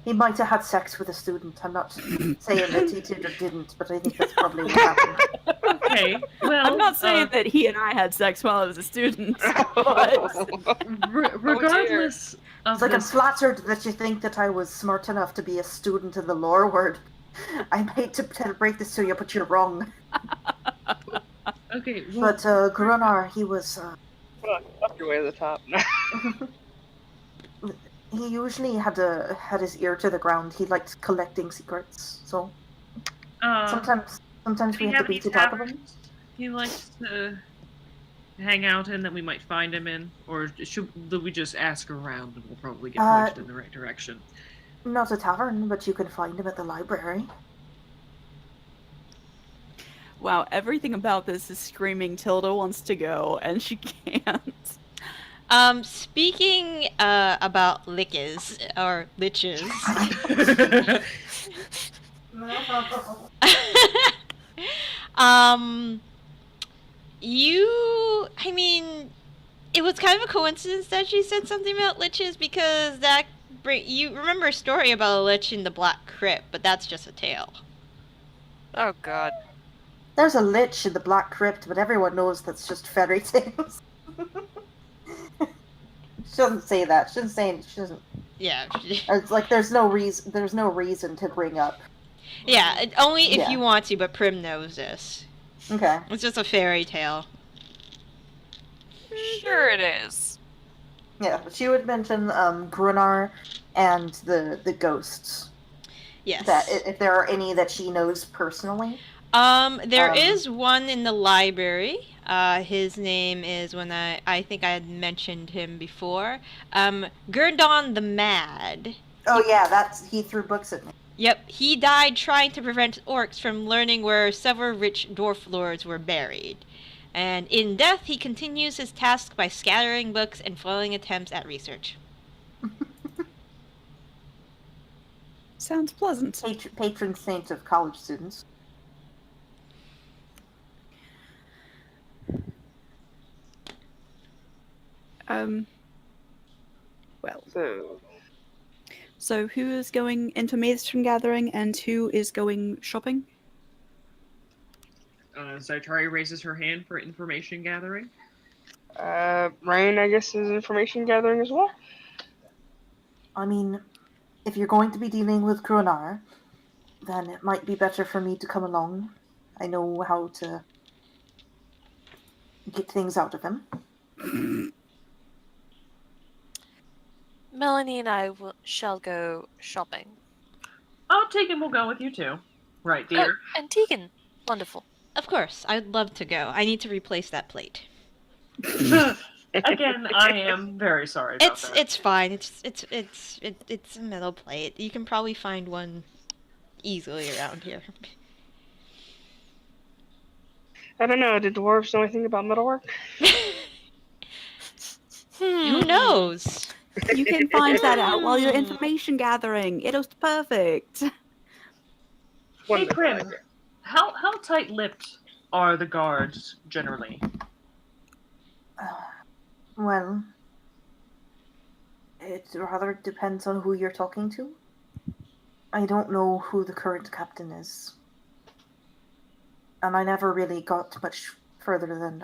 He might have had sex with a student. I'm not saying that he did or didn't, but I think that's probably what happened. Okay, well... I'm not saying that he and I had sex while I was a student, but regardless of It's like I'm this... flattered that you think that I was smart enough to be a student in the lore word. I hate to break this to you, but you're wrong. Okay, well, But Grunar, he was... Up your way to the top. he usually had his ear to the ground. He liked collecting secrets, so sometimes do we you have to have any beat it out of him. taverns he likes to hang out in that we might find him in? Or should we just ask around and we'll probably get pointed in the right direction? Not a tavern, but you can find him at the library. wow, everything about this is screaming Tilda wants to go, and she can't. Speaking about liches, or liches. I mean, it was kind of a coincidence that she said something about liches because you remember a story about a lich in the Black Crypt, but that's just a tale. Oh god. There's a lich in the Black Crypt, but everyone knows that's just fairy tales. She doesn't say that. She doesn't. Yeah. It's like there's no reason to bring up. Yeah, only if Yeah. you want to, but Prim knows this. Okay. It's just a fairy tale. Sure it is. Yeah, but she would mention Grunar and the ghosts. Yes. That if there are any that she knows personally. There is one in the library. His name is I think I had mentioned him before. Gurdon the Mad. Oh yeah, he threw books at me. Yep, he died trying to prevent orcs from learning where several rich dwarf lords were buried. And in death, he continues his task by scattering books and foiling attempts at research. Sounds pleasant. Patron saint of college students. Well, So, so who is going information gathering and who is going shopping? Zaitari raises her hand for information gathering. Raine, I guess, is information gathering as well. I mean, if you're going to be dealing with Grunar, then it might be better for me to come along. I know how to get things out of him. Melanie and I shall go shopping. I'll take him, we'll go with you too. Right, dear. And Tegan. Wonderful. Of course, I'd love to go. I need to replace that plate. Again, I am very sorry about that. It's fine. It's a metal plate. You can probably find one easily around here. I don't know. Did dwarves know anything about metalwork? Who knows? You can find that out while you're information gathering. It was perfect. Hey, Wonderful Prim, idea. how tight-lipped are the guards generally? Well, it rather depends on who you're talking to. I don't know who the current captain is. And I never really got much further than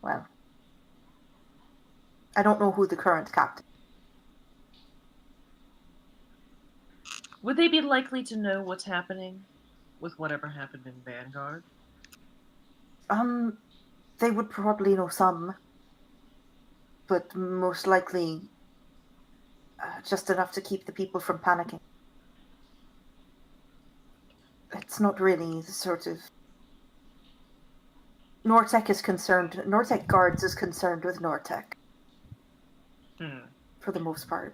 well, I don't know who the current captain. Would they be likely to know what's happening with whatever happened in Vanguard? They would probably know some, but most likely just enough to keep the people from panicking. It's not really the sort of... Nortec Guards is concerned with Nortec, for the most part.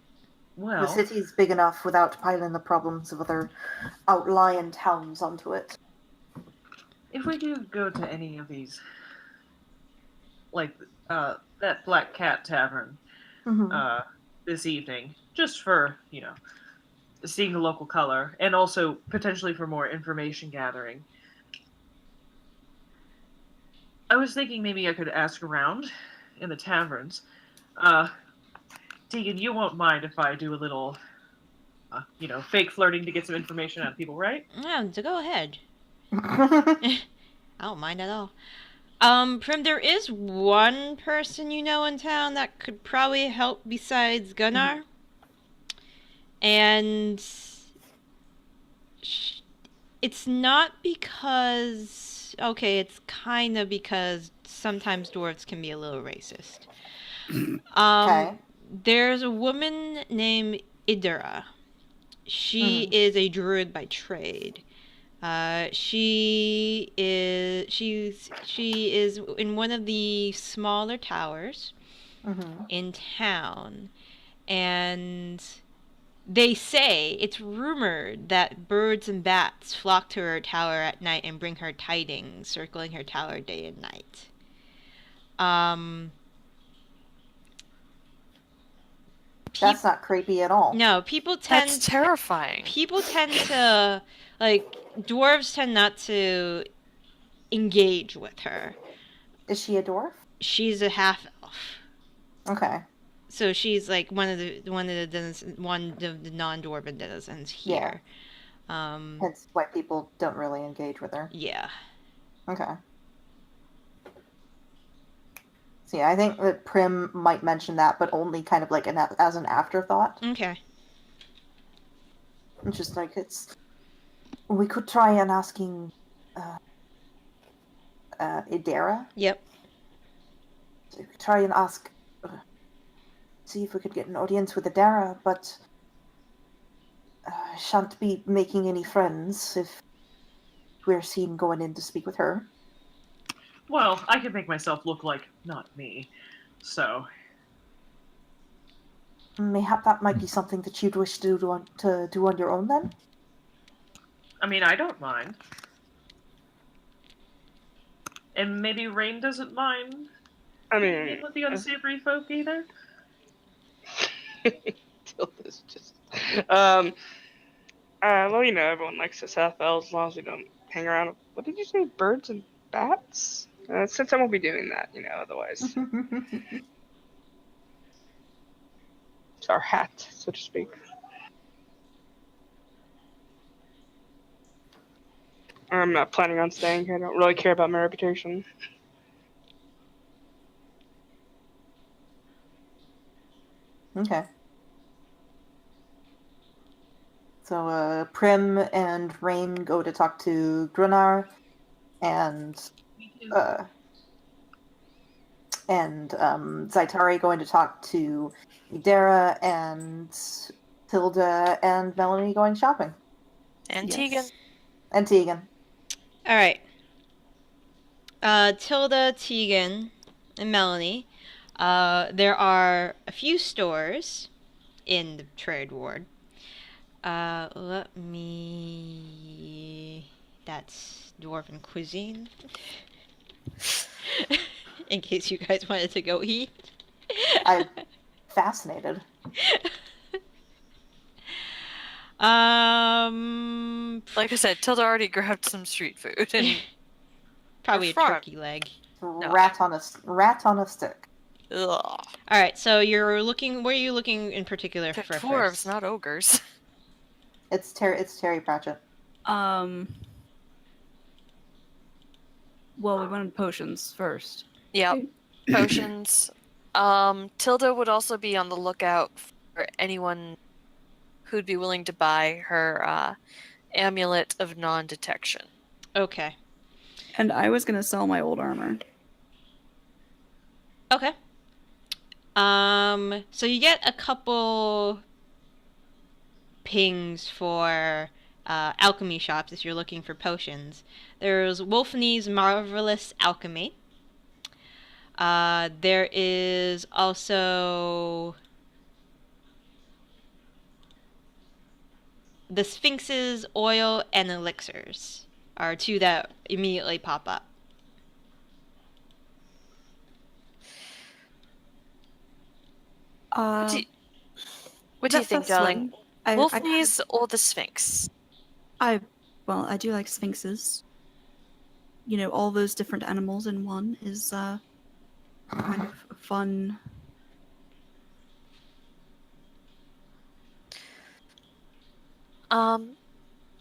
Well, The city's big enough without piling the problems of other outlying towns onto it. if we do go to any of these, like that Black Cat Tavern this evening, just for, seeing the local color, and also potentially for more information gathering, I was thinking maybe I could ask around in the taverns. Tegan, you won't mind if I do a little, fake flirting to get some information out of people, right? Yeah, so go ahead. I don't mind at all. Prim, there is one person you know in town that could probably help besides Gunnar. And it's not because... Okay, it's kind of because sometimes dwarves can be a little racist. Okay. There's a woman named Idra. She is a druid by trade. She is in one of the smaller towers in town, and they say, it's rumored that birds and bats flock to her tower at night and bring her tidings, circling her tower day and night. That's not creepy at all. No, That's terrifying. People tend to, dwarves tend not to engage with her. Is she a dwarf? She's a half elf. Okay. So she's like one of the non-dwarven denizens here. Hence why people don't really engage with her. Yeah. Okay. So yeah, I think that Prim might mention that, but only kind of like as an afterthought. Okay. It's just like we could try and asking Idera. Yep. So we could try and ask, see if we could get an audience with Idera, but I shan't be making any friends if we're seen going in to speak with her. Well, I could make myself look like not me, so... Mayhap that might be something that you'd wish to do on your own, then? I mean, I don't mind. And maybe Raine doesn't mind I being mean, with the unsavory folk either? Tilda's just... well, everyone likes us half elves as long as we don't hang around with, what did you say, birds and bats? Since I won't be doing that, otherwise. It's our hat, so to speak. I'm not planning on staying here. I don't really care about my reputation. Okay. So, Prim and Raine go to talk to Gunnar, and Zaitari going to talk to Idera, and Tilda and Melanie going shopping. And Yes. Tegan. And Tegan. All right. Tilda, Tegan, and Melanie. There are a few stores in the trade ward. Let me. That's dwarven cuisine. In case you guys wanted to go eat. I'm fascinated. Like I said, Tilda already grabbed some street food and Probably a farm. turkey leg. Rat on a stick. ugh. All right, so you're looking. Where are you looking in particular They're for dwarves, first? not ogres. It's Terry Pratchett. Well, we wanted potions first. Yep. Potions. Tilda would also be on the lookout for anyone who'd be willing to buy her amulet of non-detection. Okay. And I was gonna sell my old armor. Okay. So you get a couple pings for alchemy shops if you're looking for potions. There's Wolfney's Marvelous Alchemy. There is also the Sphinx's Oil and Elixirs are two that immediately pop up. What do you That's think, a darling? swing. Wolfney's or the Sphinx? I do like sphinxes. You know, all those different animals in one is kind of fun.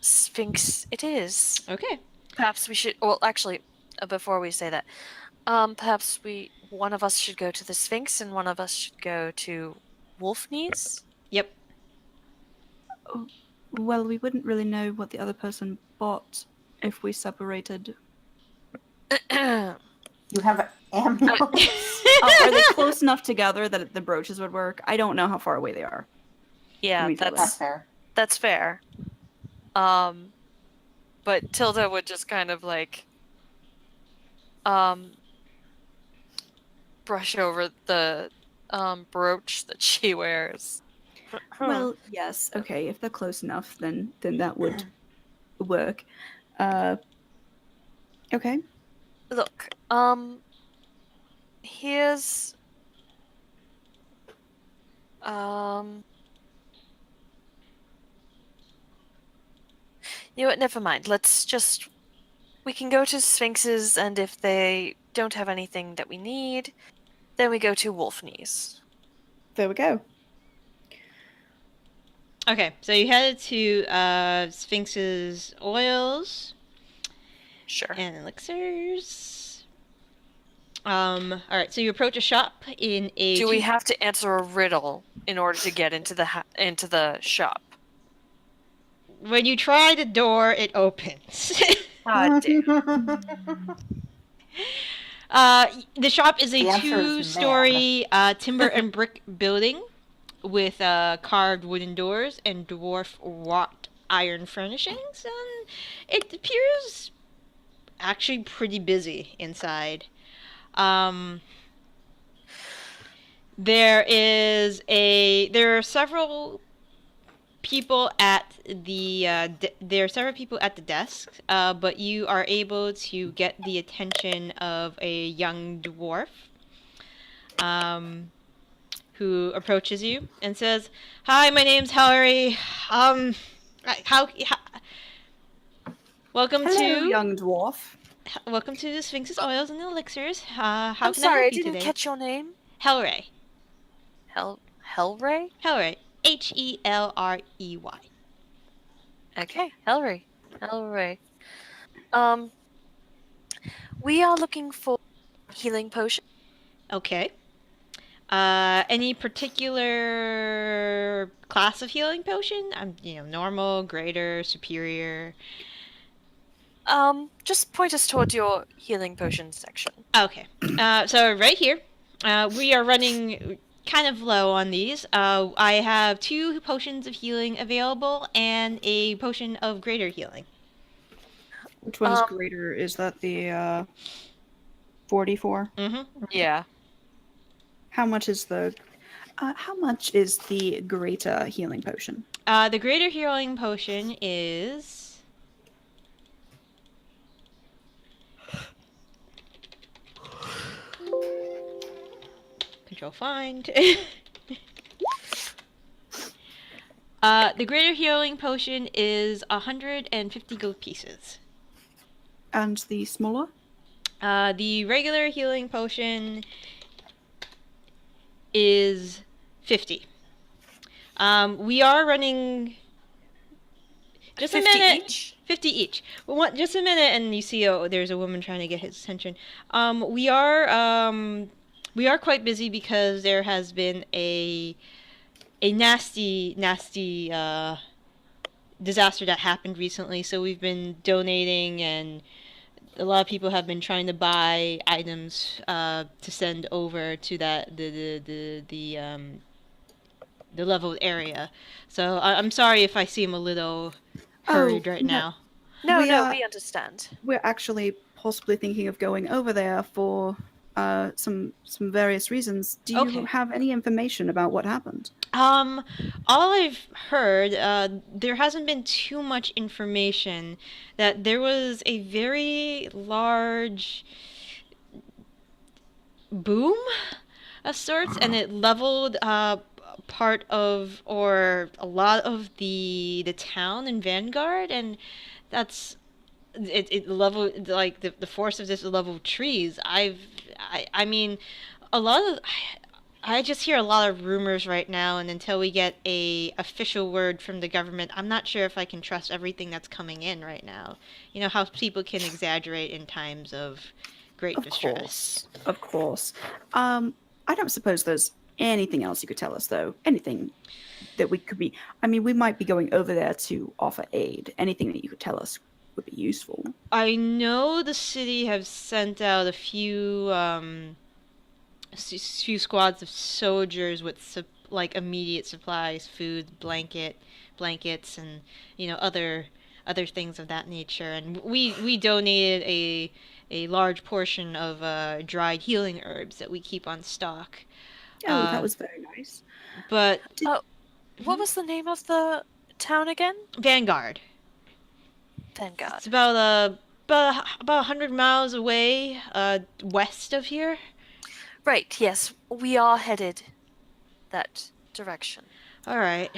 Sphinx it is. Okay. Perhaps we should, well, actually, before we say that, perhaps one of us should go to the Sphinx and one of us should go to Wolfney's? Yep. Well, we wouldn't really know what the other person bought if we separated. You have amulets. Are they close enough together that the brooches would work? I don't know how far away they are. Yeah, Let me tell That's fair. that's fair. But Tilda would just kind of like brush over the brooch that she wears. Well, yes, okay. If they're close enough, then that would work. Okay. Look, here's you know what, never mind. We can go to Sphinx's, and if they don't have anything that we need, then we go to Wolfney's. There we go. Okay, so you headed to Sphinx's Oils Sure. and Elixirs. Alright, so you approach a shop in a... Do we have to answer a riddle in order to get into the shop? When you try the door, it opens. God damn. The shop is a The answer is two-story timber and brick building with carved wooden doors and dwarf wrought iron furnishings, and it appears actually pretty busy inside. There are several people at the desk, but you are able to get the attention of a young dwarf who approaches you and says, "Hi, my name's Hilary. Welcome Hello, to young dwarf. welcome to the Sphinx's Oils and Elixirs. How I'm can sorry, I I help you didn't today?" catch your name. Hellray. Hellray? Hellray. Helrey. Okay, Hellray. We are looking for healing potion. Okay. Any particular class of healing potion? Normal, greater, superior. Just point us towards your healing potion section. Okay. So right here, we are running kind of low on these. I have 2 potions of healing available and a potion of greater healing. Which one's Um, greater? Is that the 44? Mm-hmm. Yeah. How much is the greater healing potion? The greater healing potion is... Control find. The greater healing potion is 150 gold pieces. And the smaller? The regular healing potion is 50. We are running... Just a 50 minute. each? 50 each. Just a minute, and you see, there's a woman trying to get his attention. We are quite busy because there has been a nasty disaster that happened recently. So we've been donating, and a lot of people have been trying to buy items to send over to the leveled area. So I'm sorry if I seem a little hurried right no. now. No, We are- we understand. We're actually possibly thinking of going over there for some various reasons. Do you Okay. have any information about what happened? All I've heard, there hasn't been too much information that there was a very large boom of sorts, and it leveled part of, or a lot of the town in Vanguard, and that's it leveled, like the force of this leveled trees. I mean, a lot of... I just hear a lot of rumors right now, and until we get a official word from the government, I'm not sure if I can trust everything that's coming in right now. You know how people can exaggerate in times of great distress. Of course. I don't suppose there's anything else you could tell us, though. Anything that we could be... I mean, we might be going over there to offer aid. Anything that you could tell us would be useful. I know the city have sent out a few squads of soldiers with like immediate supplies, food, blankets, and other things of that nature. And we donated a large portion of dried healing herbs that we keep on stock. Oh, that was very nice. But What was the name of the town again? Vanguard. Thank God. It's about 100 miles away west of here. Right, yes. We are headed that direction. All right.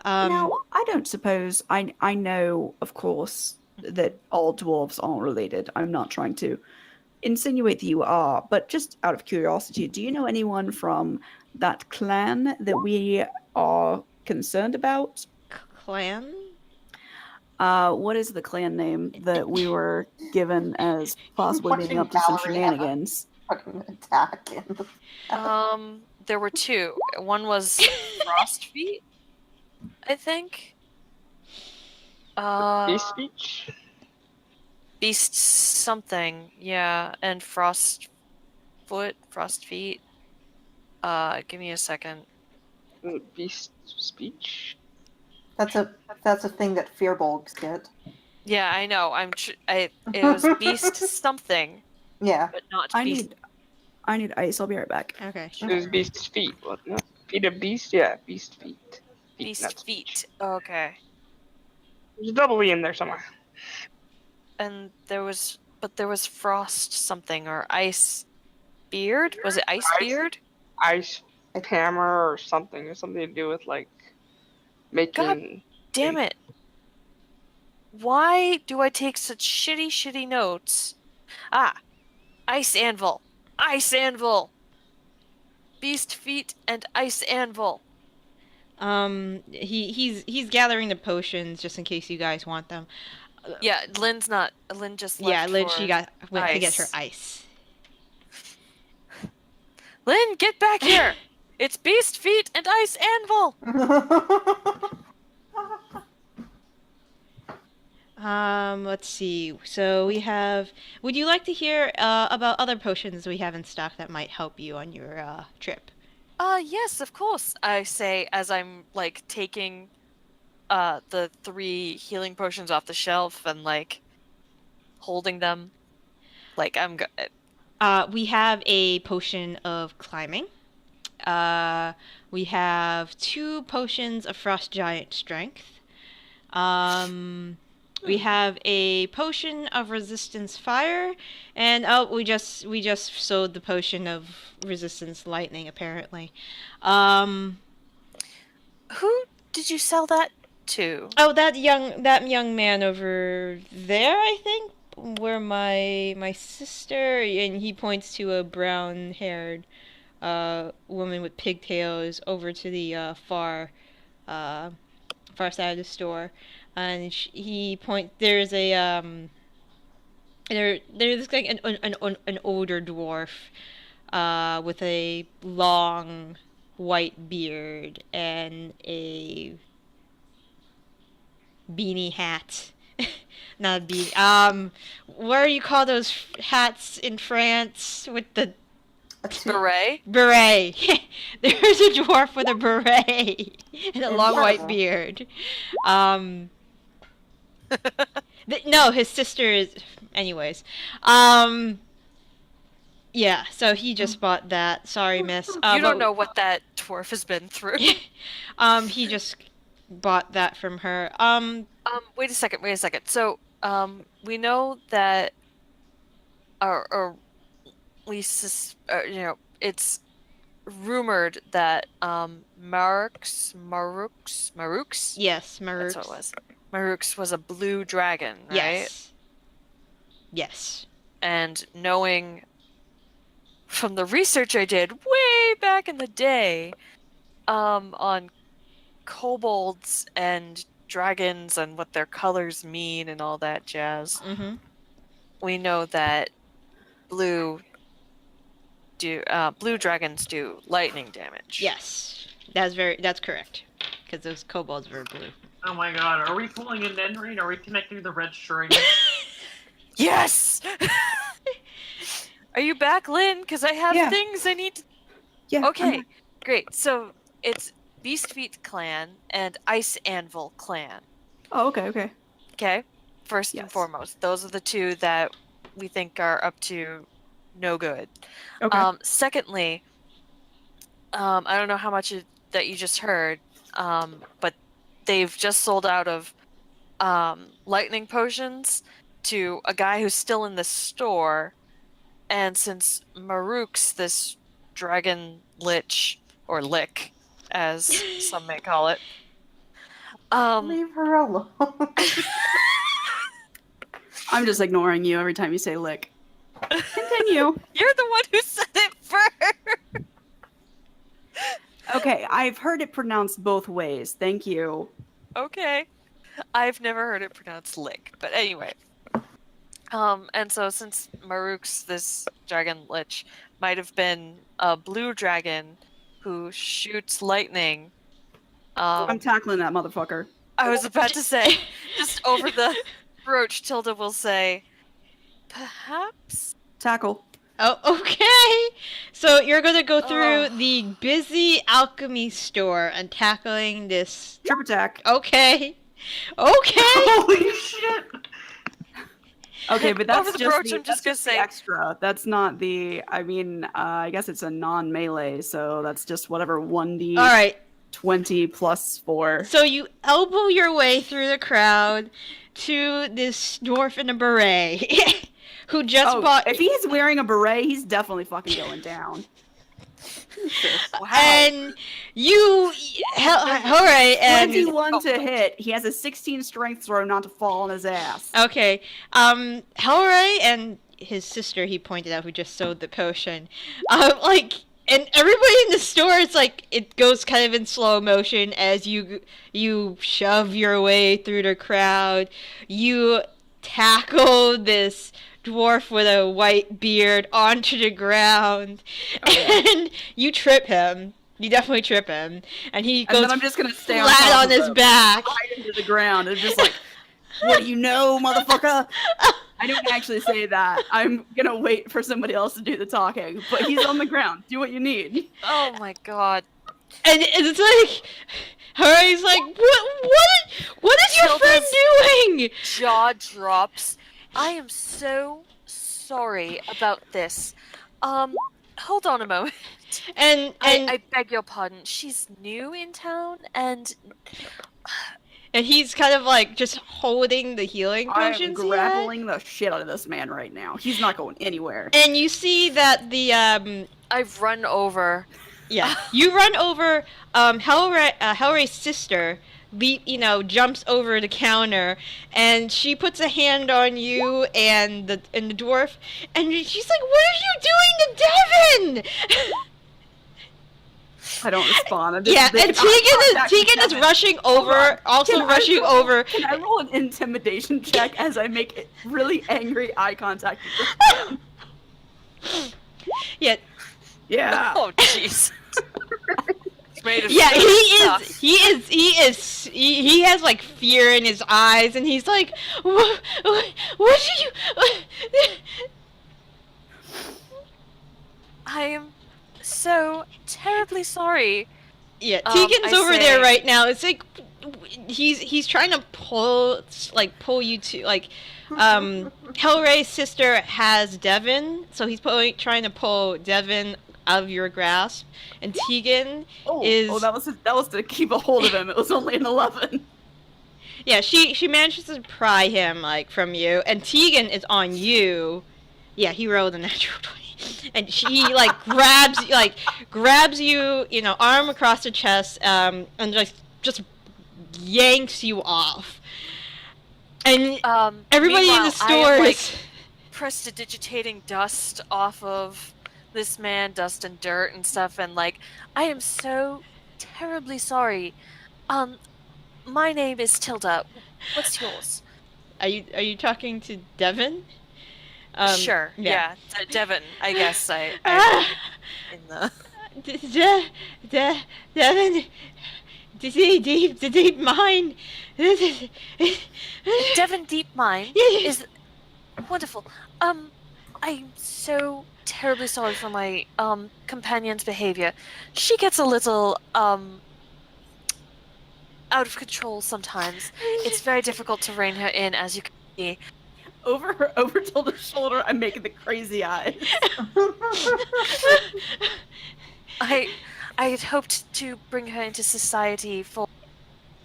Now, I don't suppose... I know, of course, that all dwarves aren't related. I'm not trying to insinuate that you are, but just out of curiosity, do you know anyone from that clan that we are concerned about? Clan? What is the clan name that we were given as possibly being up to some shenanigans? Fucking attack. There were 2. One was Frostfeet, I think. Beast speech? Beast something, yeah, and Frostfeet. Give me a second. Beast speech? That's a thing that fearbolgs get. Yeah, I know. It was Beast something, Yeah. but not I Beast. need ice. I'll be right back. Okay. It was Beast's feet, wasn't it? Feet of Beast? Yeah, Beast feet. Beast not feet. speech. Okay. There's a double E in there somewhere. And there was Frost something or Ice Beard. Was it Ice Beard? Ice hammer or something to do with like making. Damn it! Why do I take such shitty notes? Ice Anvil. Ice Anvil. Beast feet and Ice Anvil. He's gathering the potions just in case you guys want them. Yeah, Lynn just left. Yeah, Lynn, for she went to get her ice. ice. Lynn, get back here! It's Beast feet and Ice Anvil. Let's see. So we have... Would you like to hear about other potions we have in stock that might help you on your trip? Yes, of course, I say as I'm, like, taking the 3 healing potions off the shelf and, like, holding them. Like, We have a potion of climbing. We have 2 potions of frost giant strength. We have a potion of resistance fire, and we just sold the potion of resistance lightning apparently. Who did you sell that to? Oh, that young man over there, I think, where my sister, and he points to a brown-haired woman with pigtails over to the far side of the store, and he point. There's a there's like an older dwarf, with a long white beard and a beanie hat. Not a beanie. What do you call those hats in France with the Beret? beret? There's a dwarf with a beret and a long white Incredible. beard. No, his sister is. Anyways, yeah. So he just bought that. Sorry, miss. You But don't know what that dwarf has been through. He just bought that from her. Wait a second. So, we know that, or it's rumored that, Maruks? Yes, That's Maruk. what it was. Maruks was a blue dragon, right? Yes. Yes. And knowing from the research I did way back in the day, on kobolds and dragons and what their colors mean and all that jazz, Mm-hmm. we know that blue dragons do lightning damage. Yes. That's correct. Because those kobolds were blue. Oh my god, are we pulling an end ring? Are we connecting the red string? Yes! Are you back, Lynn? Because I have Yeah. things I need to... Yeah. Okay, great. So it's Beast Feet Clan and Ice Anvil Clan. Oh, okay. Okay? First and Yes. foremost, those are the 2 that we think are up to no good. Okay. Secondly, I don't know how much that you just heard, but they've just sold out of lightning potions to a guy who's still in the store, and since Maruks, this dragon lich, or lick, as some may call it, Leave her alone. I'm just ignoring you every time you say lick. Continue. you're the one who said it first! Okay, I've heard it pronounced both ways. Thank you. Okay. I've never heard it pronounced lick, but anyway. And so since Maruks, this dragon lich, might have been a blue dragon who shoots lightning, I'm tackling that motherfucker. I was about to say, just over the brooch, Tilda will say, perhaps? Tackle. Oh, okay. So you're gonna go through the busy alchemy store and tackling this. Trip attack. Okay. Okay. Holy shit! Okay, but that's Over the just brooch, the, I'm just that's gonna the say- extra. That's not the. I mean, I guess it's a non-melee, so that's just whatever 1d All right. 20 plus 4. So you elbow your way through the crowd to this dwarf in a beret who just bought. If he's wearing a beret, he's definitely fucking going down. Wow. And you, hooray, and 21 to hit. He has a 16 strength throw not to fall on his ass. okay, Hellray and his sister, he pointed out, who just sold the potion, and everybody in the store, it's like, it goes kind of in slow motion as you shove your way through the crowd, you tackle this dwarf with a white beard onto the ground, and you trip him. You definitely trip him, and he And goes then I'm just gonna stay flat top on of his him, back. right into the ground, and just like, what do you know, motherfucker? I don't actually say that. I'm gonna wait for somebody else to do the talking. But he's on the ground. Do what you need. Oh my god. And it's like, Harry's like, what is your friend doing? Jaw drops. I am so sorry about this. Hold on a moment. And I beg your pardon. She's new in town, and he's kind of like just holding the healing I'm potions. grappling the shit out of this man right now. He's not going anywhere. And you see that the I've run over. yeah, you run over Hellray's sister. Jumps over the counter, and she puts a hand on you and the dwarf, and she's like, "What are you doing to Devin?" I don't respond. I'm just And Tegan is rushing over, over. Can I roll an intimidation check as I make really angry eye contact with this man? Yeah. Yeah. Oh jeez. Yeah, he has like fear in his eyes, and he's like, what did you? I am so terribly sorry. Yeah, Tegan's over there right now. It's like he's trying to pull you to Hellray's sister has Devin, so he's trying to pull Devin out of your grasp, and Tegan is that was to keep a hold of him. It was only an 11. Yeah, she manages to pry him from you, and Tegan is on you. Yeah, he rolled a natural 20, and she grabs you, arm across the chest, and just yanks you off. And everybody in the store is prestidigitating dust off of this man, dust and dirt and stuff, and I am so terribly sorry. My name is Tilda. What's yours? Are you talking to Devin? Sure. Yeah. Devin. I guess I in the Devin. The deep mine. Devin Deep Mine is wonderful. I'm so terribly sorry for my companion's behavior. She gets a little out of control sometimes. It's very difficult to rein her in, as you can see. Over Tilda's shoulder, I'm making the crazy eyes. I had hoped to bring her into society for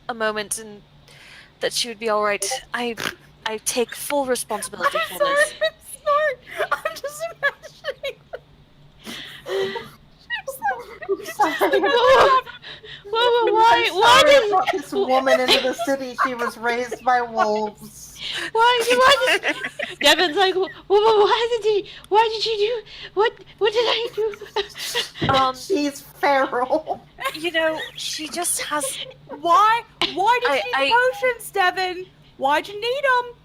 a moment, and that she would be all right. I take full responsibility for this. I'm just imagining. Why did this woman into the city? She was raised by wolves. Why did Devin's like, why did she do, what did I do? She's feral. She just has. Why did she need potions, Devin? Why'd you need them?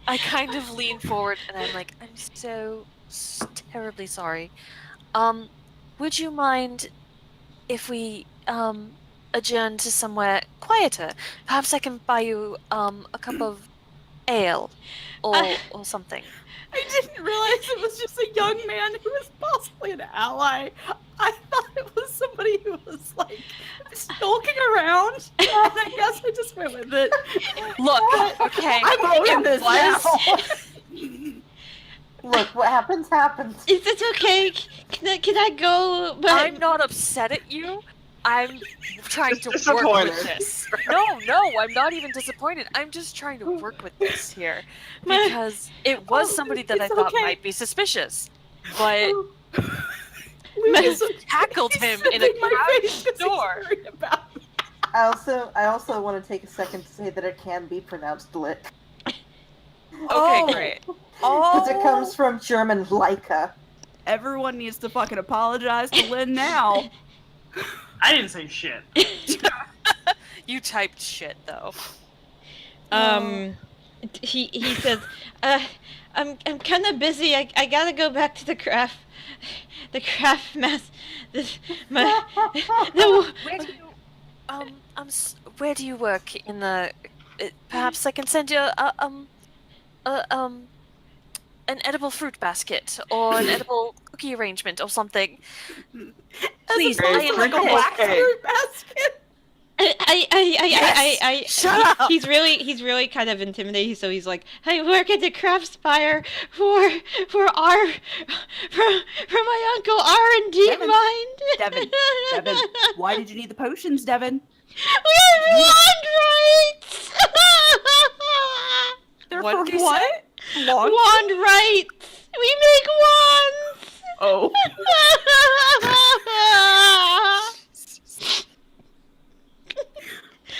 I kind of lean forward and I'm like, I'm so terribly sorry. Would you mind if we adjourn to somewhere quieter? Perhaps I can buy you a cup of ale or something. I didn't realize it was just a young man who was possibly an ally. I thought it was somebody who was skulking around, and I guess I just went with it. Look, okay, I'm owning this now. Look, what happens. Is it okay? Can I go? But I'm not upset at you. I'm trying to work with this. No, I'm not even disappointed. I'm just trying to work with this here. Because it was somebody that I thought might be suspicious. But we tackled him in a crowded store. I also want to take a second to say that it can be pronounced lit. Okay, great. Because it comes from German Leica. Everyone needs to fucking apologize to Lin now. I didn't say shit. You typed shit, though. He says, I'm kind of busy. I gotta go back to the craft mess. Where do you work in the? Perhaps I can send you an edible fruit basket or an edible cookie arrangement or something. Please, As I opposed am to like a pissed. wax Okay. fruit basket. Shut up! He's really kind of intimidated. So he's like, "I work at the craft spire for our for my uncle R&D Devin, mind." Devin, why did you need the potions, Devin? We have wand rights. They're What for did you what? Long- Wand rights. We make wands. Oh.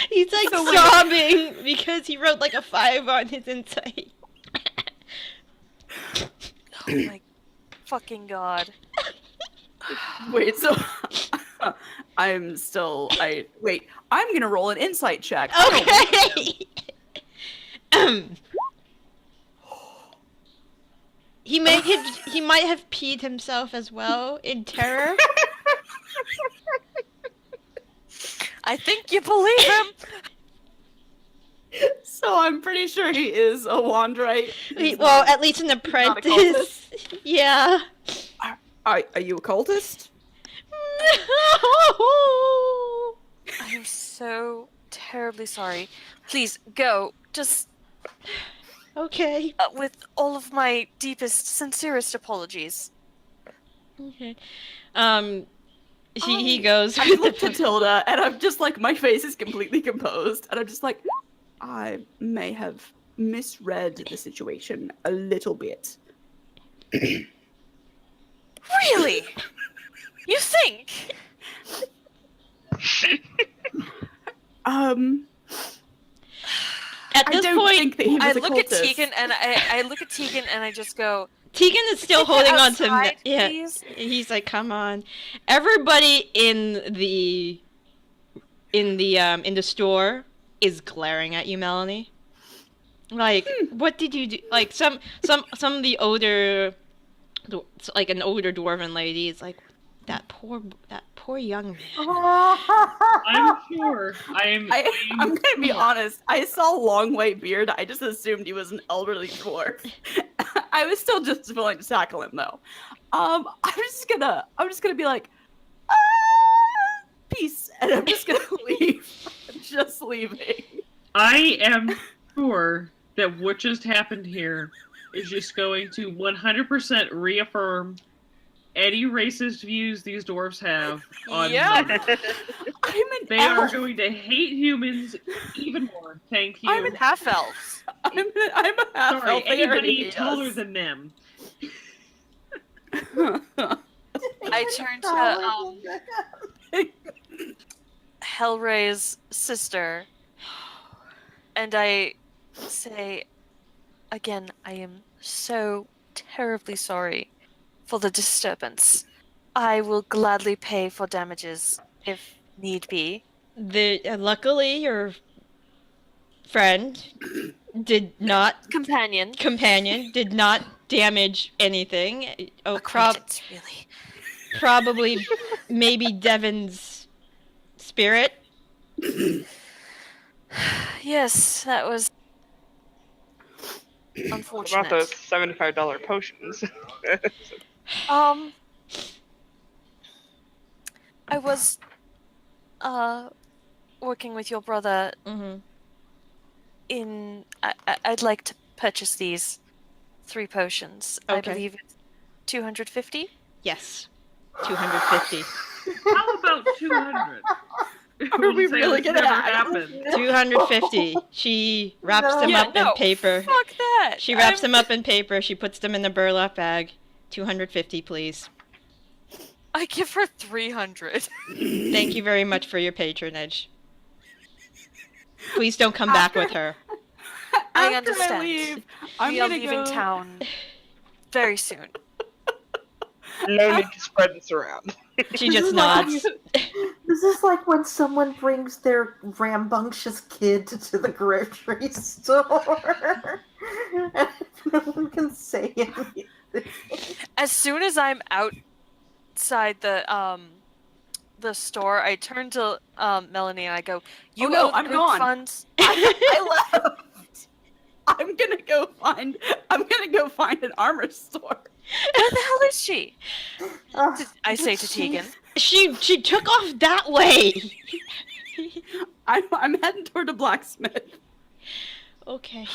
He's like So wait. sobbing because he wrote like a 5 on his insight. Oh my fucking god. Wait, so I'm gonna roll an insight check. Okay. He might have peed himself as well in terror. I think you believe him! So I'm pretty sure he is a wandrite. He's Well, not- at least an not a apprentice. Yeah. Are you a cultist? No. I'm so terribly sorry. Please, go. Just Okay. with all of my deepest, sincerest apologies. Okay. He goes. I with look the to Tilda, and I'm just like, my face is completely composed, and I'm just like, I may have misread the situation a little bit. Really? You think? At I this don't point, think that he was I a look at cultist. Tegan and I look at Tegan and I just go, Tegan is still "Take it holding on to outside, yeah. please." He's like, "Come on." Everybody in the store is glaring at you, Melanie. Like, what did you do? Like some of the older, like an older dwarven lady is like, that poor young man. I'm sure. I'm I'm gonna be honest. I saw long white beard. I just assumed he was an elderly dwarf. I was still just willing to tackle him though. I'm just gonna be like, peace, and I'm just gonna leave. I'm just leaving. I am sure that what just happened here is just going to 100% reaffirm any racist views these dwarves have on Yeah. men. I'm an They are elf. going to hate humans even more. Thank you. I'm an Half elves. I'm a half Sorry, elf. They already anybody hate taller us. than them. I turn to Hellray's sister and I say, again, I am so terribly sorry for the disturbance. I will gladly pay for damages if need be. Luckily, your friend did not Companion. did not damage anything. Oh, Acquaintance, really. probably maybe Devon's spirit. Yes, that was What unfortunate. about those $75 potions? I was working with your brother Mm-hmm. in I'd like to purchase these 3 potions. I Okay. believe it's 250. Yes, 250. How about 200? Are we really gonna never have- happened? 250. She wraps them up in paper. Fuck that. She wraps them up in paper. She puts them in a burlap bag. 250, please. I give her 300. Thank you very much for your patronage. Please don't come back with her. I After understand. leave, I'm We are gonna leaving go. town very soon. No need to spread this around. She This just is like- nods. This is like when someone brings their rambunctious kid to the grocery store. And no one can say anything. As soon as I'm outside the store, I turn to Melanie and I go, "You no, owe I'm group gone." funds." I left. I'm gonna go find an armor store. Where the hell is she? I say to Tegan. She took off that way. I'm heading toward a blacksmith. Okay.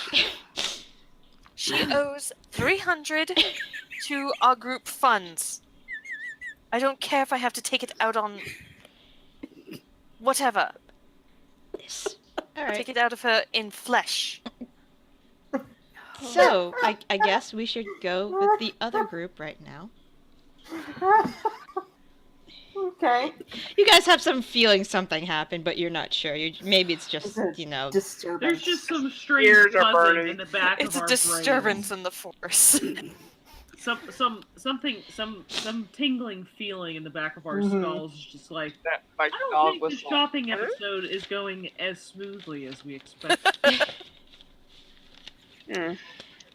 She owes 300 to our group funds. I don't care if I have to take it out on whatever. Yes. All right. Take it out of her in flesh. So I guess we should go with the other group right now. Okay. You guys have some feeling something happened, but you're not sure. Maybe it's just, Disturbance. There's just some strange Ears are buzzing burning. in the back It's of a our disturbance brains. in the force. Some tingling feeling in the back of our Mhm. skulls is just like, That my I don't dog think the whistle. shopping episode is going as smoothly as we expected. Mm.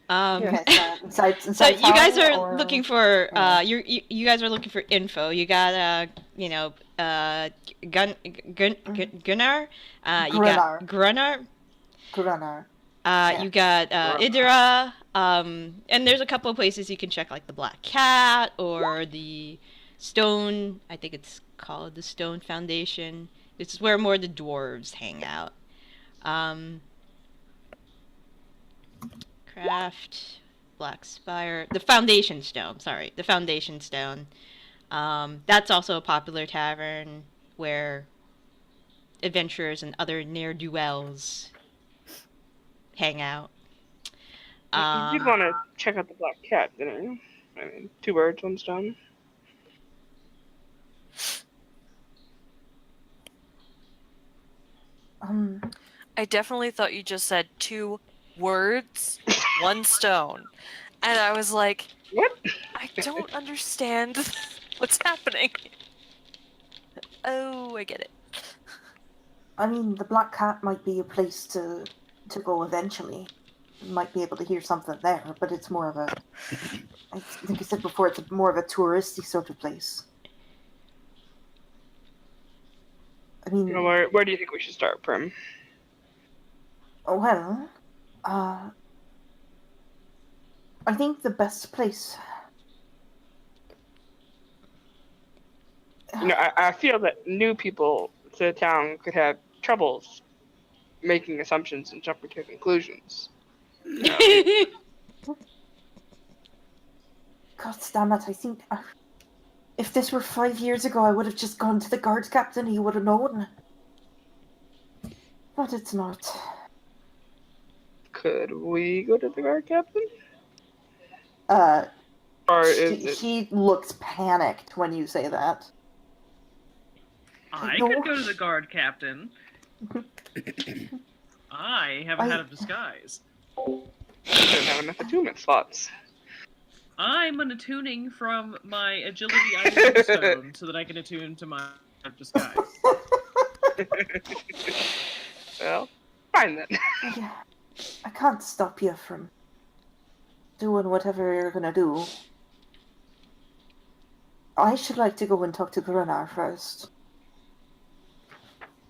Okay, inside So you guys tower, are or- looking for or- you guys are looking for info. You got Gunnar, you got Grunnar, Grunnar. you got Idra, and there's a couple of places you can check, like the Black Cat or the Stone. I think it's called the Stone Foundation. This is where more of the dwarves hang out. Craft, Black Spire, the Foundation Stone. Sorry, the Foundation Stone. That's also a popular tavern where adventurers and other ne'er-do-wells hang out. You did want to check out the Black Cat, didn't you? I mean, 2 birds, 1 stone. I definitely thought you just said 2 words, 1 stone. And I was like, What? I don't understand what's happening. Oh, I get it. I mean, the Black Cat might be a place to go eventually. You might be able to hear something there, but it's more of a... I think I said before, it's more of a touristy sort of place. I mean, You know, where do you think we should start, Prim? well, I think the best place... You know, I feel that new people to the town could have troubles making assumptions and jumping to conclusions. God damn it, I think... if this were 5 years ago, I would have just gone to the guard captain, he would have known. But it's not. Could we go to the guard captain? Or is it... He looks panicked when you say that. I No. could go to the guard captain. I have a hat of disguise. We don't have enough attunement slots. I'm an attuning from my agility item stone so that I can attune to my disguise. Well, fine then. Yeah, I can't stop you from doing whatever you're gonna do. I should like to go and talk to Grunnar first.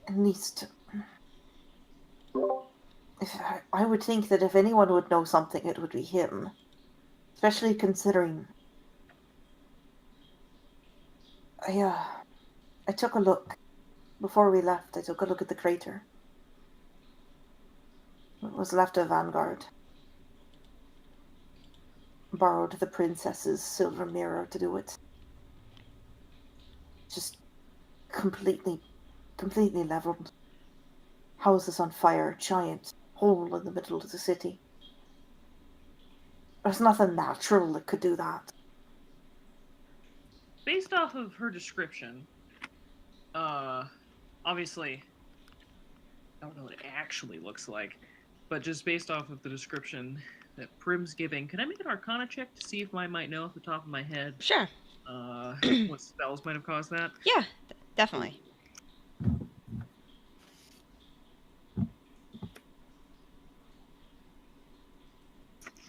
At least... I would think that if anyone would know something, it would be him. Especially considering... I took a look. Before we left, I took a look at the crater. What was left of Vanguard. Borrowed the princess's silver mirror to do it. Just completely leveled. Houses on fire, giant hole in the middle of the city. There's nothing natural that could do that. Based off of her description, obviously, I don't know what it actually looks like, but just based off of the description that Prim's giving, can I make an Arcana check to see if I might know off the top of my head Sure. what spells might have caused that? Yeah, definitely.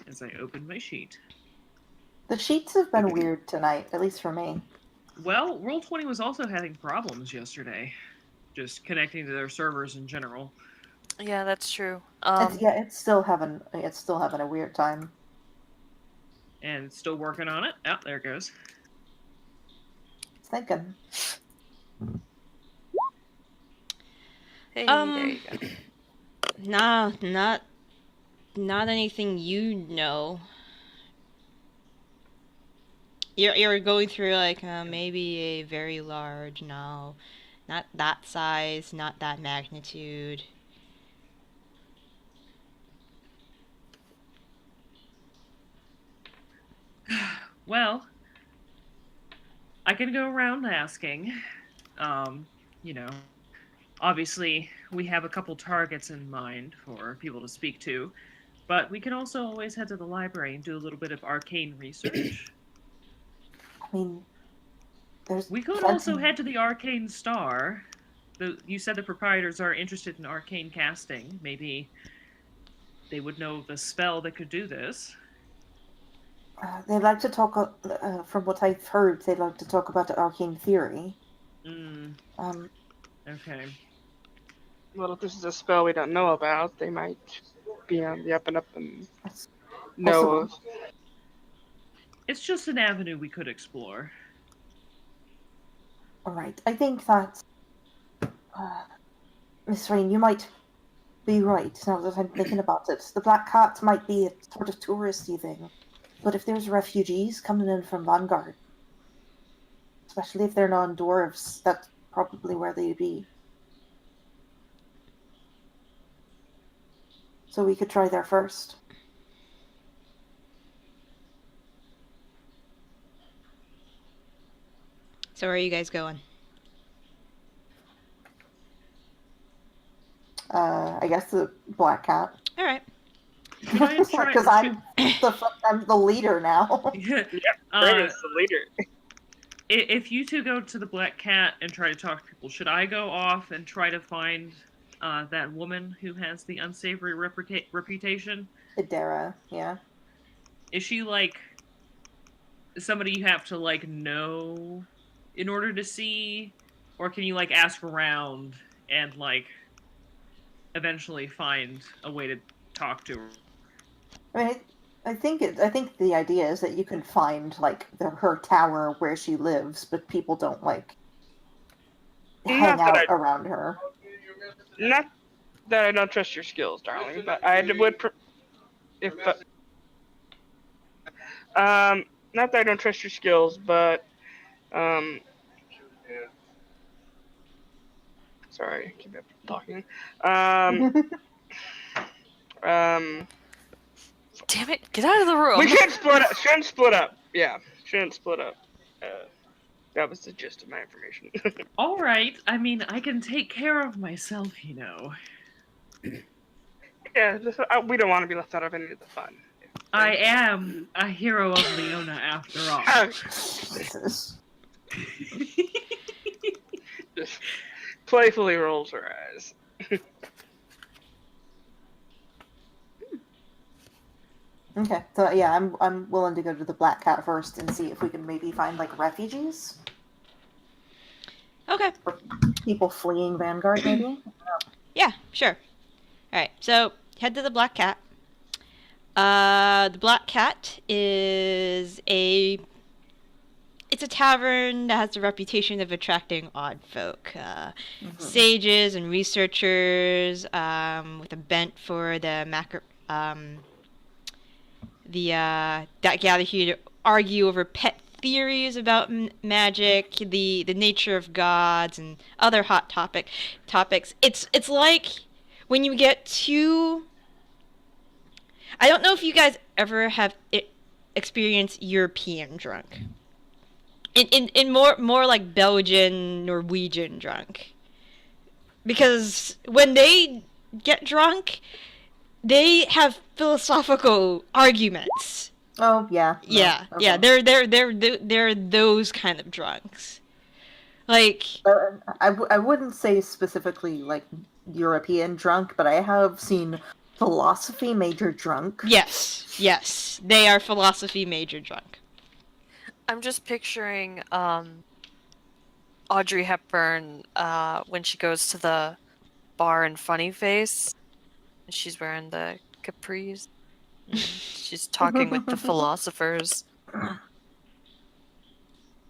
As I open my sheet. The sheets have been weird tonight, at least for me. Well, Roll20 was also having problems yesterday, just connecting to their servers in general. Yeah, that's true. It's still having a weird time. And still working on it. Oh, there it goes. Thinking. Hey, there you go. Nah, not anything you know. You're going through like maybe a very large, no, not that size, not that magnitude. Well, I can go around asking. You know, obviously we have a couple targets in mind for people to speak to, but we can also always head to the library and do a little bit of arcane research. I mean, there's We could plenty- also head to the Arcane Star. You said the proprietors are interested in arcane casting. Maybe they would know the spell that could do this. They like to talk. From what I've heard, they like to talk about the arcane theory. Okay. Well, if this is a spell we don't know about, they might be on the up and up and That's know of. It's just an avenue we could explore. All right. I think that Miss Raine, you might be right. Now that I'm thinking about it, the Black Cat might be a sort of touristy thing, but if there's refugees coming in from Vanguard, especially if they're non-dwarves, that's probably where they'd be. So we could try there first. So where are you guys going? I guess the Black Cat. All right. Because I'm the leader now. Yeah. Raine is the leader. If you two go to the Black Cat and try to talk to people, should I go off and try to find that woman who has the unsavory reputation? Idera, yeah. Is she like somebody you have to like know in order to see, or can you like ask around and like eventually find a way to talk to her? I mean, I think the idea is that you can find like her tower where she lives, but people don't like hang out around her. Not that I don't trust your skills, darling, but I would. Not that I don't trust your skills, but sorry, keep up talking. Damn it! Get out of the room. We shouldn't split up. Shouldn't split up. Yeah, shouldn't split up. That was the gist of my information. All right. I mean, I can take care of myself, you know. Yeah, we don't want to be left out of any of the fun. I am a hero of Leona, after all. Jesus. Just playfully rolls her eyes. Okay, so yeah, I'm willing to go to the Black Cat first and see if we can maybe find like refugees. Okay. Or people fleeing Vanguard, maybe. Yeah, sure. All right. So head to the Black Cat. The Black Cat is a tavern that has the reputation of attracting odd folk, sages and researchers with a bent for that gather here to argue over pet theories about magic, the nature of gods, and other hot topics. It's like when you get too. I don't know if you guys ever have experienced European drunk. In more like Belgian, Norwegian drunk. Because when they get drunk, they have philosophical arguments. Oh yeah. No, Yeah, okay. yeah, they're those kind of drunks. Like I wouldn't say specifically like European drunk, but I have seen philosophy major drunk. yes, they are philosophy major drunk. I'm just picturing Audrey Hepburn when she goes to the bar in Funny Face, She's wearing the capris. And she's talking with the philosophers.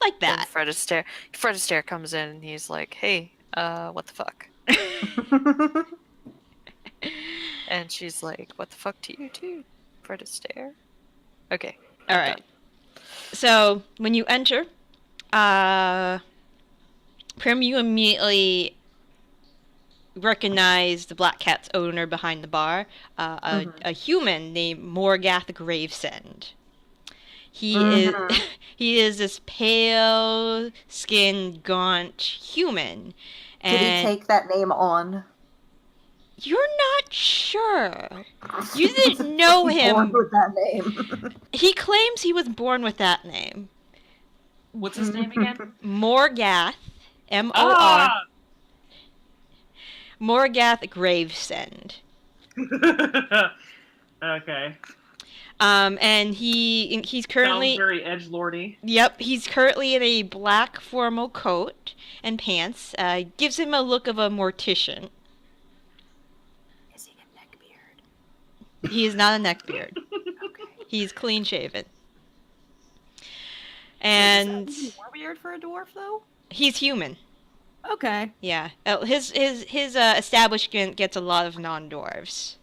Like Then that. Fred Astaire comes in and he's like, "Hey, what the fuck?" And she's like, "What the fuck to you too, Fred Astaire?" Okay. All right. So when you enter, Prim, you immediately recognize the Black Cat's owner behind the bar, a human named Morgath Gravesend. He is this pale-skinned, gaunt human. And Did he take that name on? You're not sure. You didn't know him. Born with that name. He claims he was born with that name. What's his name again? Morgath, M-O-R. Ah! Morgath Gravesend. Okay. And he's currently Sounds very edgelordy. Yep, he's currently in a black formal coat and pants. Gives him a look of a mortician. Is he a neckbeard? He is not a neckbeard. Okay. He's clean shaven. And Is that more weird for a dwarf, though? he's human. Okay. Yeah. His establishment gets a lot of non-dwarves.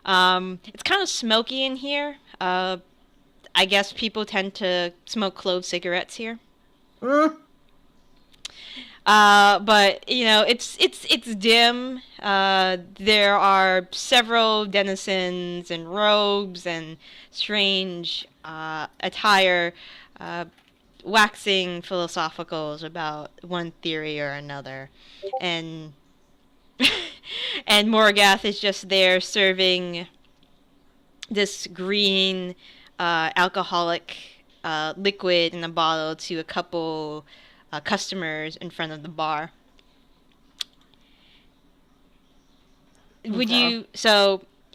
It's kind of smoky in here. I guess people tend to smoke clove cigarettes here. But you know, it's dim. There are several denizens in robes and strange attire, waxing philosophicals about one theory or another, and and Morgath is just there serving this green alcoholic liquid in a bottle to a couple customers in front of the bar. Would you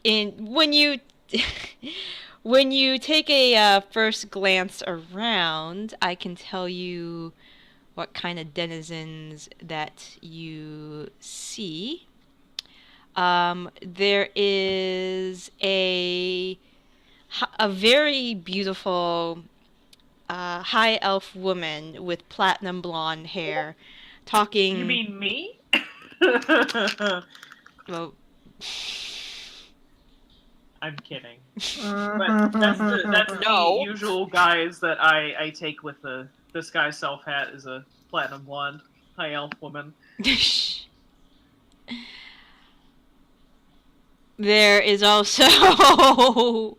when you when you take a first glance around, I can tell you what kind of denizens that you see. There is a very beautiful high elf woman with platinum blonde hair talking. You mean me? Well, I'm kidding. But that's the usual guys that I take with the disguise self hat is a platinum blonde high elf woman. There is also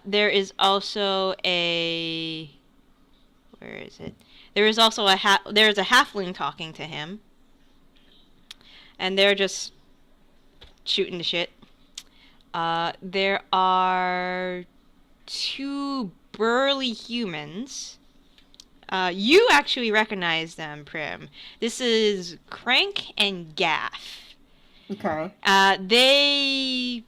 there is also a where is it? There is also there's a halfling talking to him, and they're just shooting the shit. There are two burly humans. You actually recognize them, Prim. This is Crank and Gaff. Okay. They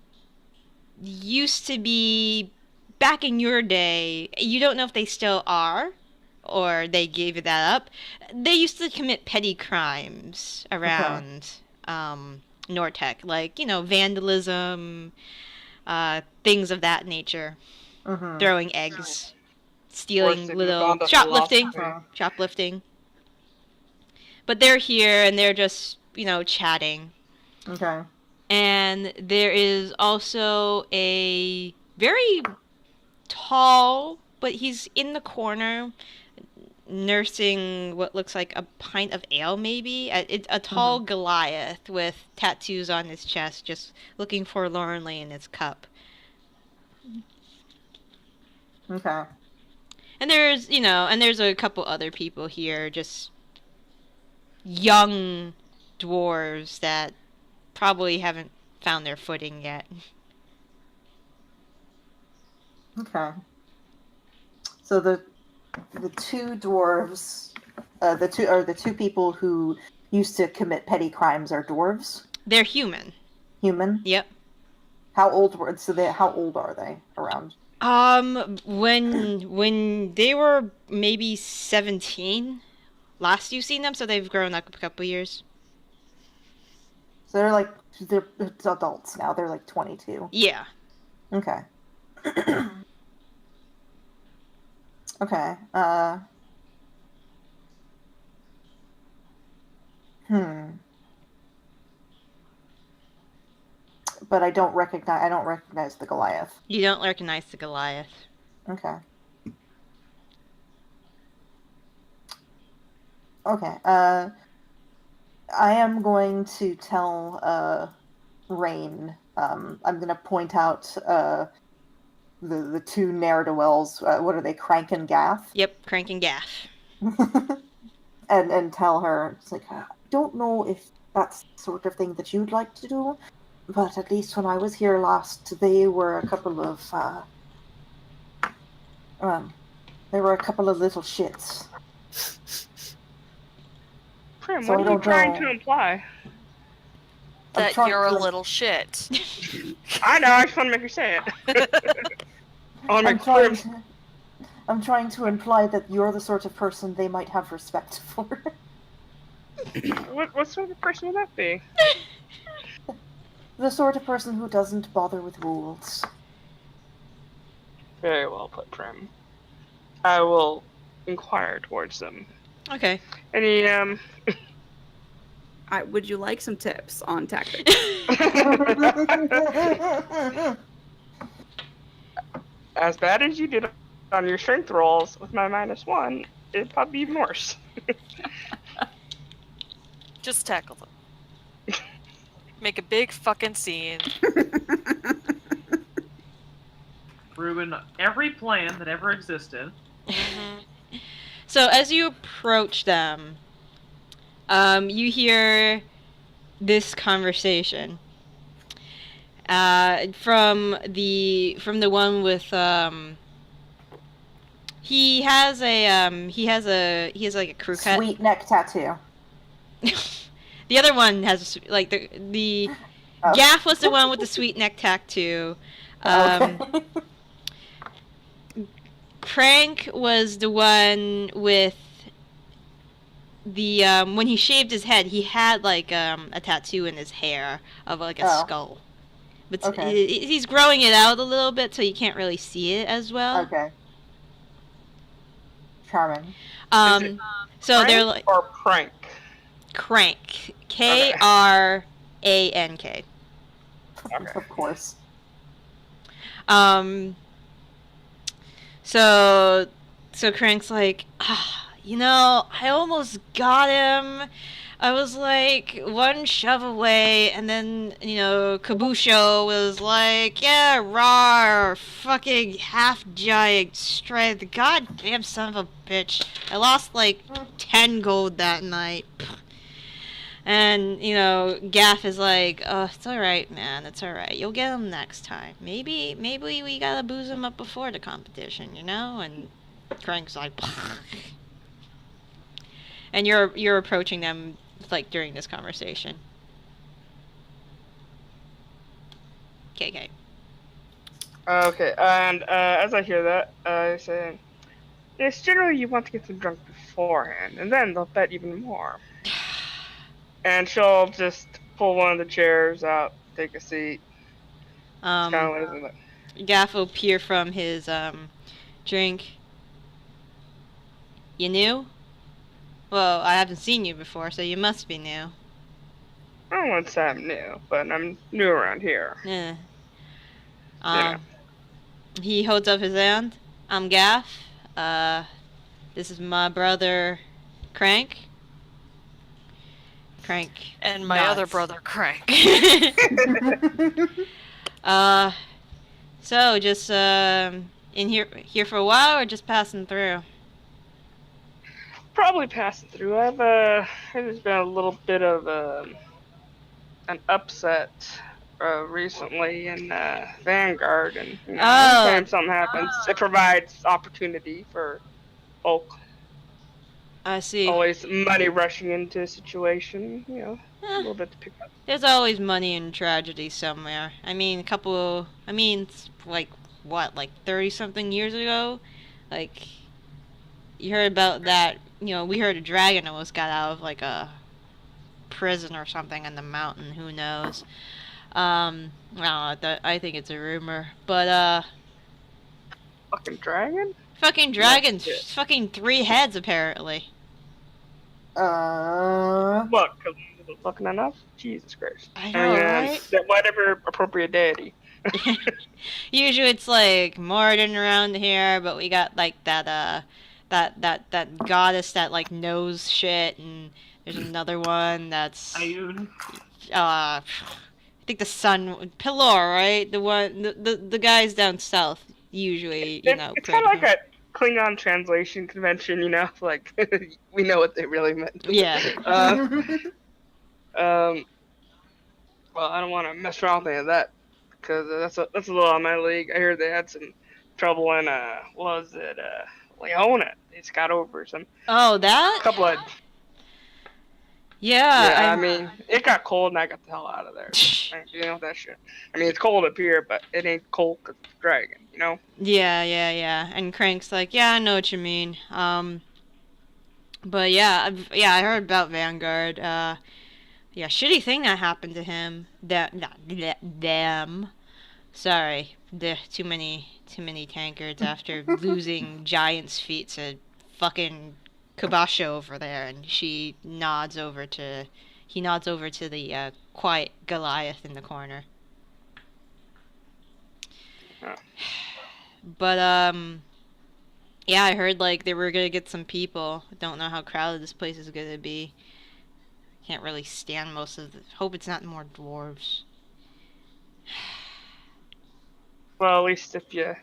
used to be, back in your day, you don't know if they still are, or they gave that up. They used to commit petty crimes around Nortec, like, you know, vandalism, things of that nature, throwing eggs, stealing little, shoplifting. But they're here, and they're just, you know, chatting. Okay. And there is also a very tall, but he's in the corner, nursing what looks like a pint of ale, maybe. A tall Goliath with tattoos on his chest, just looking forlornly in his cup. Okay. And there's, you know, and there's a couple other people here, just young dwarves that probably haven't found their footing yet. Okay. So the two dwarves, the two people who used to commit petty crimes are dwarves. They're human. Human. Yep. How old are they around? When they were maybe 17, last you seen them, so they've grown up a couple years. So they're adults now. They're like 22. Yeah. Okay. Okay. But I don't recognize the Goliath. You don't recognize the Goliath. Okay. Okay. I am going to tell Raine. I'm going to point out the two ne'er-do-wells. What are they? Crank and Gaff. Yep, Crank and Gaff. and tell her, it's like, I don't know if that's the sort of thing that you'd like to do, but at least when I was here last, they were a couple of little shits. Prim, So what I are you don't trying know. to imply? That trying you're a to- little shit. I know, I just want to make her say it. I want to make Prim. I'm trying to imply that you're the sort of person they might have respect for. What sort of person would that be? The sort of person who doesn't bother with rules. Very well put, Prim. I will inquire towards them. Okay. Any, Would you like some tips on tactics? as bad as you did on your strength rolls with my -1, it'd probably be even worse. Just tackle them. Make a big fucking scene. Ruin every plan that ever existed. So as you approach them, you hear this conversation from the one with he has like a crew cut. Sweet neck tattoo. The other one has like the Oh. Gaff was the one with the sweet neck tattoo. Okay. Crank was the one with the when he shaved his head, he had like a tattoo in his hair of like a skull. But Okay. he's growing it out a little bit, so you can't really see it as well. Okay. Charming. So they're Prank like or prank? Crank, Krank. Okay. Of course. So Crank's like, I almost got him. I was like one shove away, and then, Kabusho was like, yeah, rawr, fucking half giant strength. Goddamn son of a bitch. I lost like 10 gold that night. And, Gaff is like, oh, it's alright, man, it's alright. You'll get him next time. Maybe we gotta booze him up before the competition, And Crank's like, and you're approaching them, like, during this conversation. KK. Okay, and as I hear that, I say, yes, generally you want to get them drunk beforehand, and then they'll bet even more. And she'll just pull one of the chairs out, take a seat. Kind of isn't it? Gaff will peer from his drink. You new? Well, I haven't seen you before, so you must be new. I won't say I'm new, but I'm new around here. Yeah. Yeah. He holds up his hand. I'm Gaff. This is my brother, Crank. Crank. And my nods. other brother, Crank. So just in here for a while, or just passing through? Probably passing through. There's been a little bit of an upset recently in Vanguard, and anytime something happens, it provides opportunity for folk. I see. Always money rushing into a situation, a little bit to pick up. There's always money in tragedy somewhere. It's like, what, like 30-something years ago? Like, you heard about that, we heard a dragon almost got out of, like, a prison or something in the mountain. Who knows? I don't know. I think it's a rumor, but Fucking dragon? fucking dragon, shit. fucking 3 heads apparently. What? Because it wasn't fucking enough? Jesus Christ. I know, right? That whatever appropriate deity. Usually it's like Morden around here, but we got like that goddess that like knows shit, and there's another one that's Ayun. I think the sun Pillar, right? The guys down south usually, you know. It's kind of like a Klingon translation convention, you know? Like, we know what they really meant. Yeah. Well, I don't want to mess around with any of that, because that's a little on my league. I heard they had some trouble in, Leona. They just got over some Oh, that? couple of... Yeah. I mean, it got cold and I got the hell out of there. You know that shit. I mean, it's cold up here, but it ain't cold because it's a dragon, you know? Yeah. And Crank's like, yeah, I know what you mean. But yeah, I heard about Vanguard. Yeah, shitty thing that happened to him. Them. Sorry, too many tankards after losing Giant's feet to fucking Kabasha over there, and he nods over to the quiet Goliath in the corner. Huh. But yeah, I heard like they were gonna get some people. Don't know how crowded this place is gonna be. Can't really stand most of the. Hope it's not more dwarves. Well, at least if you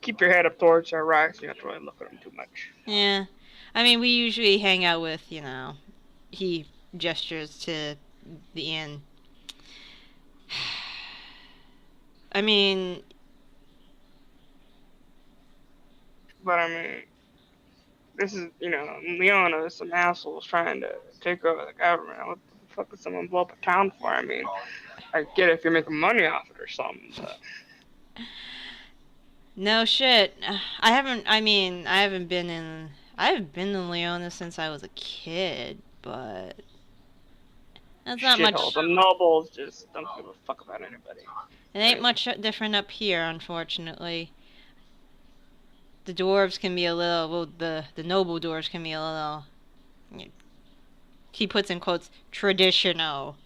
keep your head up towards our rocks, you don't have to really look at them too much. Yeah, I mean we usually hang out with he gestures to the inn. I mean. But I mean, this is, Leona is some assholes trying to take over the government. What the fuck would someone blow up a town for? I mean, I get it if you're making money off it or something, but... No shit. I haven't been in Leona since I was a kid, but that's not much. The nobles just don't give a fuck about anybody. It ain't much different up here, unfortunately. The dwarves can be a little, well, the noble dwarves can be a little, he puts in quotes, traditional.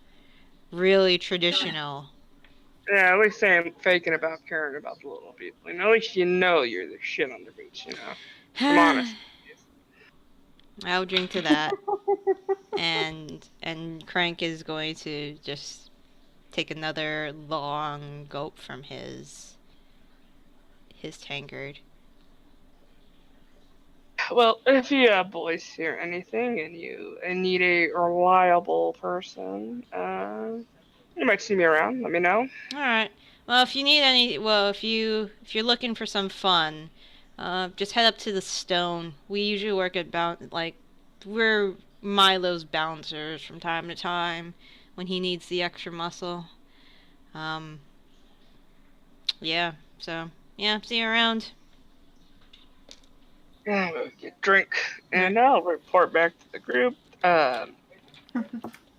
Really traditional. Yeah, at least they ain't faking about caring about the little people. At least you know you're the shit on the boots, I'm honest. I'll drink to that. and Crank is going to just take another long gulp from his tankard. Well, if you boys hear anything and you need a reliable person, you might see me around. Let me know. All right. Well, if you need if you're looking for some fun, just head up to the Stone. We usually work at we're Milo's bouncers from time to time when he needs the extra muscle. Yeah. So yeah, see you around. Yeah, we'll get a drink, and I'll report back to the group.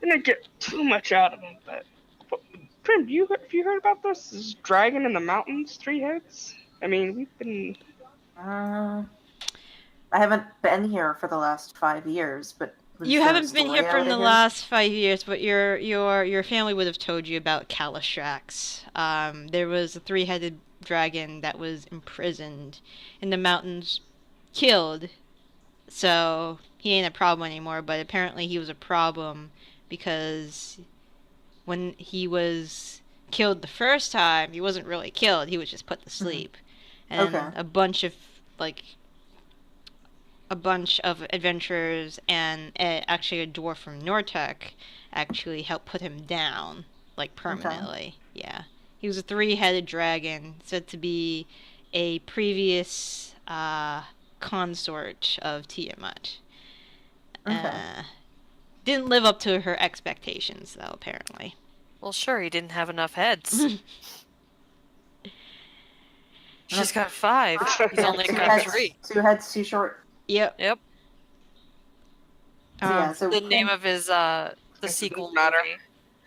Didn't get too much out of him, but Prim, have you heard about this dragon in the mountains, 3 heads? I mean, we've been. I haven't been here for the last 5 years, but You haven't been here for the last 5 years, but your family would have told you about Calistrax. There was a 3-headed dragon that was imprisoned in the mountains, killed. So he ain't a problem anymore, but apparently he was a problem because when he was killed the first time, he wasn't really killed, he was just put to sleep. And Okay. a bunch of adventurers and actually a dwarf from Nortec actually helped put him down, like, permanently. Yeah. He was a 3-headed dragon, said to be a previous consort of Tiamat. Didn't live up to her expectations, though, apparently. Well, sure, he didn't have enough heads. She's got 5. He's only got 3. 2 heads, too short. Yep. Yep. So, yeah, so The name of his the Guess it sequel doesn't matter. movie.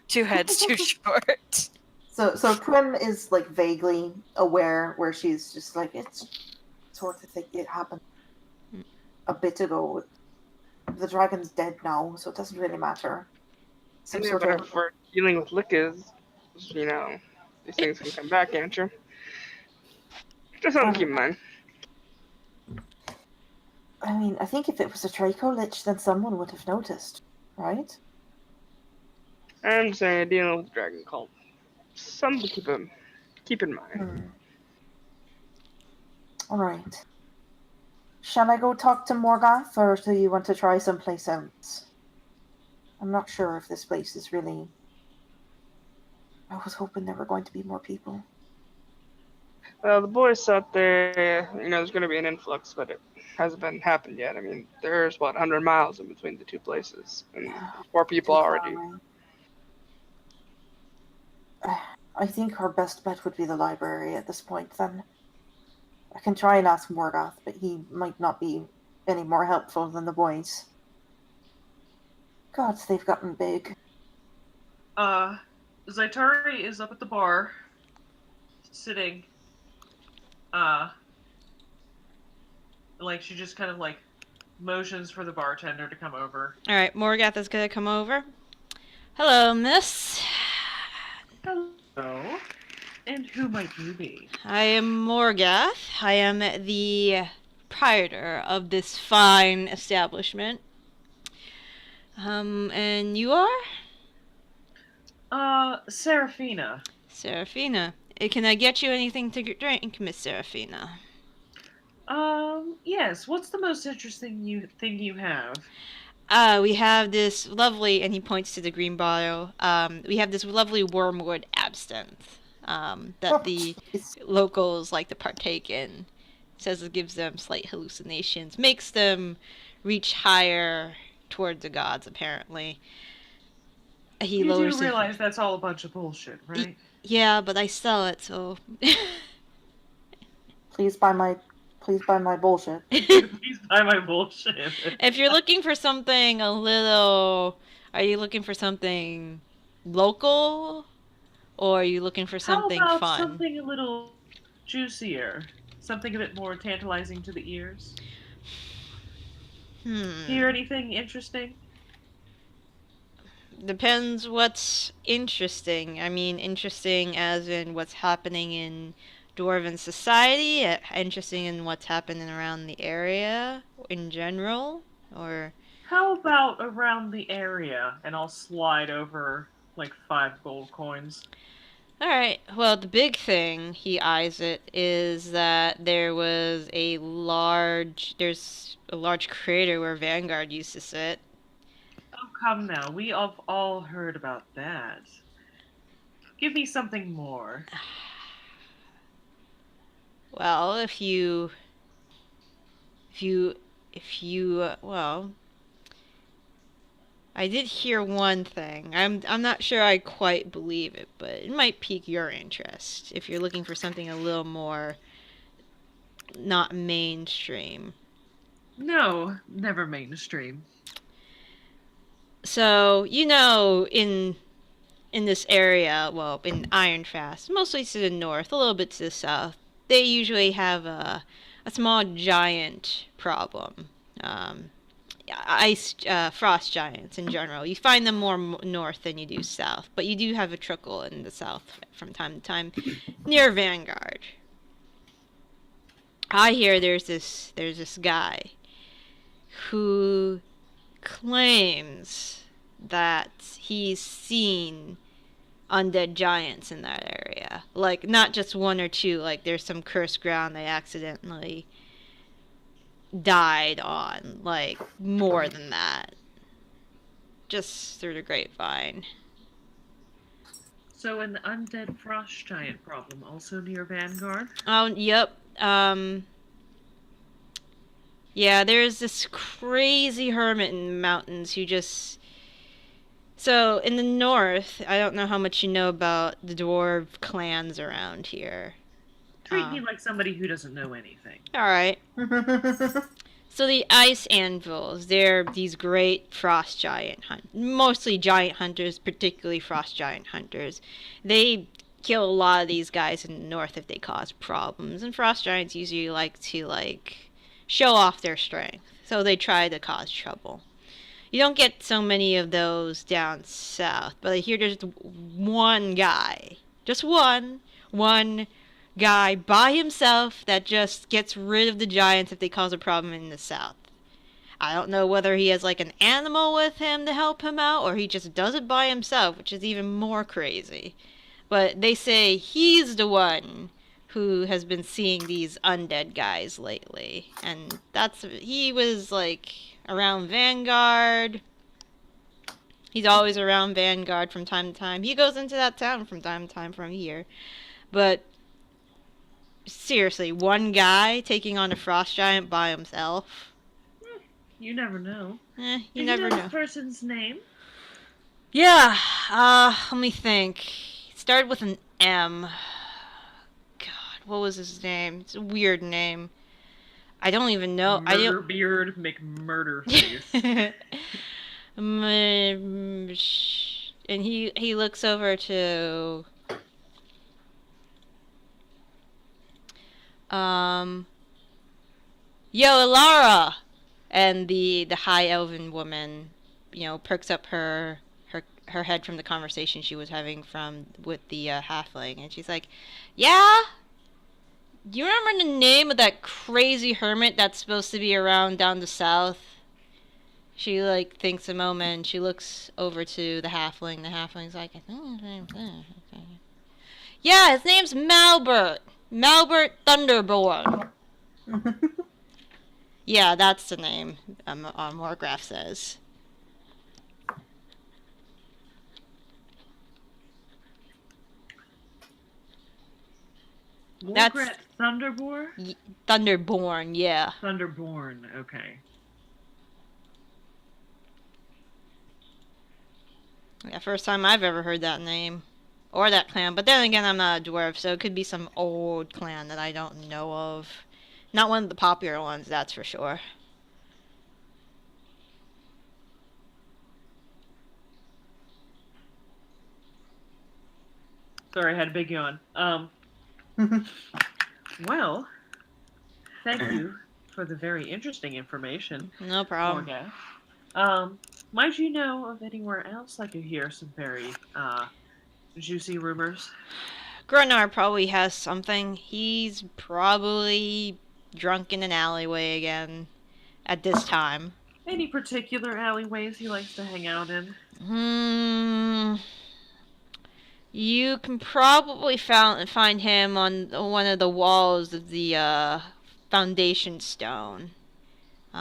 Two heads too short. So Prim is like vaguely aware, where she's just like, it's sort of thing. It happened a bit ago. The dragon's dead now, so it doesn't really matter. Some Yeah, sort but of if we're dealing with lickers, you know, these things can come back, can't you? Just something to keep in mind. I mean, I think if it was a Draco Lich, then someone would have noticed, right? I'm saying dealing with dragon cult. Something to keep in mind. Alright. Shall I go talk to Morgoth, or do you want to try someplace else? I'm not sure if this place is really... I was hoping there were going to be more people. Well, the boys thought there, there's going to be an influx, but it hasn't happened yet. I mean, there's 100 miles in between the two places, and 4 people Too far already. away. I think our best bet would be the library at this point, then. I can try and ask Morgoth, but he might not be any more helpful than the boys. Gods, they've gotten big. Zaitari is up at the bar, sitting, like she just kind of like motions for the bartender to come over. All right, Morgoth is gonna come over. Hello, miss. Hello. And who might you be? I am Morgoth. I am the proprietor of this fine establishment. And you are? Seraphina. Seraphina. Can I get you anything to drink, Miss Seraphina? Yes. What's the most interesting thing you have? We have this lovely, and he points to the green bottle, we have this lovely wormwood absinthe, that the locals like to partake in. Says it gives them slight hallucinations, makes them reach higher towards the gods, apparently. He You lowers do realize that's all a bunch of bullshit, right? Yeah, but I sell it, so... Please buy my bullshit. Please buy my bullshit. If you're looking for something a little... Are you looking for something local? Or are you looking for something How about fun? something a little juicier? Something a bit more tantalizing to the ears? Hear anything interesting? Depends what's interesting. I mean, interesting as in what's happening in Dwarven society, interesting in what's happening around the area in general, or... How about around the area, and I'll slide over, like, 5 gold coins. Alright, well, the big thing, he eyes it, is that there's a large crater where Vanguard used to sit. Oh, come now. We have all heard about that. Give me something more. Well, if you, well, I did hear one thing. I'm not sure I quite believe it, but it might pique your interest if you're looking for something a little more not mainstream. No, never mainstream. So, in this area, well, in Ironfast, mostly to the north, a little bit to the south, they usually have a small giant problem. Frost giants in general. You find them more north than you do south, but you do have a trickle in the south from time to time near Vanguard. I hear there's this guy who claims that he's seen undead giants in that area. Like, not just one or two, like there's some cursed ground they accidentally died on, like more than that. Just through the grapevine. So an undead frost giant problem also near Vanguard? Oh, yep. Yeah, there's this crazy hermit in the mountains who just... So, in the north, I don't know how much you know about the dwarf clans around here. Treat me like somebody who doesn't know anything. Alright. So the ice anvils, they're these great frost giant mostly giant hunters, particularly frost giant hunters. They kill a lot of these guys in the north if they cause problems, and frost giants usually like to show off their strength, so they try to cause trouble. You don't get so many of those down south, but here there's one guy, just one guy by himself that just gets rid of the giants if they cause a problem in the south. I don't know whether he has like an animal with him to help him out, or he just does it by himself, which is even more crazy. But they say he's the one who has been seeing these undead guys lately, and he was like around Vanguard. He's always around Vanguard from time to time. He goes into that town from time to time from here. But seriously, one guy taking on a frost giant by himself. You never know. You never know. The person's name? Yeah, let me think. It started with an M. God, what was his name? It's a weird name. I don't even know. Murder beard, McMurder face. And he looks over to Yo, Alara! And the high elven woman, perks up her head from the conversation she was having with the halfling, and she's like, "Yeah? Do you remember the name of that crazy hermit that's supposed to be around down the south?" She thinks a moment, and she looks over to the halfling. The halfling's like, "Yeah, his name's Malbert. Malbert Thunderborn." Yeah, that's the name, Morgraph says. Morgraph Thunderborn? Thunderborn, yeah. Thunderborn, okay. Yeah, first time I've ever heard that name. Or that clan. But then again, I'm not a dwarf, so it could be some old clan that I don't know of. Not one of the popular ones, that's for sure. Sorry, I had a big yawn. Well, thank you for the very interesting information. No problem. Morgath. Might you know of anywhere else I could hear some very, juicy rumors? Grunar probably has something. He's probably drunk in an alleyway again at this time. Any particular alleyways he likes to hang out in? You can probably find him on one of the walls of the foundation stone. He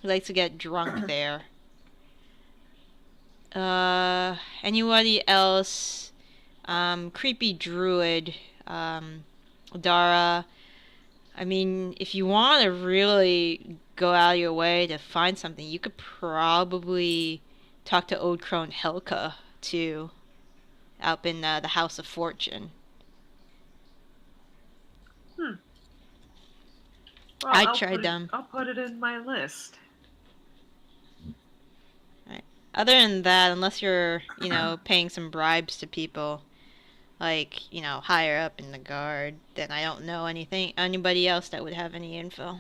likes to get drunk there. Anybody else? Creepy druid, Dara. I mean, if you want to really go out of your way to find something, you could probably talk to Old Crone Helka, too, up in the House of Fortune. Well, I tried them. I'll put it in my list. Right. Other than that, unless you're, paying some bribes to people, higher up in the guard, then I don't know anybody else that would have any info.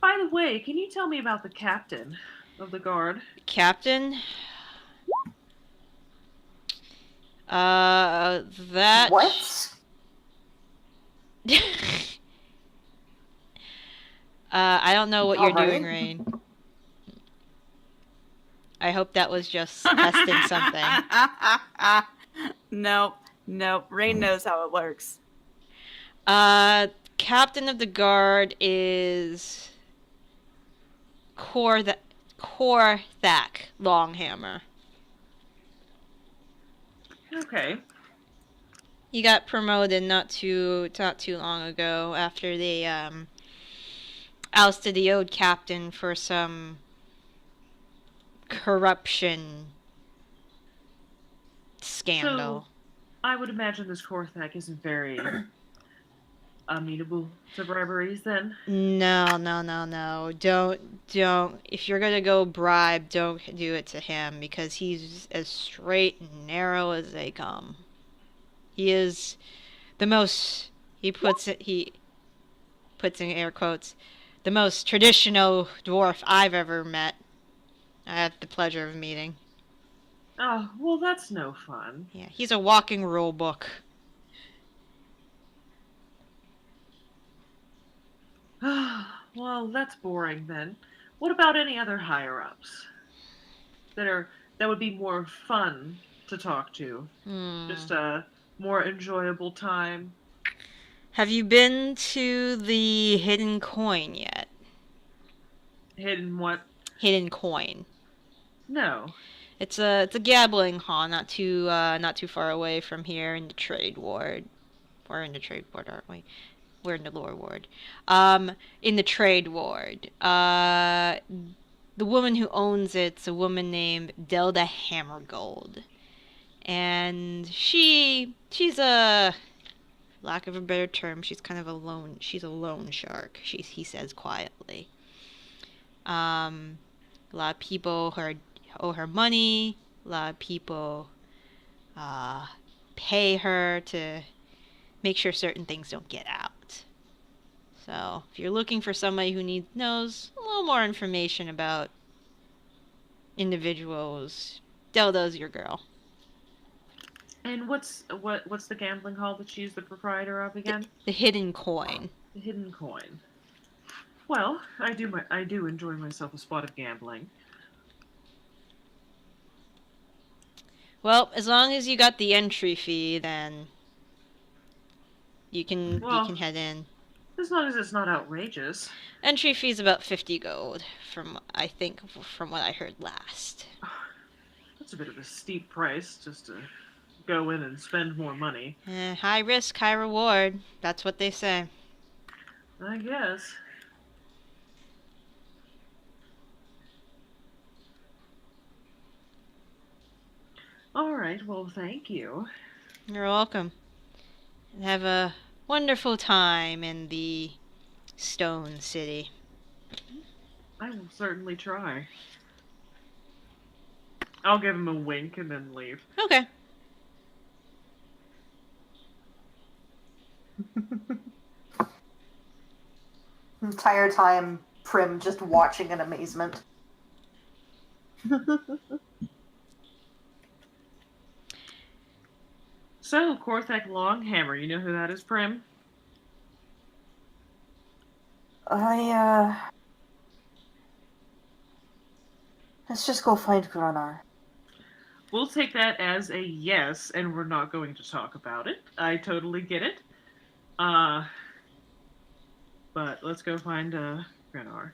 By the way, can you tell me about the captain of the guard? Captain? That... What? I don't know what you're Alright. doing, Raine. I hope that was just testing something. Nope. Raine knows how it works. Captain of the guard is Korthak Longhammer. Okay. He got promoted not too long ago after they ousted the old captain for some corruption scandal. So, I would imagine this Korthak isn't very amenable to briberies then? No. Don't. If you're gonna go bribe, don't do it to him because he's as straight and narrow as they come. He is the most. He puts in air quotes, the most traditional dwarf I've ever met. I had the pleasure of meeting. Oh, well, that's no fun. Yeah, he's a walking rule book. Well, that's boring then. What about any other higher-ups that would be more fun to talk to? Just a more enjoyable time. Have you been to the Hidden Coin yet? Hidden what? Hidden Coin. No. It's a gambling hall, not too far away from here in the Trade Ward. We're in the Trade Ward, aren't we? We're in the Lore Ward. In the Trade Ward. The woman who owns it's a woman named Delda Hammergold. And she's a, lack of a better term, she's kind of a loan shark, he says quietly. A lot of people owe her money. A lot of people pay her to make sure certain things don't get out. So, if you're looking for somebody who knows a little more information about individuals, Delda's your girl. And what's the gambling hall that she's the proprietor of again? The Hidden Coin. The Hidden Coin. Well, I do enjoy myself a spot of gambling. Well, as long as you got the entry fee, then you can head in. As long as it's not outrageous. Entry fee's about 50 gold, from what I heard last. That's a bit of a steep price just to go in and spend more money. High risk, high reward. That's what they say. I guess. Alright, well, thank you. You're welcome. And have a wonderful time in the Stone City. I will certainly try. I'll give him a wink and then leave. Okay. Entire time, Prim just watching in amazement. So, Korthek Longhammer, you know who that is, Prim? Let's just go find Grunar. We'll take that as a yes, and we're not going to talk about it. I totally get it. But let's go find Grunar.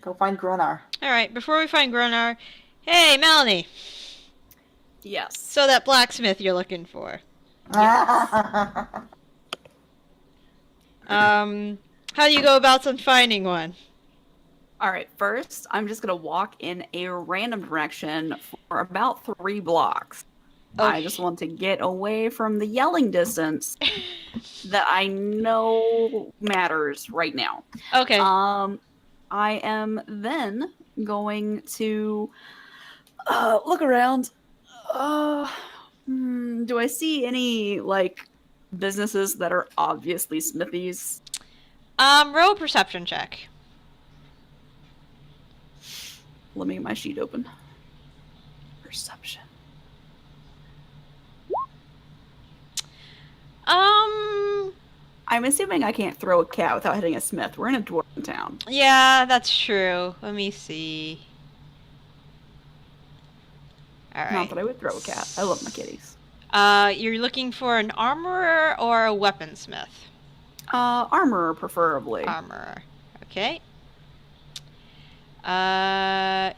Go find Grunar. Alright, before we find Grunar, hey, Melanie! Yes. So that blacksmith you're looking for. How do you go about finding one? Alright, first, I'm just gonna walk in a random direction for about 3 blocks. Okay. I just want to get away from the yelling distance that I know matters right now. Okay. I am then going to look around. Do I see any, businesses that are obviously smithies? Roll a perception check. Let me get my sheet open. Perception. I'm assuming I can't throw a cat without hitting a smith. We're in a dwarven town. Yeah, that's true. Let me see. Alright. Not that I would throw a cat. I love my kitties. You're looking for an armorer or a weaponsmith? Armorer, preferably. Armorer. Okay.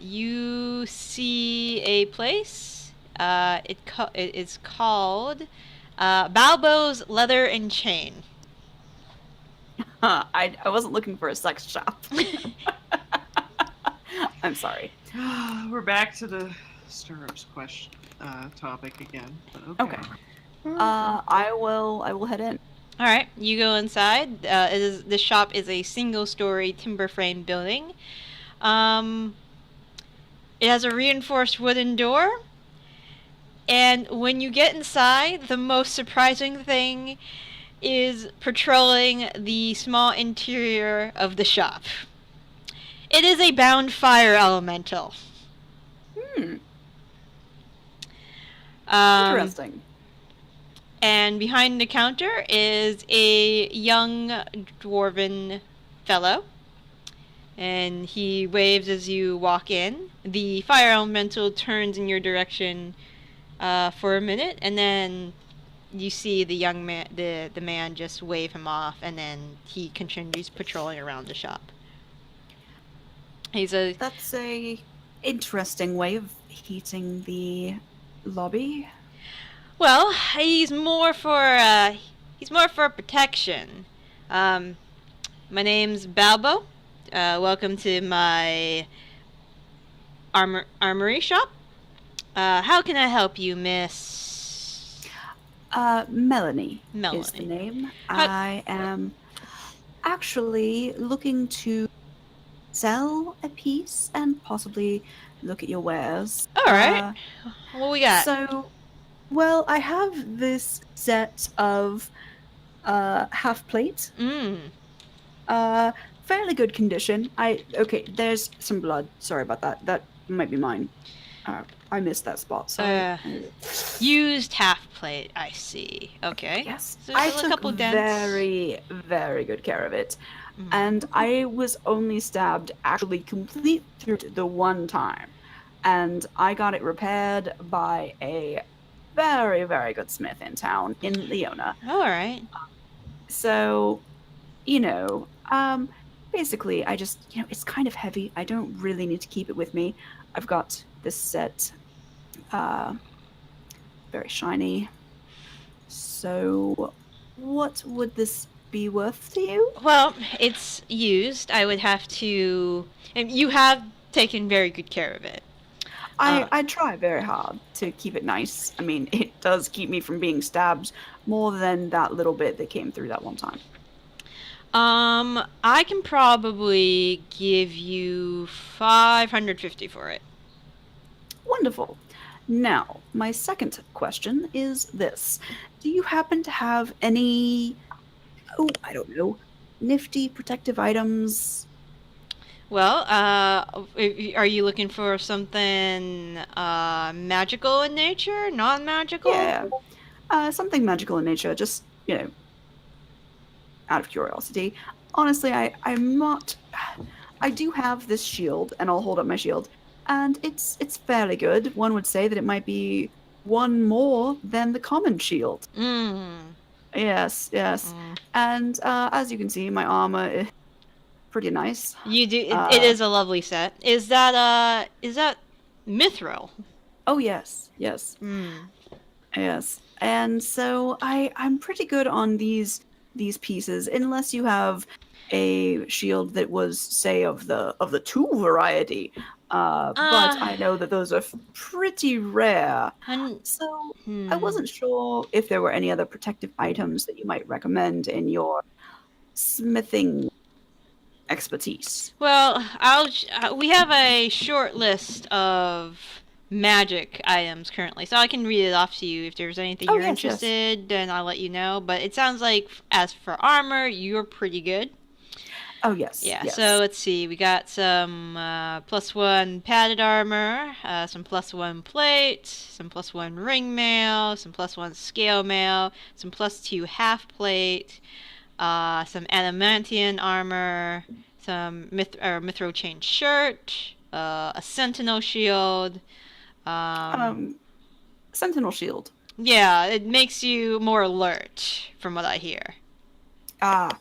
You see a place. It is called Balbo's Leather and Chain. I wasn't looking for a sex shop. I'm sorry. We're back to the stirrups question topic again. But okay. I will head in. All right, you go inside. The shop is a single-story timber frame building. It has a reinforced wooden door. And when you get inside, the most surprising thing is patrolling the small interior of the shop. It is a bound fire elemental. Interesting. And behind the counter is a young dwarven fellow. And he waves as you walk in. The fire elemental turns in your direction for a minute, and then you see the young man, the man, just wave him off, and then he continues patrolling around the shop. That's a interesting way of heating the lobby. Well, he's more for protection. My name's Balbo. Welcome to my armory shop. How can I help you, Miss? Melanie is the Melanie. name. I am actually looking to sell a piece and possibly look at your wares. All right. What we got? So, well, I have this set of half plate. Fairly good condition. Okay, there's some blood. Sorry about that. That might be mine. I missed that spot. Sorry. Used half plate. I see. Okay. Yes, So I there's took a couple dents. very, very good care of it, and I was only stabbed actually complete through the one time, and I got it repaired by a very, very good smith in town in Leona. All right. So, basically, I just, it's kind of heavy. I don't really need to keep it with me. I've got this set, very shiny. So, what would this be worth to you? Well, it's used. I would have to. And you have taken very good care of it. I try very hard to keep it nice. I mean, it does keep me from being stabbed more than that little bit that came through that one time. I can probably give you 550 for it. Wonderful. Now, my second question is this. Do you happen to have any, I don't know, nifty protective items? Well, are you looking for something magical in nature, non-magical? Yeah. Something magical in nature, just, out of curiosity. Honestly, I'm not... I do have this shield, and I'll hold up my shield, and it's fairly good. One would say that it might be one more than the common shield. Yes. And as you can see, my armor is pretty nice. You do. It is a lovely set. Is that mithril? Oh yes. Yes. And so I'm pretty good on these pieces, unless you have a shield that was, say, of the two variety. But I know that those are pretty rare. So I wasn't sure if there were any other protective items that you might recommend in your smithing expertise. Well, we have a short list of magic items currently, so I can read it off to you. If there's anything you're interested, then I'll let you know. But it sounds like, as for armor, you're pretty good. Oh yes. Yeah. Yes. So let's see. We got some +1 padded armor, some +1 plate, some +1 ring mail, some +1 scale mail, some +2 half plate, some adamantium armor, some mithril chain shirt, a sentinel shield. Sentinel shield. Yeah, it makes you more alert, from what I hear. Yeah.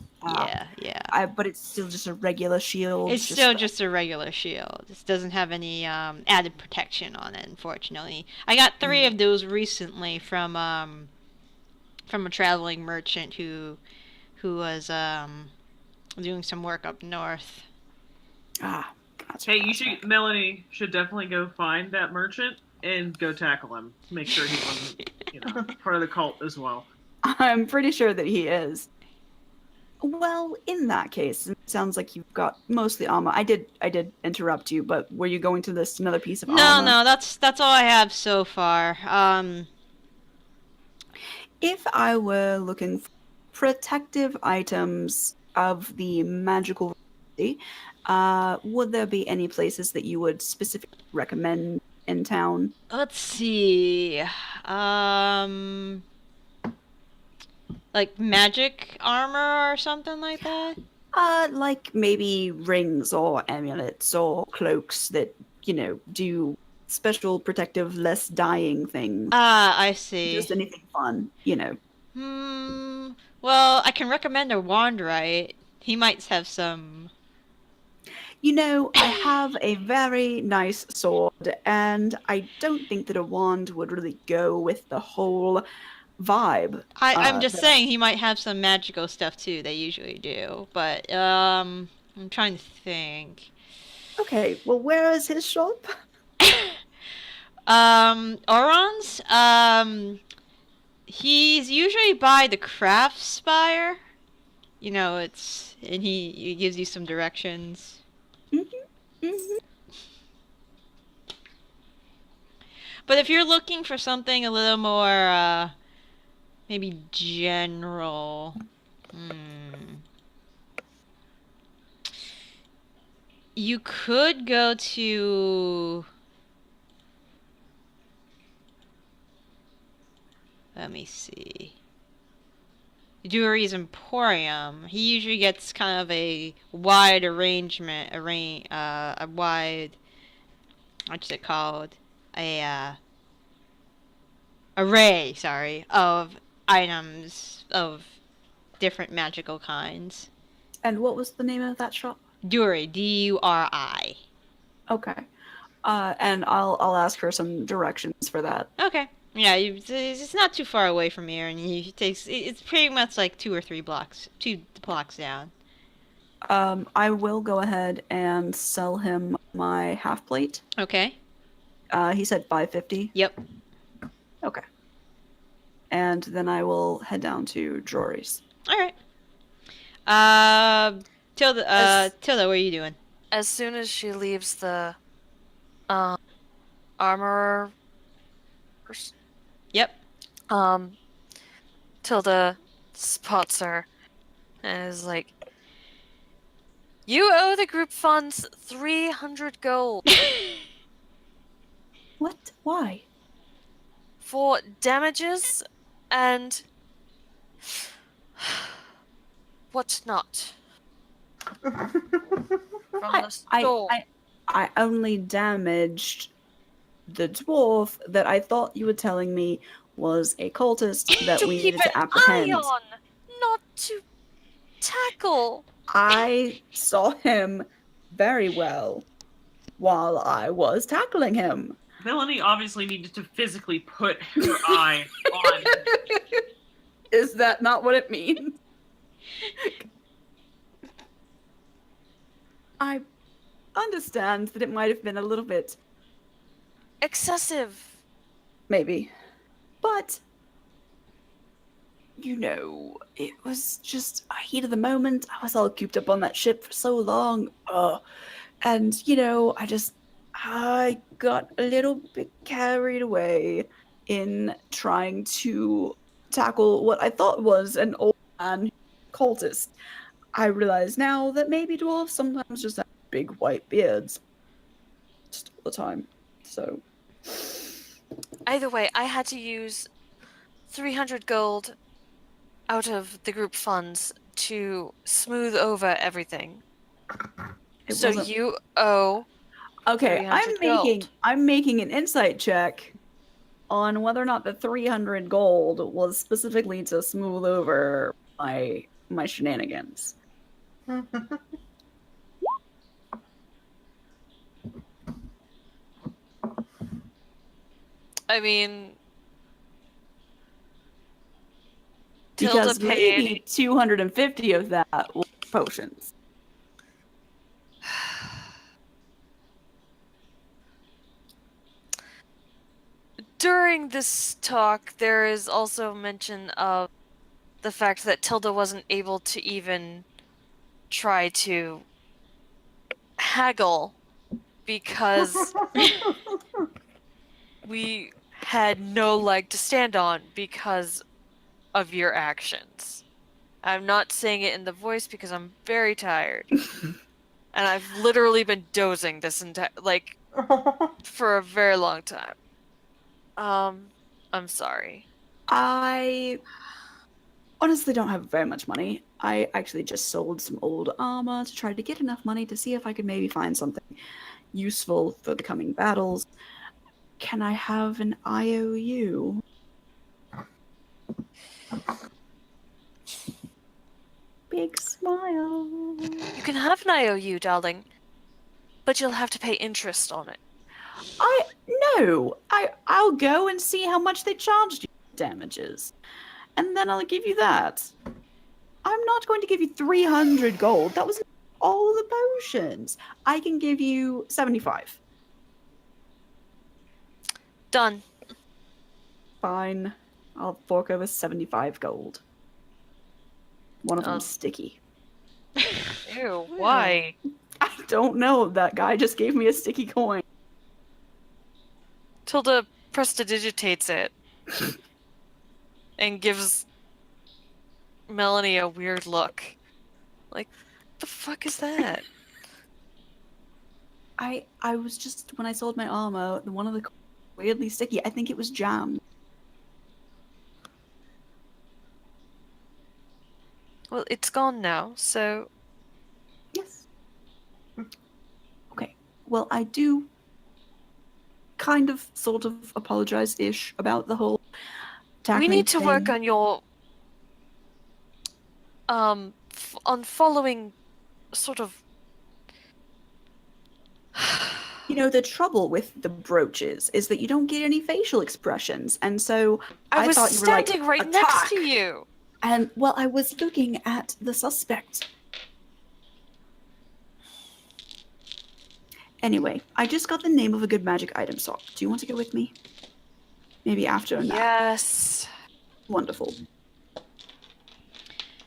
But it's still just a regular shield. It's still just a regular shield. It doesn't have any added protection on it, unfortunately. I got 3 of those recently from a traveling merchant who was doing some work up north. Melanie should definitely go find that merchant and go tackle him. Make sure he wasn't part of the cult as well. I'm pretty sure that he is. Well, in that case, it sounds like you've got mostly armor. I did interrupt you, but were you going to list another piece of armor? No, that's all I have so far. If I were looking for protective items of the magical variety, would there be any places that you would specifically recommend in town? Let's see. Like magic armor or something like that? Like maybe rings or amulets or cloaks that, do special protective, less dying things. Ah, I see. Just anything fun, Well, I can recommend a wand, right? He might have some. I have a very nice sword, and I don't think that a wand would really go with the whole vibe. I'm just saying he might have some magical stuff too. They usually do, but I'm trying to think. Okay, well, where is his shop? Oron's. He's usually by the craft spire. And he gives you some directions. But if you're looking for something a little more, maybe general, you could go to... Let me see. Dury's Emporium. He usually gets kind of a wide arrangement, a wide, what's it called? Array, sorry, of items of different magical kinds. And what was the name of that shop? Dury, D-U-R-I. Okay. And I'll ask her some directions for that. Okay. Yeah, it's not too far away from here, and it's pretty much like 2 blocks down. I will go ahead and sell him my half plate. Okay. He said 550. Yep. Okay. And then I will head down to Jory's. All right. Tilda, what are you doing? As soon as she leaves the armorer. Yep. Tilda spots her and is like, "You owe the group funds 300 gold What? Why? for damages and what not from the store." I only damaged the dwarf that I thought you were telling me was a cultist that to we keep needed an to apprehend. eye on, not to tackle. I saw him very well while I was tackling him. Melanie obviously needed to physically put her eye on. Is that not what it means? I understand that it might have been a little bit Excessive. maybe. But, it was just a heat of the moment. I was all cooped up on that ship for so long. And, I got a little bit carried away in trying to tackle what I thought was an old man cultist. I realize now that maybe dwarves sometimes just have big white beards. Just all the time. So... Either way, I had to use 300 gold out of the group funds to smooth over everything. So you owe. Okay, 300 gold. I'm making an insight check on whether or not the 300 gold was specifically to smooth over my shenanigans. I mean, Because Tilda maybe paid. 250 of that were potions. during this talk, there is also mention of the fact that Tilda wasn't able to even try to haggle because we had no leg to stand on because of your actions. I'm not saying it in the voice because I'm very tired. And I've literally been dozing this entire, for a very long time. I'm sorry. I honestly don't have very much money. I actually just sold some old armor to try to get enough money to see if I could maybe find something useful for the coming battles. Can I have an IOU? Big smile. You can have an IOU, darling, but you'll have to pay interest on it. I'll go and see how much they charged you for damages, and then I'll give you that. I'm not going to give you 300 gold. That was all the potions. I can give you 75. Done. Fine. I'll fork over 75 gold. One of them's sticky. Ew, why? I don't know. That guy just gave me a sticky coin. Tilda prestidigitates it and gives Melanie a weird look. Like, the fuck is that? I was just, when I sold my armor, one of the weirdly sticky. I think it was jam. Well, it's gone now, so... Yes. Okay. Well, I do kind of, sort of apologize-ish about the whole We need to thing. work on your... on following sort of... You know, the trouble with the brooches is that you don't get any facial expressions, and so I was thought you were like, standing right "Attack!" next to you! And, well, I was looking at the suspect. Anyway, I just got the name of a good magic item shop. Do you want to go with me? Maybe after a nap. Yes. Wonderful.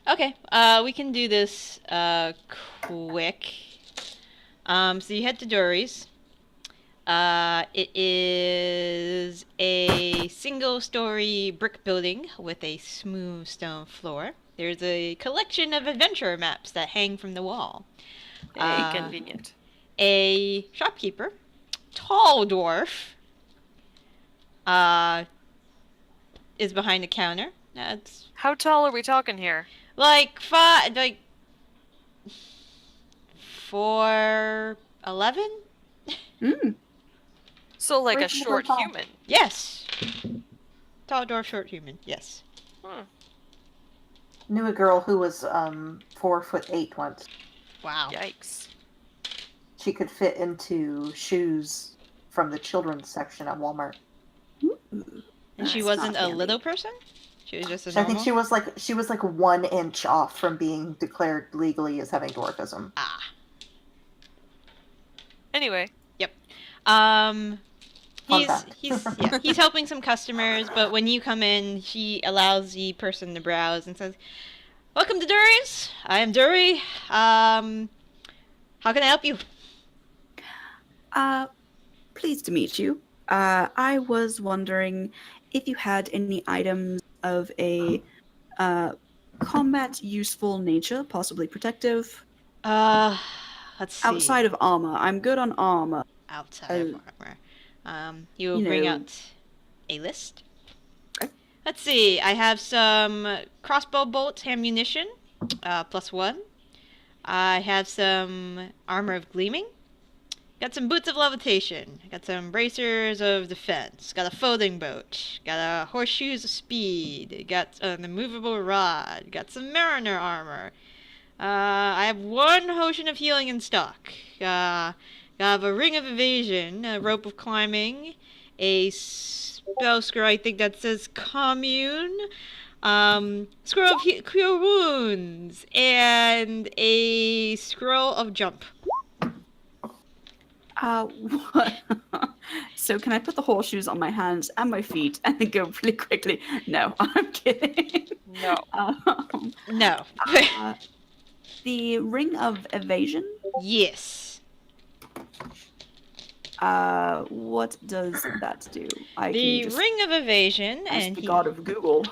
Okay, we can do this quick. So you head to Dory's. It is a single-story brick building with a smooth stone floor. There's a collection of adventure maps that hang from the wall. Convenient. A shopkeeper, tall dwarf, is behind the counter. That's How tall are we talking here? like 4'11". Mm. So, like a Reasonably short tall. human. Yes. Tall dwarf, short human. Yes. Knew a girl who was 4'8" once. Wow. Yikes. She could fit into shoes from the children's section at Walmart. And she That's wasn't not a handy. little person. She was just a So I normal. think she was like 1 inch off from being declared legally as having dwarfism. Ah. Anyway. Fun fact. He's helping some customers, but when you come in, she allows the person to browse and says, "Welcome to Dury's. I am Dury. How can I help you?" Pleased to meet you. I was wondering if you had any items of a combat useful nature, possibly protective. Let's see. Outside of armor. I'm good on armor. Outside of armor. You will you bring know. out a list. Okay. Let's see. I have some crossbow bolts, ammunition, +1. I have some armor of gleaming. Got some boots of levitation. Got some bracers of defense. Got a folding boat. Got a horseshoes of speed. Got an immovable rod. Got some mariner armor. I have 1 potion of healing in stock. I have a ring of evasion, a rope of climbing, a spell scroll, I think that says commune, scroll of cure wounds, and a scroll of jump. What? So can I put the horseshoes on my hands and my feet and then go really quickly? No, I'm kidding. No. No. The ring of evasion. Yes. What does that do? I The can just ring of evasion, ask and the he, god of Google.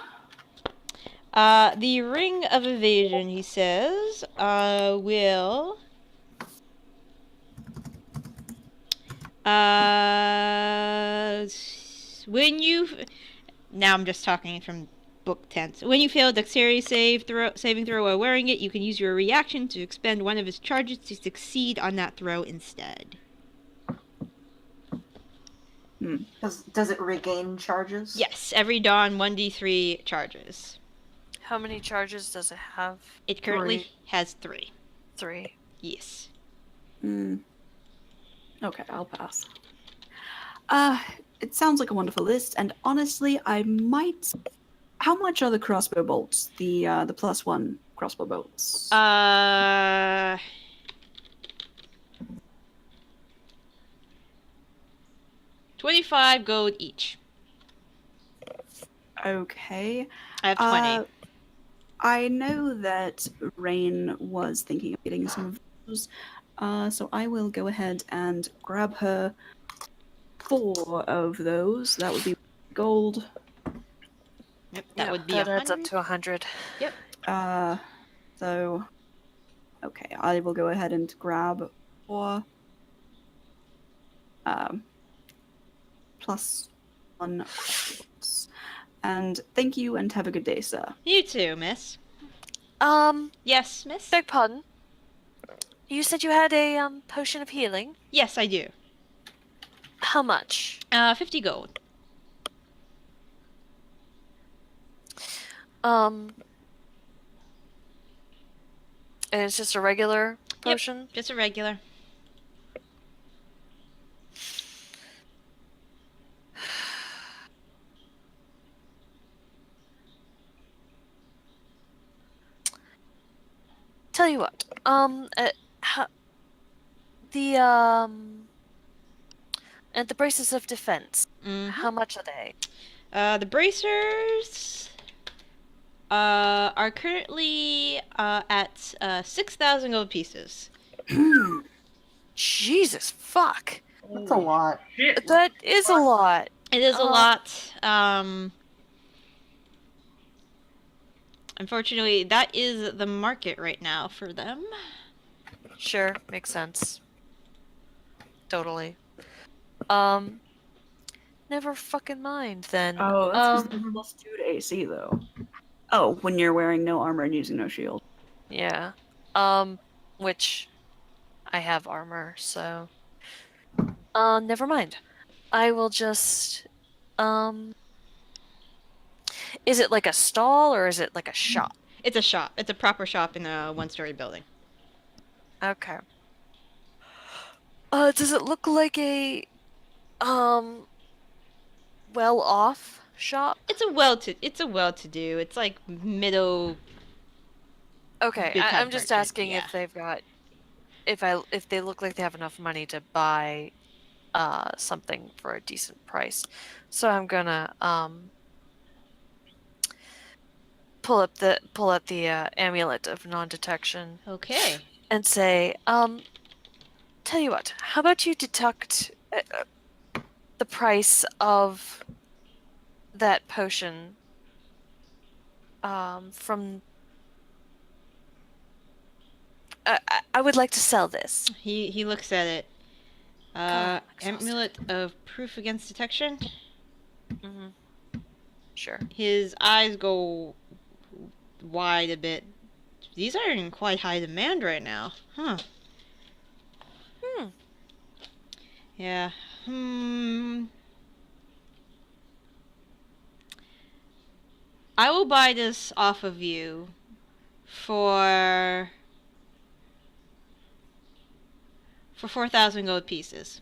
the ring of evasion, he says, will when you now I'm just talking from book tense. When you fail a dexterity saving throw while wearing it, you can use your reaction to expend one of its charges to succeed on that throw instead. Does it regain charges? Yes, every dawn 1d3 charges. How many charges does it have? It currently 3. has 3. 3. Yes. Okay, I'll pass. It sounds like a wonderful list, and honestly, I might. How much are the crossbow bolts? The +1 crossbow bolts. 25 gold each. Okay. I have 20. I know that Raine was thinking of getting some of those, so I will go ahead and grab her 4 of those. That would be gold. Yep, that would be that adds up 100. to 100. Yep. So, okay, I will go ahead and grab 4. +1. And thank you, and have a good day, sir. You too, miss. Yes, miss? Beg pardon. You said you had a potion of healing. Yes, I do. How much? 50 gold. And it's just a regular potion? Yep, just a regular. Tell you what, and the braces of defense, how much are they? The bracers are currently at 6,000 gold pieces. Jesus fuck. That's a lot. Shit. That is a lot. It is a lot. Unfortunately, that is the market right now for them. Sure, makes sense. Totally. Never fucking mind then. Oh, that's because they're +2 to AC, though. Oh, when you're wearing no armor and using no shield. Yeah. Which I have armor, so never mind. I will just is it like a stall or is it like a shop? It's a shop. It's a proper shop in a one-story building. Okay. Does it look like a well-off shop? It's a well-to-do. It's like middle. Okay, Big time I'm just merchant, asking yeah. if they've got if they look like they have enough money to buy something for a decent price. So I'm gonna pull up the amulet of non-detection Okay. and say, tell you what, how about you deduct the price of that potion from. I would like to sell this. He looks at it. God, I'm Amulet of proof against detection. Mm-hmm. Sure. His eyes go wide a bit. These are in quite high demand right now. Huh. Yeah. I will buy this off of you for 4,000 gold pieces.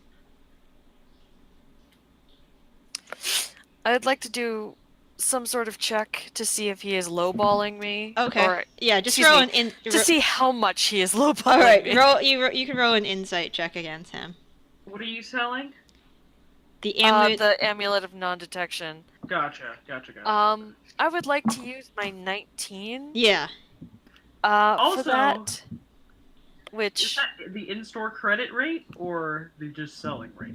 I would like to do some sort of check to see if he is lowballing me. Okay. Or, Yeah, just excuse roll me, an in. to see how much he is lowballing All right, me. roll. You can roll an insight check against him. What are you selling? The amulet. The amulet of non-detection. Gotcha. I would like to use my 19. Yeah. For Also- that. Is Which that the in-store credit rate or the just selling rate?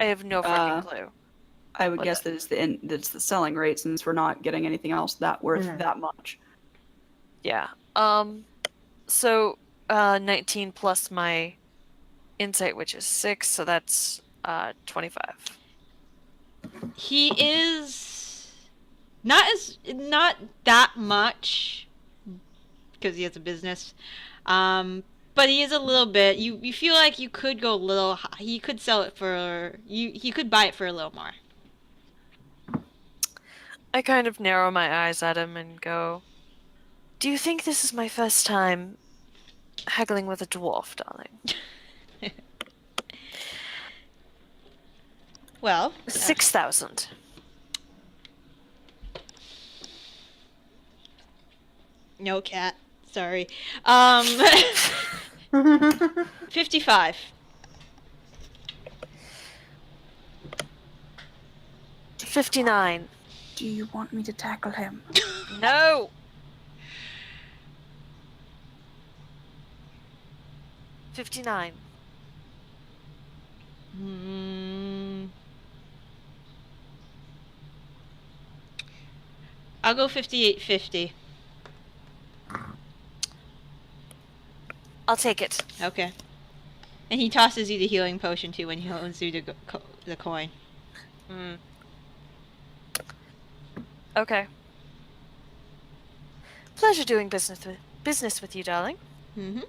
I have no freaking clue. I would What guess that it's the selling rate since we're not getting anything else that worth Mhm. that much. Yeah. So 19 plus my insight, which is 6, so that's 25. He is not that much because he has a business. But he is a little bit. You feel like you could go a little. He could sell it for you. He could buy it for a little more. I kind of narrow my eyes at him and go, "Do you think this is my first time haggling with a dwarf, darling?" Well, 6,000. no cat. Sorry. 55. $59. Do you want me to tackle him? No. $59. I'll go 58.50. I'll take it. Okay. And he tosses you the healing potion too when he loans you the coin. Hmm. Okay. Pleasure doing business with you, darling. Mm-hmm.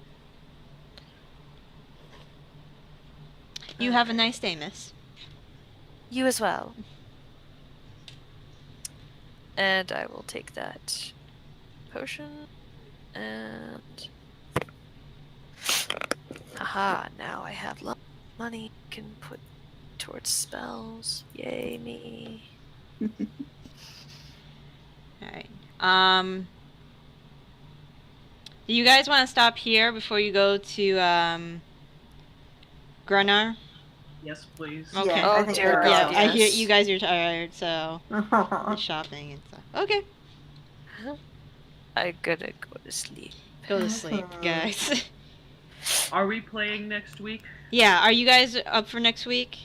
You have a nice day, miss. You as well. And I will take that potion and haha, now I have money can put towards spells. Yay me. Alright. Do you guys want to stop here before you go to Grunnar? Yes, please. Okay. Yeah, Oh, I think dear we're Yeah, God, I hear yes. you guys are tired, so the shopping and stuff. Okay. I gotta go to sleep. Go to sleep, guys. Are we playing next week? Yeah, are you guys up for next week?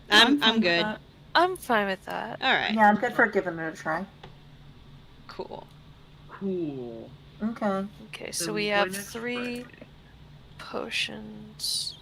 I'm fine with good. that. I'm fine with that. Alright. Yeah, I'm good for giving it a try. Cool. Cool. Okay. Okay, So so we we play have next 3 Friday. potions.